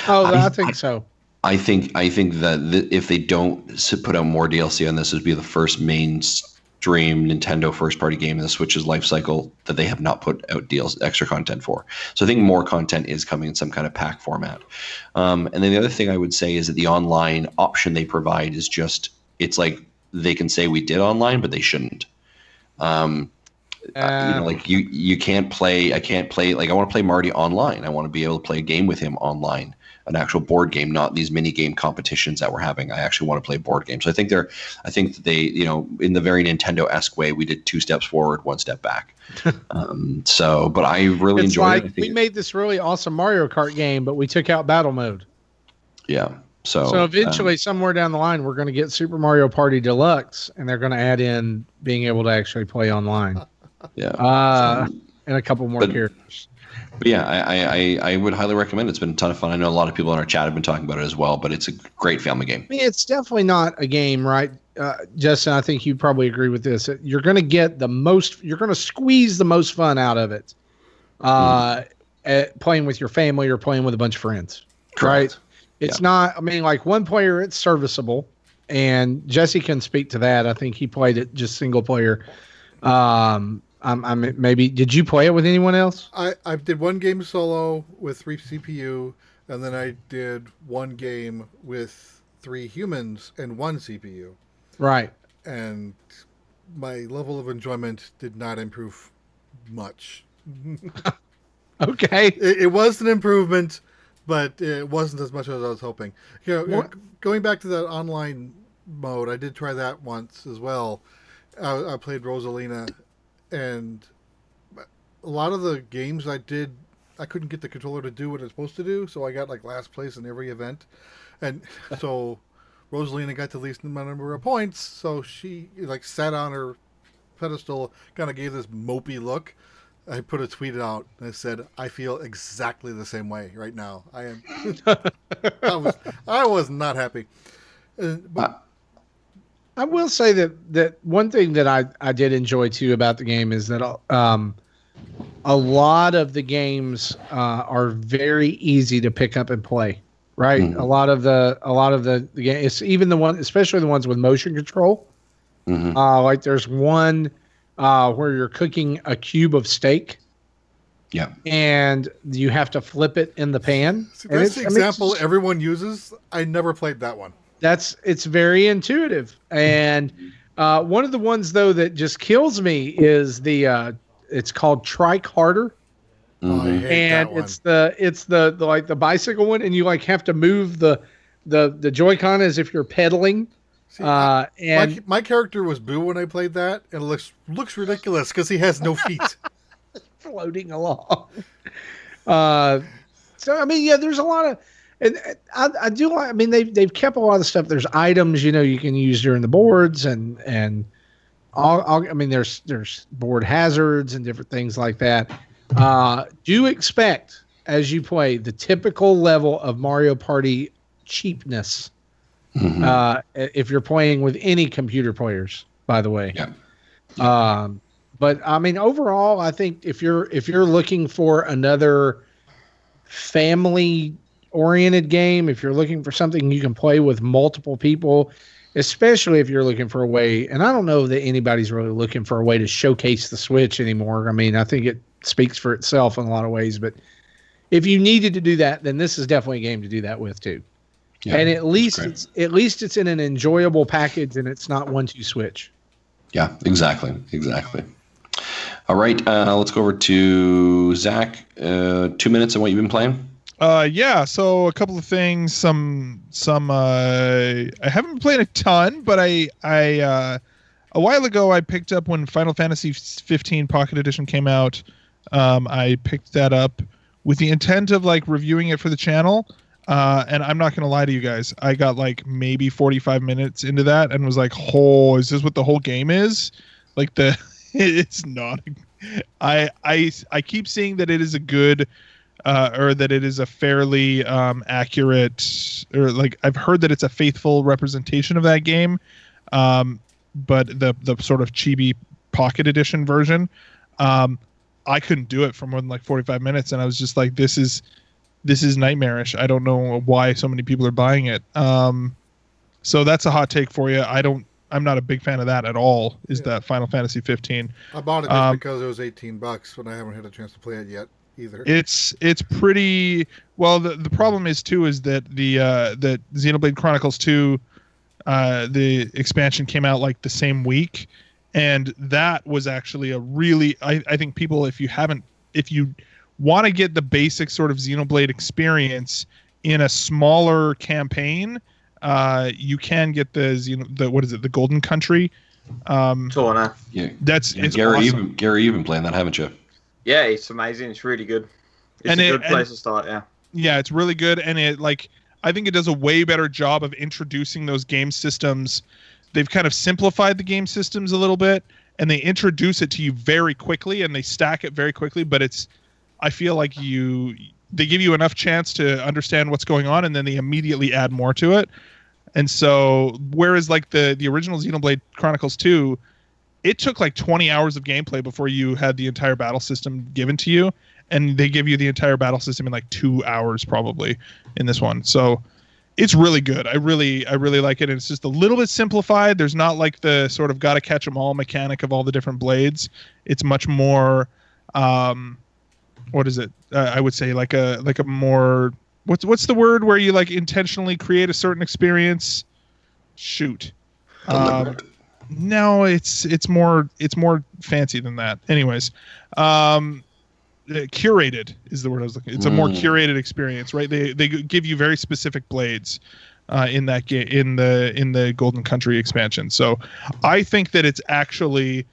Oh, I think so. I think that if they don't put out more DLC on this, it would be the first mainstream Nintendo first-party game in the Switch's life cycle that they have not put out extra content for. So I think more content is coming in some kind of pack format. And then the other thing I would say is that the online option they provide is just, it's like they can say we did online, but they shouldn't. You can't play. I can't play. I want to play Marty online. I want to be able to play a game with him online, an actual board game, not these mini game competitions that we're having. I actually want to play a board game. So I think they, in the very Nintendo-esque way, we did 2 steps forward, 1 step back. But I really enjoyed it. We made this really awesome Mario Kart game, but we took out battle mode. Yeah. So eventually, somewhere down the line, we're going to get Super Mario Party Deluxe, and they're going to add in being able to actually play online. Yeah. And a couple more characters. But yeah, I would highly recommend it. It's been a ton of fun. I know a lot of people in our chat have been talking about it as well, but it's a great family game. I mean, it's definitely not a game, right? Justin, I think you probably agree with this. You're going to get you're going to squeeze the most fun out of it at playing with your family or playing with a bunch of friends. Correct. Right? It's not, I mean, like one player, it's serviceable. And Jesse can speak to that. I think he played it just single player. Maybe, did you play it with anyone else? I did one game solo with 3 CPU, and then I did one game with 3 humans and 1 CPU. Right. And my level of enjoyment did not improve much. Okay. It was an improvement, but it wasn't as much as I was hoping. Going back to that online mode, I did try that once as well. I played Rosalina, and a lot of the games I couldn't get the controller to do what it's supposed to do, so I got like last place in every event. And so Rosalina got the least number of points, so she like sat on her pedestal, kind of gave this mopey look. I put a tweet out and I said, "I feel exactly the same way right now. I am." I was not happy. But I will say that one thing that I did enjoy too about the game is that a lot of the games are very easy to pick up and play. Right, mm-hmm. a lot of the games, even the one, especially the ones with motion control. Mm-hmm. Like there's one where you're cooking a cube of steak. Yeah, and you have to flip it in the pan. See, that's the example everyone uses. I never played that one. It's very intuitive, and one of the ones though that just kills me is it's called Trike Harder. Mm-hmm. And it's the like the bicycle one, and you like have to move the Joy-Con as if you're pedaling. See, and my character was Boo when I played that, and it looks ridiculous because he has no feet. Floating along. So I mean, yeah, there's a lot of, and I do like. I mean, they've kept a lot of stuff. There's items you can use during the boards, and all. I mean, there's board hazards and different things like that. Do expect as you play the typical level of Mario Party cheapness. Mm-hmm. If you're playing with any computer players, by the way. Yeah. But I mean, overall, I think if you're looking for another family-oriented game, if you're looking for something you can play with multiple people, especially if you're looking for a way, and I don't know that anybody's really looking for a way to showcase the Switch anymore. I mean, I think it speaks for itself in a lot of ways, but if you needed to do that, then this is definitely a game to do that with too. Yeah, and at least it's in an enjoyable package, and it's not 1-2 switch. Yeah, exactly. All right, let's go over to Zach. 2 minutes on what you've been playing. Yeah. So a couple of things. I haven't been playing a ton, but I a while ago I picked up when Final Fantasy 15 Pocket Edition came out. I picked that up with the intent of like reviewing it for the channel. And I'm not going to lie to you guys. I got like maybe 45 minutes into that and was like, oh, is this what the whole game is? Like it's not. I keep seeing that it is a good, or that it is a fairly accurate, or like I've heard that it's a faithful representation of that game. But the sort of chibi Pocket Edition version, I couldn't do it for more than like 45 minutes, and I was just like, this is nightmarish. I don't know why so many people are buying it. So that's a hot take for you. I'm not a big fan of that at all. That Final Fantasy 15? I bought it just because it was $18, but I haven't had a chance to play it yet either. It's pretty well. The problem is too is that the Xenoblade Chronicles 2, the expansion came out like the same week, and that was actually a really I think people if you want to get the basic sort of Xenoblade experience in a smaller campaign, you can get the Golden Country. Torna. Yeah, it's Gary. awesome. You've been playing that, haven't you? Yeah, it's amazing. It's really good. It's a good place to start. Yeah. Yeah, it's really good, and it like I think it does a way better job of introducing those game systems. They've kind of simplified the game systems a little bit, and they introduce it to you very quickly, and they stack it very quickly. But I feel like they give you enough chance to understand what's going on, and then they immediately add more to it. And so, whereas like the original Xenoblade Chronicles 2, it took like 20 hours of gameplay before you had the entire battle system given to you, and they give you the entire battle system in like 2 hours probably in this one. So it's really good. I really like it. And it's just a little bit simplified. There's not like the sort of gotta catch 'em all mechanic of all the different blades. It's much more what is it? I would say like a more what's the word where you like intentionally create a certain experience? Shoot. No, it's more fancy than that. Anyways, curated is the word I was looking. It's a more curated experience, right? They give you very specific blades in that game in the Golden Country expansion. So I think that it's actually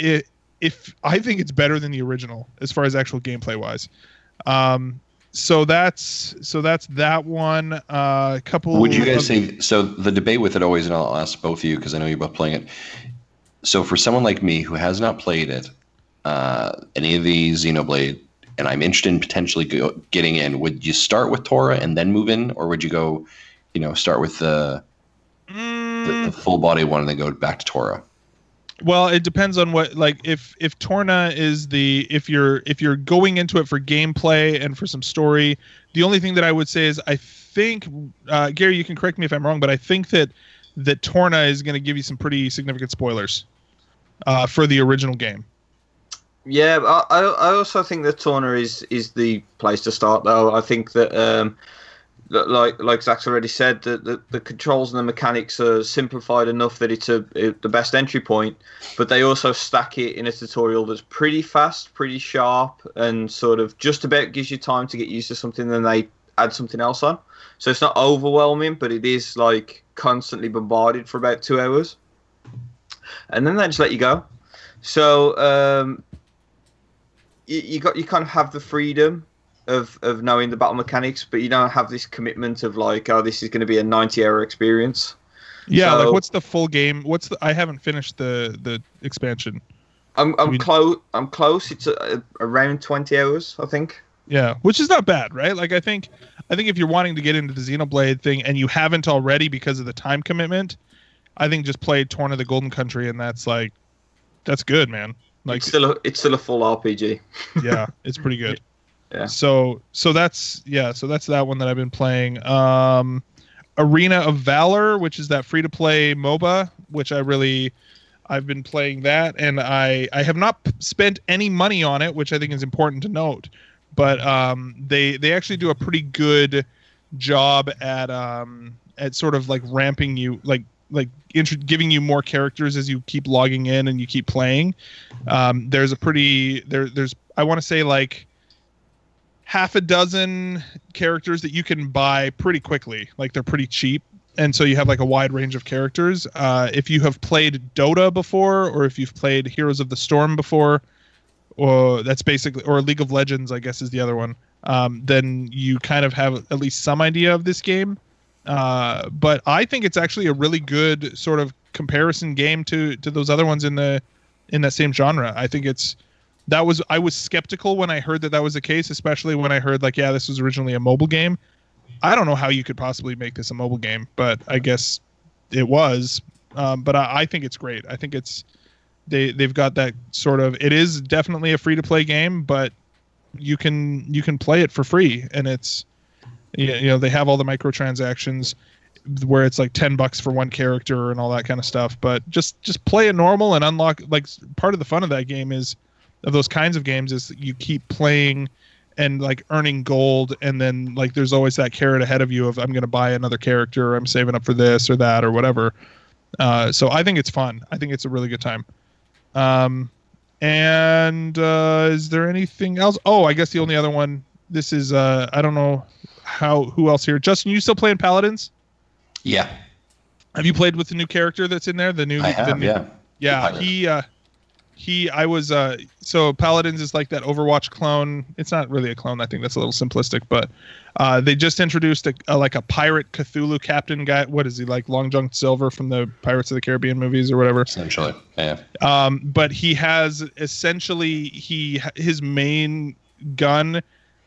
I think it's better than the original as far as actual gameplay wise. So that's that one. Couple. Would you guys say so? The debate with it always, and I'll ask both of you because I know you're both playing it. So for someone like me who has not played it, any of the Xenoblade, and I'm interested in potentially getting in, would you start with Tora and then move in, or would you go, start with the full body one and then go back to Tora? Well, it depends on what, like, if Torna is if you're going into it for gameplay and for some story, the only thing that I would say is I think, Gary, you can correct me if I'm wrong, but I think that Torna is going to give you some pretty significant spoilers for the original game. Yeah, I also think that Torna is the place to start, though. I think that like Zach's already said, the controls and the mechanics are simplified enough that it's the best entry point, but they also stack it in a tutorial that's pretty fast, pretty sharp, and sort of just about gives you time to get used to something, then they add something else on. So it's not overwhelming, but it is like constantly bombarded for about 2 hours. And then they just let you go. So you kind of have the freedom of knowing the battle mechanics, but you don't have this commitment of like, oh, this is going to be a 90-hour experience. Yeah, so, like what's the full game? I haven't finished the expansion. I'm close. It's around 20 hours, I think. Yeah, which is not bad, right? Like I think if you're wanting to get into the Xenoblade thing and you haven't already because of the time commitment, I think just play Torna the Golden Country and that's good, man. Like it's still a full RPG. Yeah, it's pretty good. Yeah. So that's that one that I've been playing. Arena of Valor, which is that free to play MOBA, which I've been playing that, and I have not spent any money on it, which I think is important to note. But they actually do a pretty good job at sort of like ramping you, like giving you more characters as you keep logging in and you keep playing. There's I want to say like half a dozen characters that you can buy pretty quickly. Like they're pretty cheap. And so you have like a wide range of characters. If you have played Dota before, or if you've played Heroes of the Storm before, or League of Legends, I guess is the other one, then you kind of have at least some idea of this game. But I think it's actually a really good sort of comparison game to those other ones in that same genre. I think I was skeptical when I heard that was the case, especially when I heard like, yeah, this was originally a mobile game. I don't know how you could possibly make this a mobile game, but I guess it was. But I think it's great. I think they've got that sort of, it is definitely a free to play game, but you can play it for free, and it's, they have all the microtransactions where it's like $10 for one character and all that kind of stuff. But just play it normal and unlock, like, part of the fun of that game of those kinds of games is you keep playing and like earning gold, and then like there's always that carrot ahead of you of I'm going to buy another character, or I'm saving up for this or that or whatever. So I think it's fun. I think it's a really good time. And is there anything else? Oh, I guess the only other one. This is I don't know who else here. Justin, you still playing Paladins? Yeah. Have you played with the new character that's in there? I have, yeah. Yeah, So Paladins is like that Overwatch clone. It's not really a clone. I think that's a little simplistic, but they just introduced a pirate Cthulhu captain guy. What is he, like Long John Silver from the Pirates of the Caribbean movies or whatever? Essentially, yeah. But he has essentially his main gun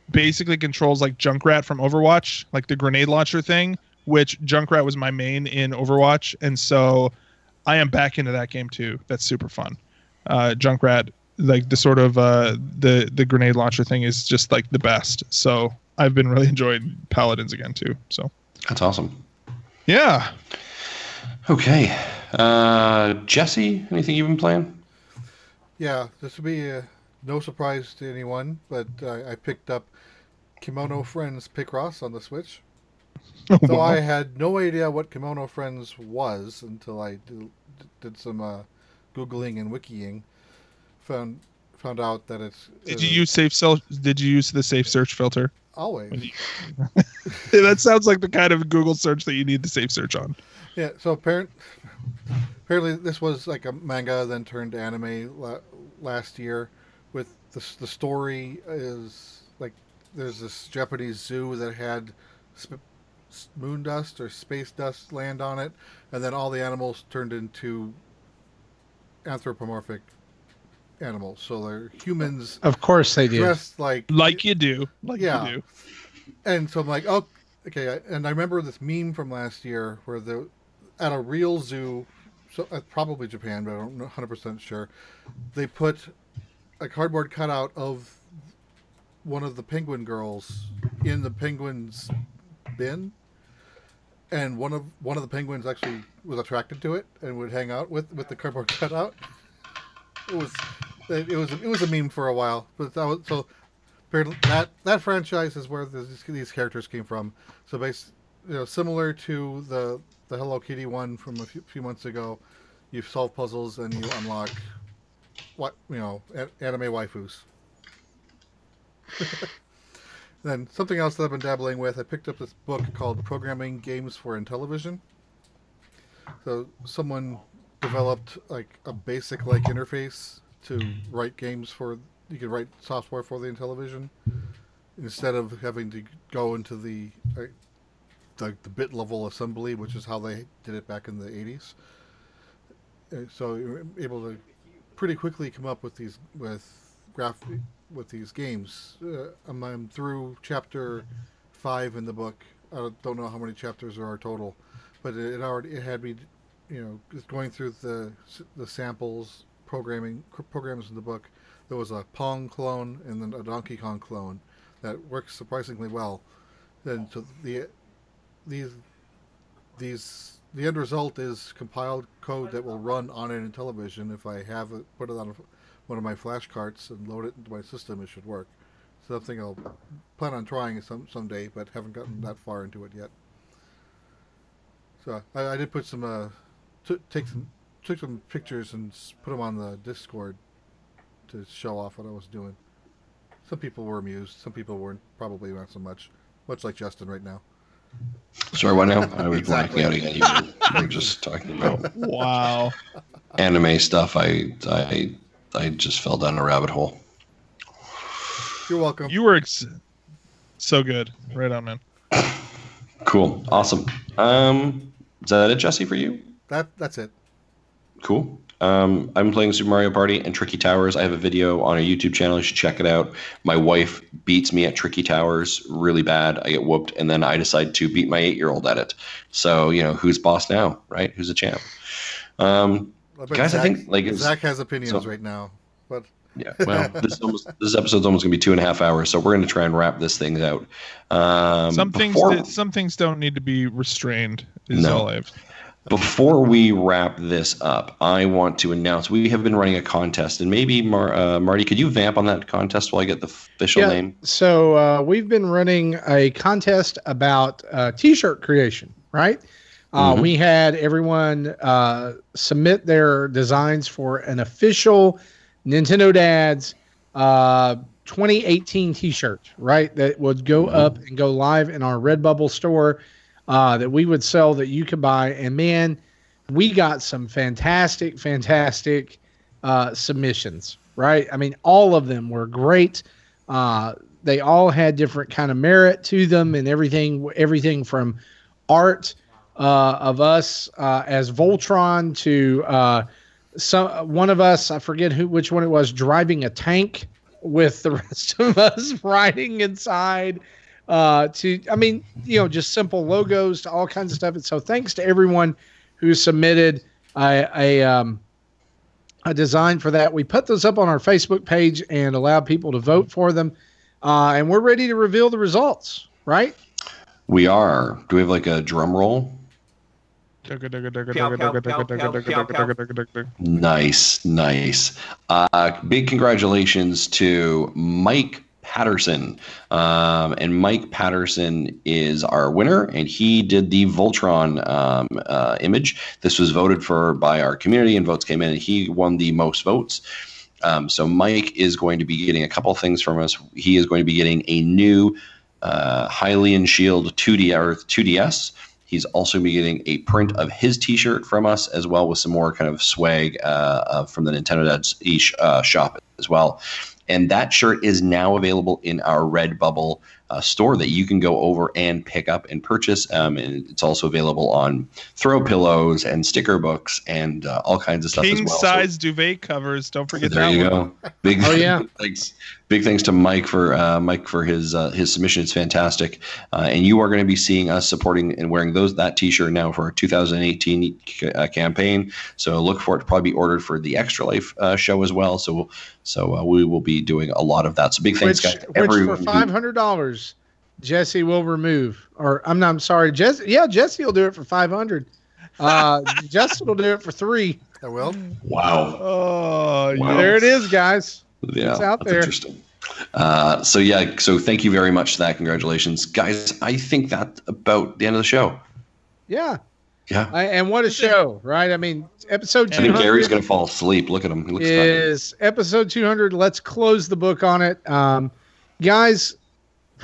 basically controls like Junkrat from Overwatch, like the grenade launcher thing, which Junkrat was my main in Overwatch, and so I am back into that game too. That's super fun. Junkrat, like the sort of the grenade launcher thing, is just like the best. So I've been really enjoying Paladins again too. So that's awesome. Yeah. Okay, Jesse, anything you've been playing? Yeah, this would be no surprise to anyone, but I picked up Kimono Friends Picross on the Switch. Oh, So wow. I had no idea what Kimono Friends was until I did some Googling and wikiing. Found out that it's. Did you use Did you use the safe search filter? Always. That sounds like the kind of Google search that you need the safe search on. Yeah. So apparently this was like a manga, then turned anime last year. With the story is like there's this Japanese zoo that had moon dust or space dust land on it, and then all the animals turned into anthropomorphic animals. So they're humans. Of course they do. Dressed like you do. You do. And so I'm like, oh, okay. And I remember this meme from last year where at a real zoo, so probably Japan, but I don't know 100% sure, they put a cardboard cutout of one of the penguin girls in the penguin's bin, and one of the penguins actually was attracted to it and would hang out with the cardboard cutout. It was a meme for a while, but that franchise is where these characters came from. So similar to the Hello Kitty one from a few months ago, you solve puzzles and you unlock anime waifus. Then something else that I've been dabbling with, I picked up this book called Programming Games for Intellivision. So someone developed like a basic interface to write games for. You could write software for the Intellivision instead of having to go into the bit level assembly, which is how they did it back in the 80s. So you're able to pretty quickly come up with these games. I'm through chapter 5 in the book. I don't know how many chapters there are total, but it had me, just going through the samples, programs in the book. There was a Pong clone and then a Donkey Kong clone that works surprisingly well. Then so the end result is compiled code that will run on an Intellivision. If I put it on one of my flash carts and load it into my system, it should work. Something I'll plan on trying someday, but haven't gotten that far into it yet. So I did put took some pictures and put them on the Discord to show off what I was doing. Some people were amused, some people weren't. Probably not so much like Justin right now. Sorry, what now? I was Exactly. blacking out again. You were just talking about Wow. anime stuff. I just fell down a rabbit hole. You're welcome. You were so good. Right on, man. Cool. Awesome. Is that it, Jesse, for you? That's it. Cool. I'm playing Super Mario Party and Tricky Towers. I have a video on our YouTube channel. You should check it out. My wife beats me at Tricky Towers really bad. I get whooped, and then I decide to beat my 8-year-old at it. So, who's boss now, right? Who's the champ? Guys, Zach, I think Zach has opinions right now, but yeah. Well, this episode's almost gonna be 2.5 hours, so we're gonna try and wrap this thing out. Some things don't need to be restrained. All I have. Before we wrap this up, I want to announce we have been running a contest, and maybe Marty, could you vamp on that contest while I get the official name? So we've been running a contest about T-shirt creation, right? We had everyone submit their designs for an official Nintendo Dads 2018 T-shirt, right? That would go up and go live in our Redbubble store. That we would sell, that you could buy. And man, we got some fantastic submissions, right? I mean, all of them were great. They all had different kind of merit to them, and everything from art of us as Voltron to one of us, I forget which one it was, driving a tank with the rest of us riding inside. Just simple logos to all kinds of stuff. And so thanks to everyone who submitted a design for that. We put those up on our Facebook page and allowed people to vote for them. And we're ready to reveal the results, right? We are. Do we have like a drum roll? Nice. Big congratulations to Mike Patterson. And Mike Patterson is our winner, and he did the Voltron image. This was voted for by our community, and votes came in, and he won the most votes. So Mike is going to be getting a couple things from us. He is going to be getting a new Hylian Shield 2DS. He's also be getting a print of his T-shirt from us, as well with some more kind of swag from the Nintendo Dads shop as well. And that shirt is now available in our Redbubble store that you can go over and pick up and purchase. And it's also available on throw pillows and sticker books and all kinds of stuff as well. King size duvet covers. Don't forget there that you one. go. Big thanks to Mike for his submission. It's fantastic. And you are going to be seeing us supporting and wearing that T-shirt now for our 2018 campaign. So look for it to probably be ordered for the Extra Life show as well. So we will be doing a lot of that. So big thanks, guys. Which for $500, Jesse will remove. Or I'm sorry, Jesse. Yeah, Jesse will do it for $500. Justin will do it for $300. I will. Wow. Oh, wow. There it is, guys. Yeah, it's out that's there. Interesting. So thank you very much for that. Congratulations, guys. I think that's about the end of the show. Yeah. Yeah. And what a show, right? I mean, episode 200. I think Gary's going to fall asleep. Look at him. He looks is episode 200. Let's close the book on it. Guys,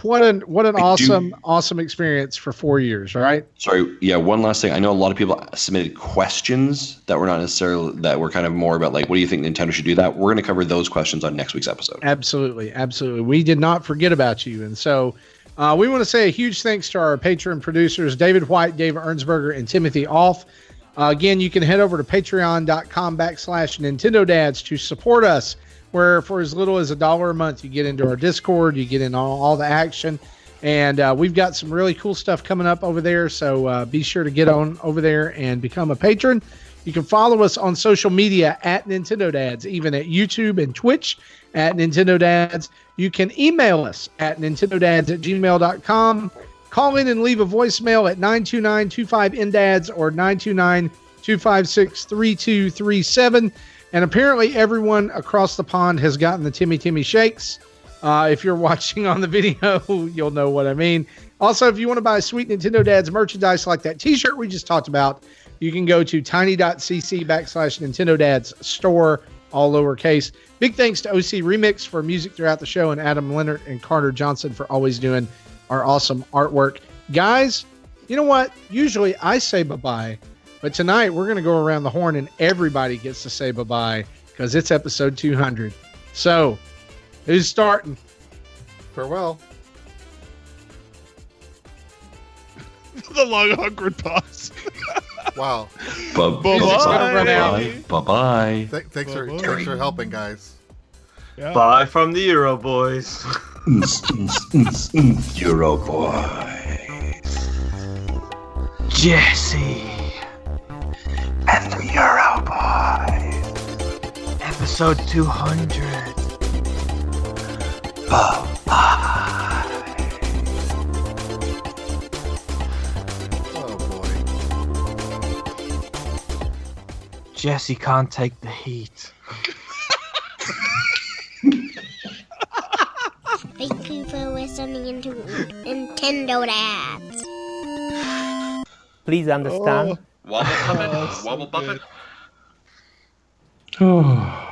what an awesome experience for 4 years, right? Sorry. Yeah. One last thing. I know a lot of people submitted questions that were not necessarily, that were kind of more about like, what do you think Nintendo should do that? We're going to cover those questions on next week's episode. Absolutely. We did not forget about you. And so we want to say a huge thanks to our Patreon producers, David White, Dave Ernsberger, and Timothy Alf. Again, you can head over to patreon.com/Nintendo Dads to support us, where for as little as $1 a month, you get into our Discord, you get in all the action, and we've got some really cool stuff coming up over there. So be sure to get on over there and become a patron. You can follow us on social media at Nintendo Dads, even at YouTube and Twitch at Nintendo Dads. You can email us at nintendodads@gmail.com. Call in and leave a voicemail at 929-25-NDADS or 929-256-3237. And apparently everyone across the pond has gotten the Timmy shakes. If you're watching on the video, you'll know what I mean. Also, if you want to buy sweet Nintendo Dads merchandise like that T-shirt we just talked about, you can go to tiny.cc/Nintendo Dads store, all lowercase. Big thanks to OC Remix for music throughout the show, and Adam Leonard and Carter Johnson for always doing our awesome artwork. Guys, you know what? Usually I say bye-bye, but tonight we're going to go around the horn and everybody gets to say bye-bye because it's episode 200. So, who's starting? Farewell. The long, awkward pause. Wow. Bye-bye. Bye-bye. Thanks for helping, guys. Yeah. Bye from the Euro Boys. Euro Boys. Jesse. And the Euro Boys. Episode 200. Bye-bye. Oh, boy. Jesse can't take the heat. Thank you for listening to Nintendo Dads. Please understand. Wobble puppet. Wobble puppet. Oh.